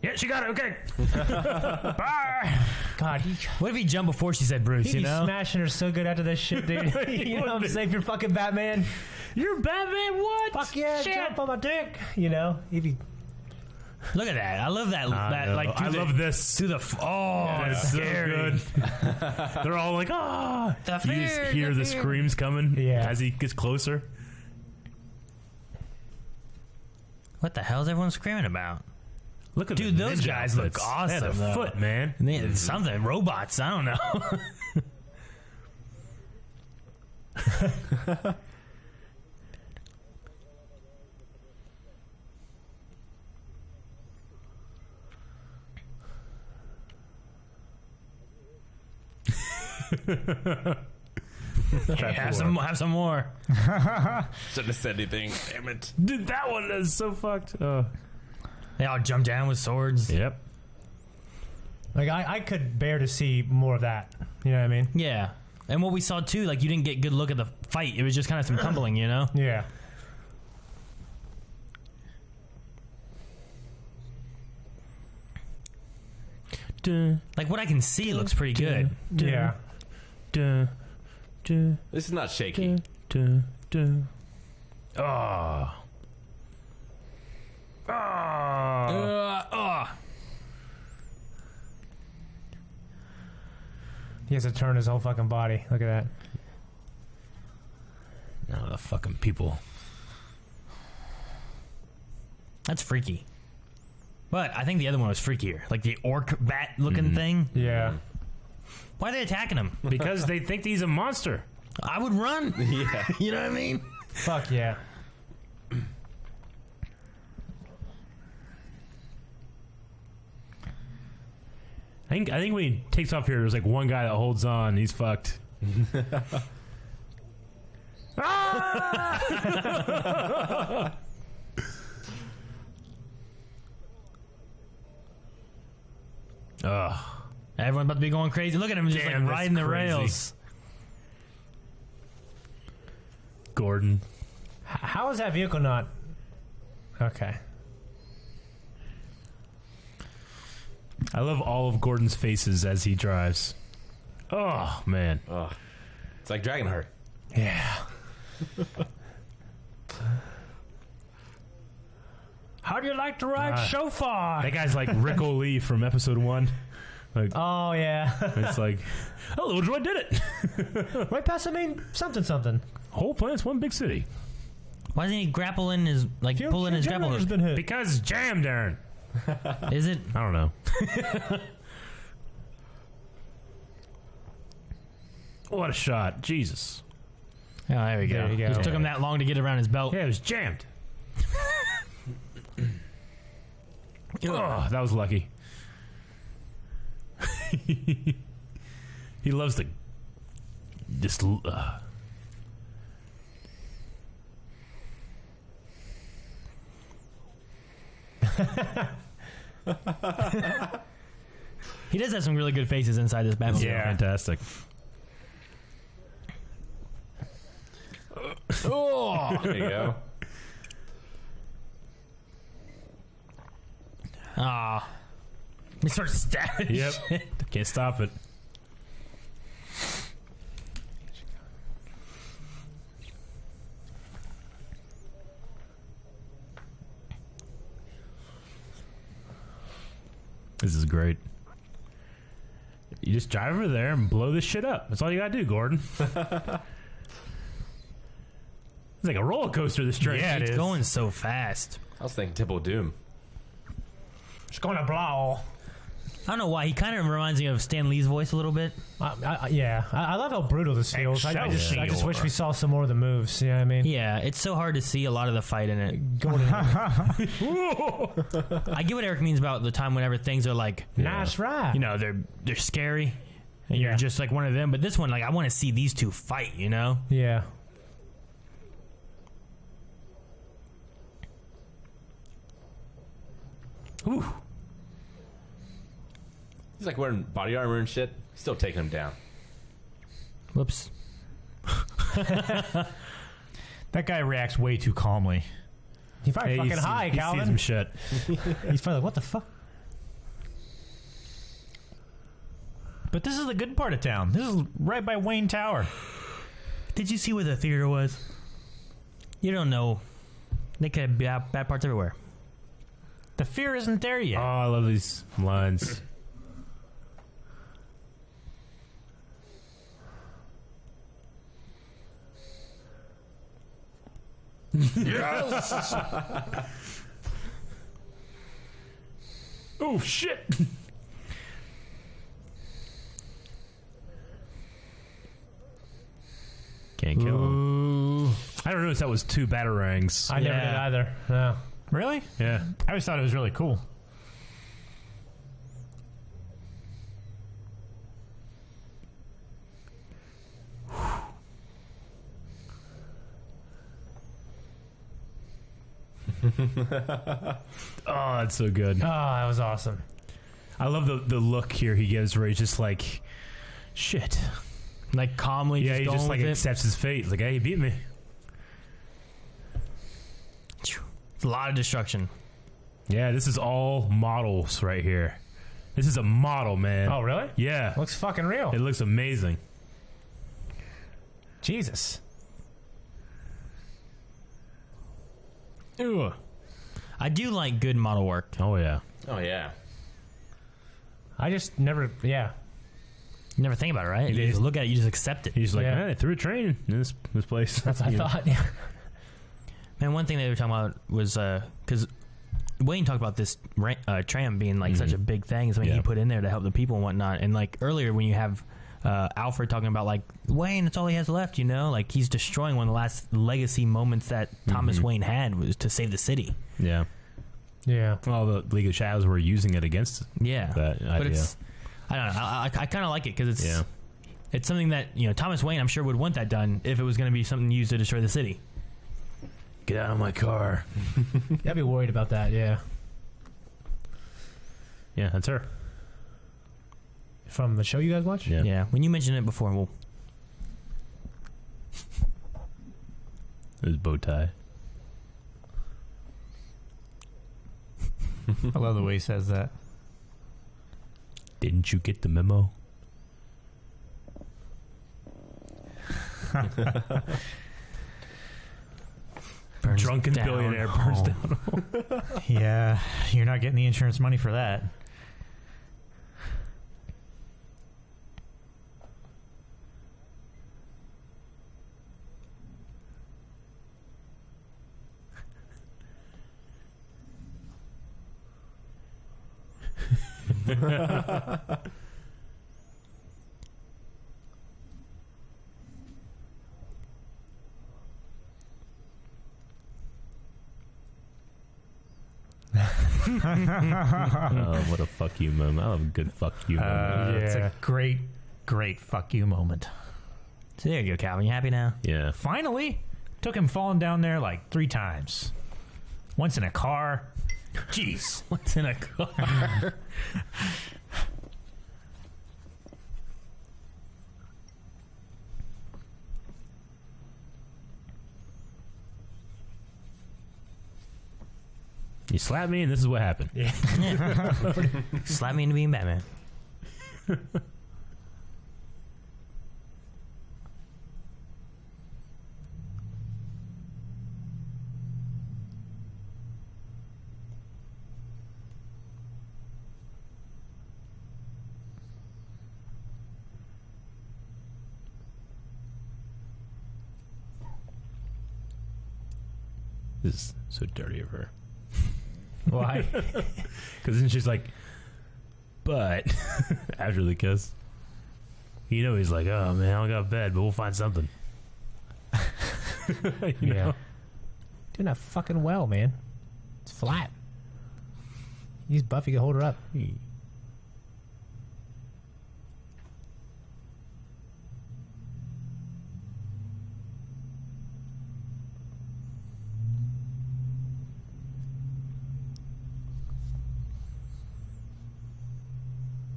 Yeah, she got it, okay. God, What if he jumped before she said Bruce, he'd be smashing her so good after this shit, dude. You know what I'm saying? If you're fucking Batman, You're Batman, what? fuck yeah, Shit. jump on my dick. You know, he'd be. Look at that. I love that. I know. Like I love this. To the It's so scary. good. They're all like, ah. The You just fear, hear the the fear. screams coming Yeah. as he gets closer. What the hell is everyone screaming about? Look at Dude, the those ninja guys look outfits. awesome, They had a though. foot, man. Something robots. I don't know. Have some more. Shouldn't have said anything. Damn it. Dude, that one is so fucked. They all jump down with swords. Yep. Like I could bear to see more of that. You know what I mean? Yeah. And what we saw too, like you didn't get good look at the fight. It was just kind of some tumbling, you know? Yeah. Like what I can see looks pretty good. Yeah. This is not shaky. Oh. He has to turn his whole fucking body. Look at that. No, the fucking people. That's freaky. But I think the other one was freakier. Like the orc bat looking thing. Yeah. Why are they attacking him? Because they think he's a monster. I would run. Yeah. You know what I mean? Fuck yeah. I think when he takes off here, there's like one guy that holds on. And he's fucked. Ugh. Everyone about to be going crazy. Look at him just Damn, like that's riding the crazy. rails. Gordon. How is that vehicle not? Okay. I love all of Gordon's faces as he drives. Oh, man. Ugh. It's like Dragonheart. Yeah. How do you like to ride shofar? That guy's like Rick O'Lee from episode 1. Like, Oh yeah. it's like, hello, I did it. Right past the main something. Whole planet's one big city. Why isn't he grappling his pulling his grapple generator's hook? been hit. Because it's jammed, Aaron. Is it? I don't know. What a shot. Jesus. Oh, there we go. There you go. It took him that long to get around his belt. Yeah, it was jammed. Oh, that was lucky. He loves to just. He does have some really good faces inside this Batman. Yeah, fantastic. Oh, There you go. ah! He starts stabbing. Yep. Can't stop it. This is great. You just drive over there and blow this shit up. That's all you gotta do, Gordon. It's like a roller coaster, this train. Yeah, it's going so fast. I was thinking Temple of Doom. It's gonna blow. I don't know why. He kind of reminds me of Stan Lee's voice a little bit. Yeah. I love how brutal this feels. I just Excelsior. wish we saw some more of the moves. You know what I mean? Yeah, it's so hard to see a lot of the fight in it. Gordon, I get what Eric means about the time whenever things are like, nice ride. you know, they're scary, and Yeah. you're just like one of them. But this one, like, I want to see these two fight. You know? Yeah. Ooh. He's like wearing body armor and shit. Still taking him down. Whoops. That guy reacts way too calmly. He's probably Hey, fucking he sees- high, he sees Calvin. some shit. He's probably like, what the fuck? But this is the good part of town. This is right by Wayne Tower. Did you see where the theater was? You don't know. They could have bad parts everywhere. The fear isn't there Oh, yet. I love these lines. Yes! Oh, shit! Can't kill him. Ooh. I don't notice that was 2 batarangs. I never did either. No. Really? Yeah. I always thought it was really cool. Oh, that's so good. Oh, that was awesome. I love the look here he gives where he's just like, shit. Like calmly, Yeah, he going just like with it. accepts his fate. He's like, hey, he beat me. It's a lot of destruction. Yeah, this is all models right here. This is a model, man. Oh, really? Yeah. Looks fucking real. It looks amazing. Jesus. Ugh. I do like good model work. Oh, yeah. Oh yeah. I just never, yeah. You never think about it, right? It You is. just look at it, you just accept it. He's just like, Yeah. man, they threw a train in this place. That's what I You know? thought. Man, one thing they were talking about was because Wayne talked about this tram being like such a big thing, something Yeah. he put in there to help the people and whatnot. And like earlier, when you have Alfred talking about like Wayne, that's all he has left, you know, like he's destroying one of the last legacy moments that Thomas Wayne had was to save the city. Yeah. Yeah. Well, the League of Shadows were using it against Yeah, that but idea. it's I don't know. I kind of like it because it's Yeah. it's something that Thomas Wayne I'm sure would want that done if it was going to be something used to destroy the city. Get out of my car. I'd be worried about that, yeah. Yeah, that's her. From the show you guys watch? Yeah. Yeah, when you mentioned it before, well, His bow tie. I love the way he says that. Didn't you get the memo? burns Drunken down billionaire burns home. down. Yeah, you're not getting the insurance money for that. Oh, what a fuck you moment. I love a good fuck you moment. It's Yeah. a great, great fuck you moment. So there you go, Calvin. You happy now? Yeah. Finally, took him falling down there like 3 times. Once in a car. Jeez. What's in a car? You slapped me and this is what happened. Slap me into being Batman. This is so dirty of her. Why? Because then she's like, but after the kiss, he's like, oh man, I don't got a bed, but we'll find something. You know? Doing that fucking well, man. It's flat. Use Buffy to hold her up.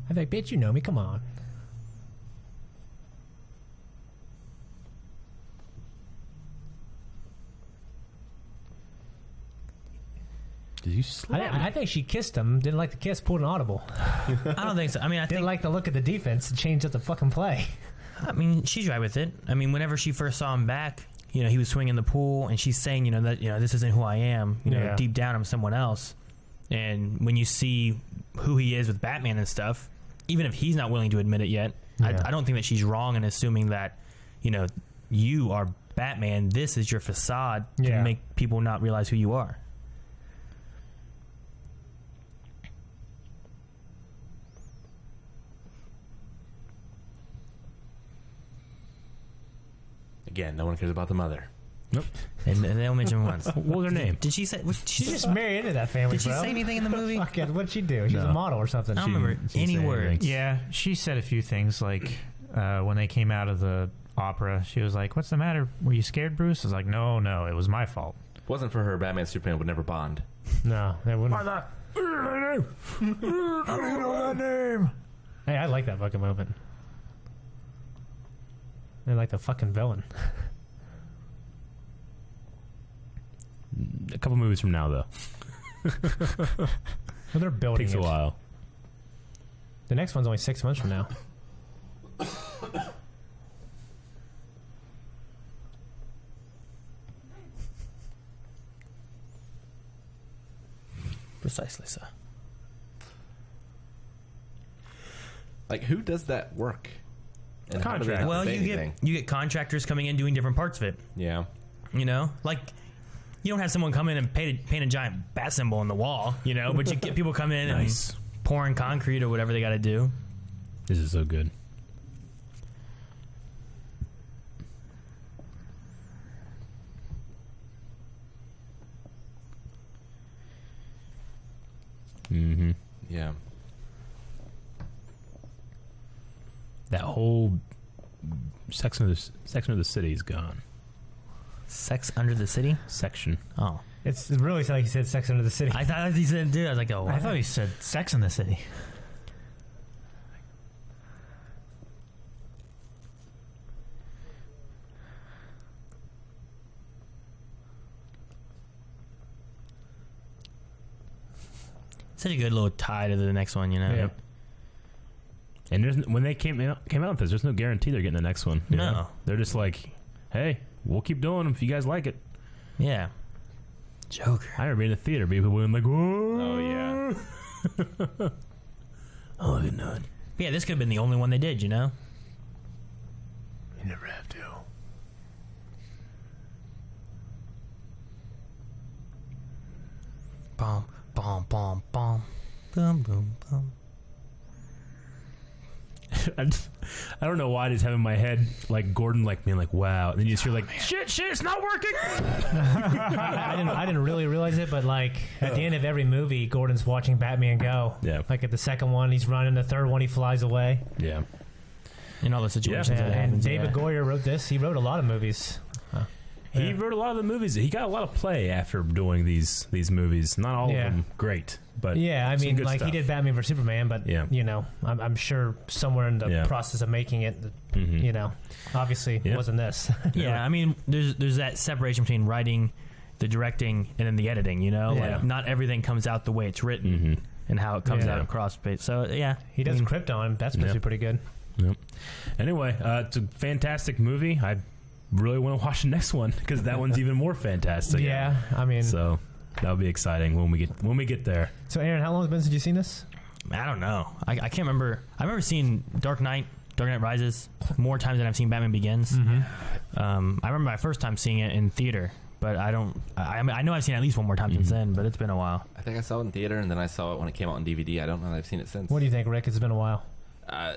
I'm like, bitch, you know me. Come on. Did you slap me? I think she kissed him. Didn't like the kiss. Pulled an audible. I don't think so. I mean, I Didn't think like the look of the defense. Changed up the fucking play. I mean, she's right with it. I mean, whenever she first saw him back, he was swinging the pool, and she's saying, that this isn't who I am. Yeah. Deep down, I'm someone else. And when you see who he is with Batman and stuff, even if he's not willing to admit it yet, Yeah. I don't think that she's wrong in assuming that, you are Batman. This is your facade to Yeah. make people not realize who you are. Again, no one cares about the mother. Nope. And they don't mention once. What was her name? Did she say? She just married into that family, Did she bro. say anything in the movie? Fucking, what'd she do? She's No. a model or something. I don't remember she any said words. anything. Yeah, she said a few things like when they came out of the opera, she was like, "What's the matter? Were you scared, Bruce?" I was like, "No, it was my fault." If it wasn't for her, Batman and Superman would never bond. No, they wouldn't. How do you know that name? Hey, I like that fucking moment. I like the fucking villain. A couple movies from now, though. Well, they're building Takes it. a while. The next one's only 6 months from now. Precisely so. Like, who does that work? And how do they Contract. not Well, say you anything? get contractors coming in doing different parts of it. Yeah. You know, like you don't have someone come in and paint a giant bat symbol on the wall. You know, but you get people come in Nice. and pouring concrete or whatever they got to do. This is so good. Mm-hmm. Yeah. That whole section of the city is gone. Sex Under the City. Section. Oh, It's really like he said Sex Under the City. I thought he said, dude. I was like, oh, I what? thought he said Sex in the City. Such a good little tie to the next one, you know. Yeah. And when they came out with this, there's no guarantee they're getting the next one. you No. know? They're just like, hey, we'll keep doing them if you guys like it. Yeah. Joker. I remember being in the theater, people being like, whoa. Oh, yeah. Oh, you know. Yeah, this could have been the only one they did, you know. You never have to. Bomb, bomb, bomb, bomb, boom, boom, boom. I don't know why I just have in my head like Gordon like being like wow, and then you just hear like shit, it's not working. I didn't really realize it, but like at the end of every movie, Gordon's watching Batman go. Yeah. Like at the second one, he's running. The third one, he flies away. Yeah, In all the situations that And happens. David yeah. Goyer wrote this. He wrote a lot of movies. he wrote a lot of the movies. He got a lot of play after doing these movies. Not all Yeah. of them great, but Yeah, I some mean, good like stuff. he did Batman vs Superman, but Yeah. you know, I'm sure somewhere in the Yeah. process of making it, Mhm. you know, obviously Yeah. it wasn't this. Yeah, I mean, there's that separation between writing, the directing, and then the editing. You know, Yeah. like not everything comes out the way it's written Mhm. and how it comes Yeah. out across space. So yeah, He does I mean, Krypton. That's supposed to Yeah. be pretty good. Yep. Anyway, it's a fantastic movie. I really want to watch the next one because that one's even more fantastic. Yeah, I mean, So that'll be exciting when we get there. so Aaron, how long has it been since you've seen this? I don't know. I can't remember. I remember seeing Dark Knight Rises more times than I've seen Batman Begins. I remember my first time seeing it in theater, but I don't. I know I've seen it at least one more time since then, but it's been a while. I think I saw it in theater, and then I saw it when it came out on DVD. I don't know that I've seen it since. What do you think, Rick? It's been a while.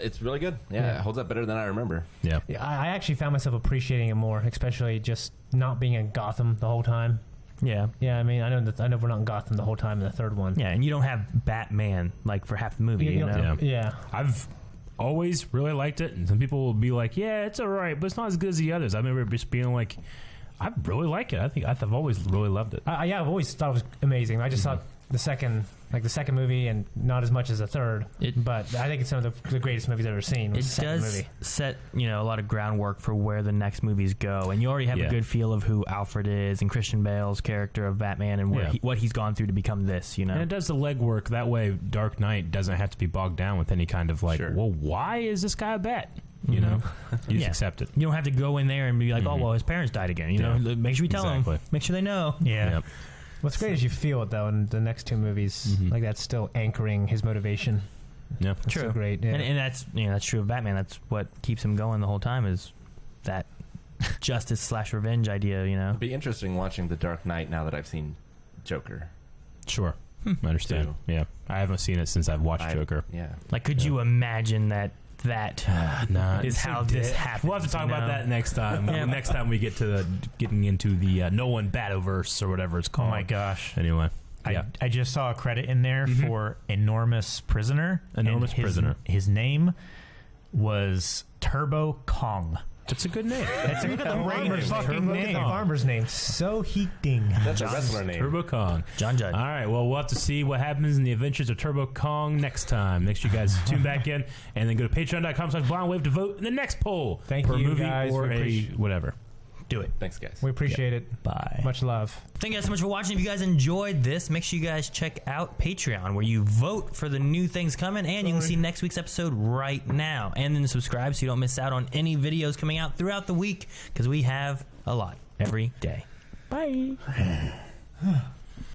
It's really good. Yeah, Yeah. it holds up better than I remember. Yeah. Yeah, I actually found myself appreciating it more, especially just not being in Gotham the whole time. Yeah. Yeah, I mean, I know we're not in Gotham the whole time in the third one. Yeah, and you don't have Batman like for half the movie, you know? Yeah. Yeah. I've always really liked it, and some people will be like, "Yeah, it's all right, but it's not as good as the others." I remember just being like, "I really like it. I've always really loved it." Yeah, I've always thought it was amazing. I just thought the second movie, and not as much as the third. But I think it's some of the greatest movies I've ever seen. It was the second does movie. set, a lot of groundwork for where the next movies go, and you already have Yeah. a good feel of who Alfred is and Christian Bale's character of Batman and Yeah. what he's gone through to become this. And it does the legwork. That way, Dark Knight doesn't have to be bogged down with any kind of like, Sure. well, why is this guy a bat? You know, you just Yeah. accept it. You don't have to go in there and be like, oh, well, his parents died again. You know, make sure you tell Exactly. them. Make sure they know. Yeah. Yep. What's great is you feel it, though, in the next two movies. Like, that's still anchoring his motivation. Yeah. It's so great. Yeah. And that's that's true of Batman. That's what keeps him going the whole time is that justice/revenge idea. It'd be interesting watching The Dark Knight now that I've seen Joker. Sure. I understand. So- Yeah. I haven't seen it since I've watched Joker. Yeah. Like, could you imagine that that Nah, is how this happens. We'll have to talk about that next time. Yeah. Next time we get to getting into the Nolan Batoverse or whatever it's Oh called. my gosh. Anyway, yeah. I just saw a credit in there for Enormous Prisoner. Enormous and Prisoner. His name was Turbo Kong. That's a good name. That's a great fucking Look at the name. farmer's name. So heating. That's a wrestler name. Turbo Kong. John Judd. All right, well, we'll have to see what happens in the adventures of Turbo Kong next time. Make sure you guys tune back in and then go to patreon.com/blindwave to vote in the next poll. Thank for a you, movie guys. or We a appreciate- whatever. Do it. Thanks, guys. We appreciate it. Bye. Much love. Thank you guys so much for watching. If you guys enjoyed this, make sure you guys check out Patreon, where you vote for the new things coming, and you can see next week's episode right now. And then subscribe so you don't miss out on any videos coming out throughout the week, because we have a lot every day. Bye.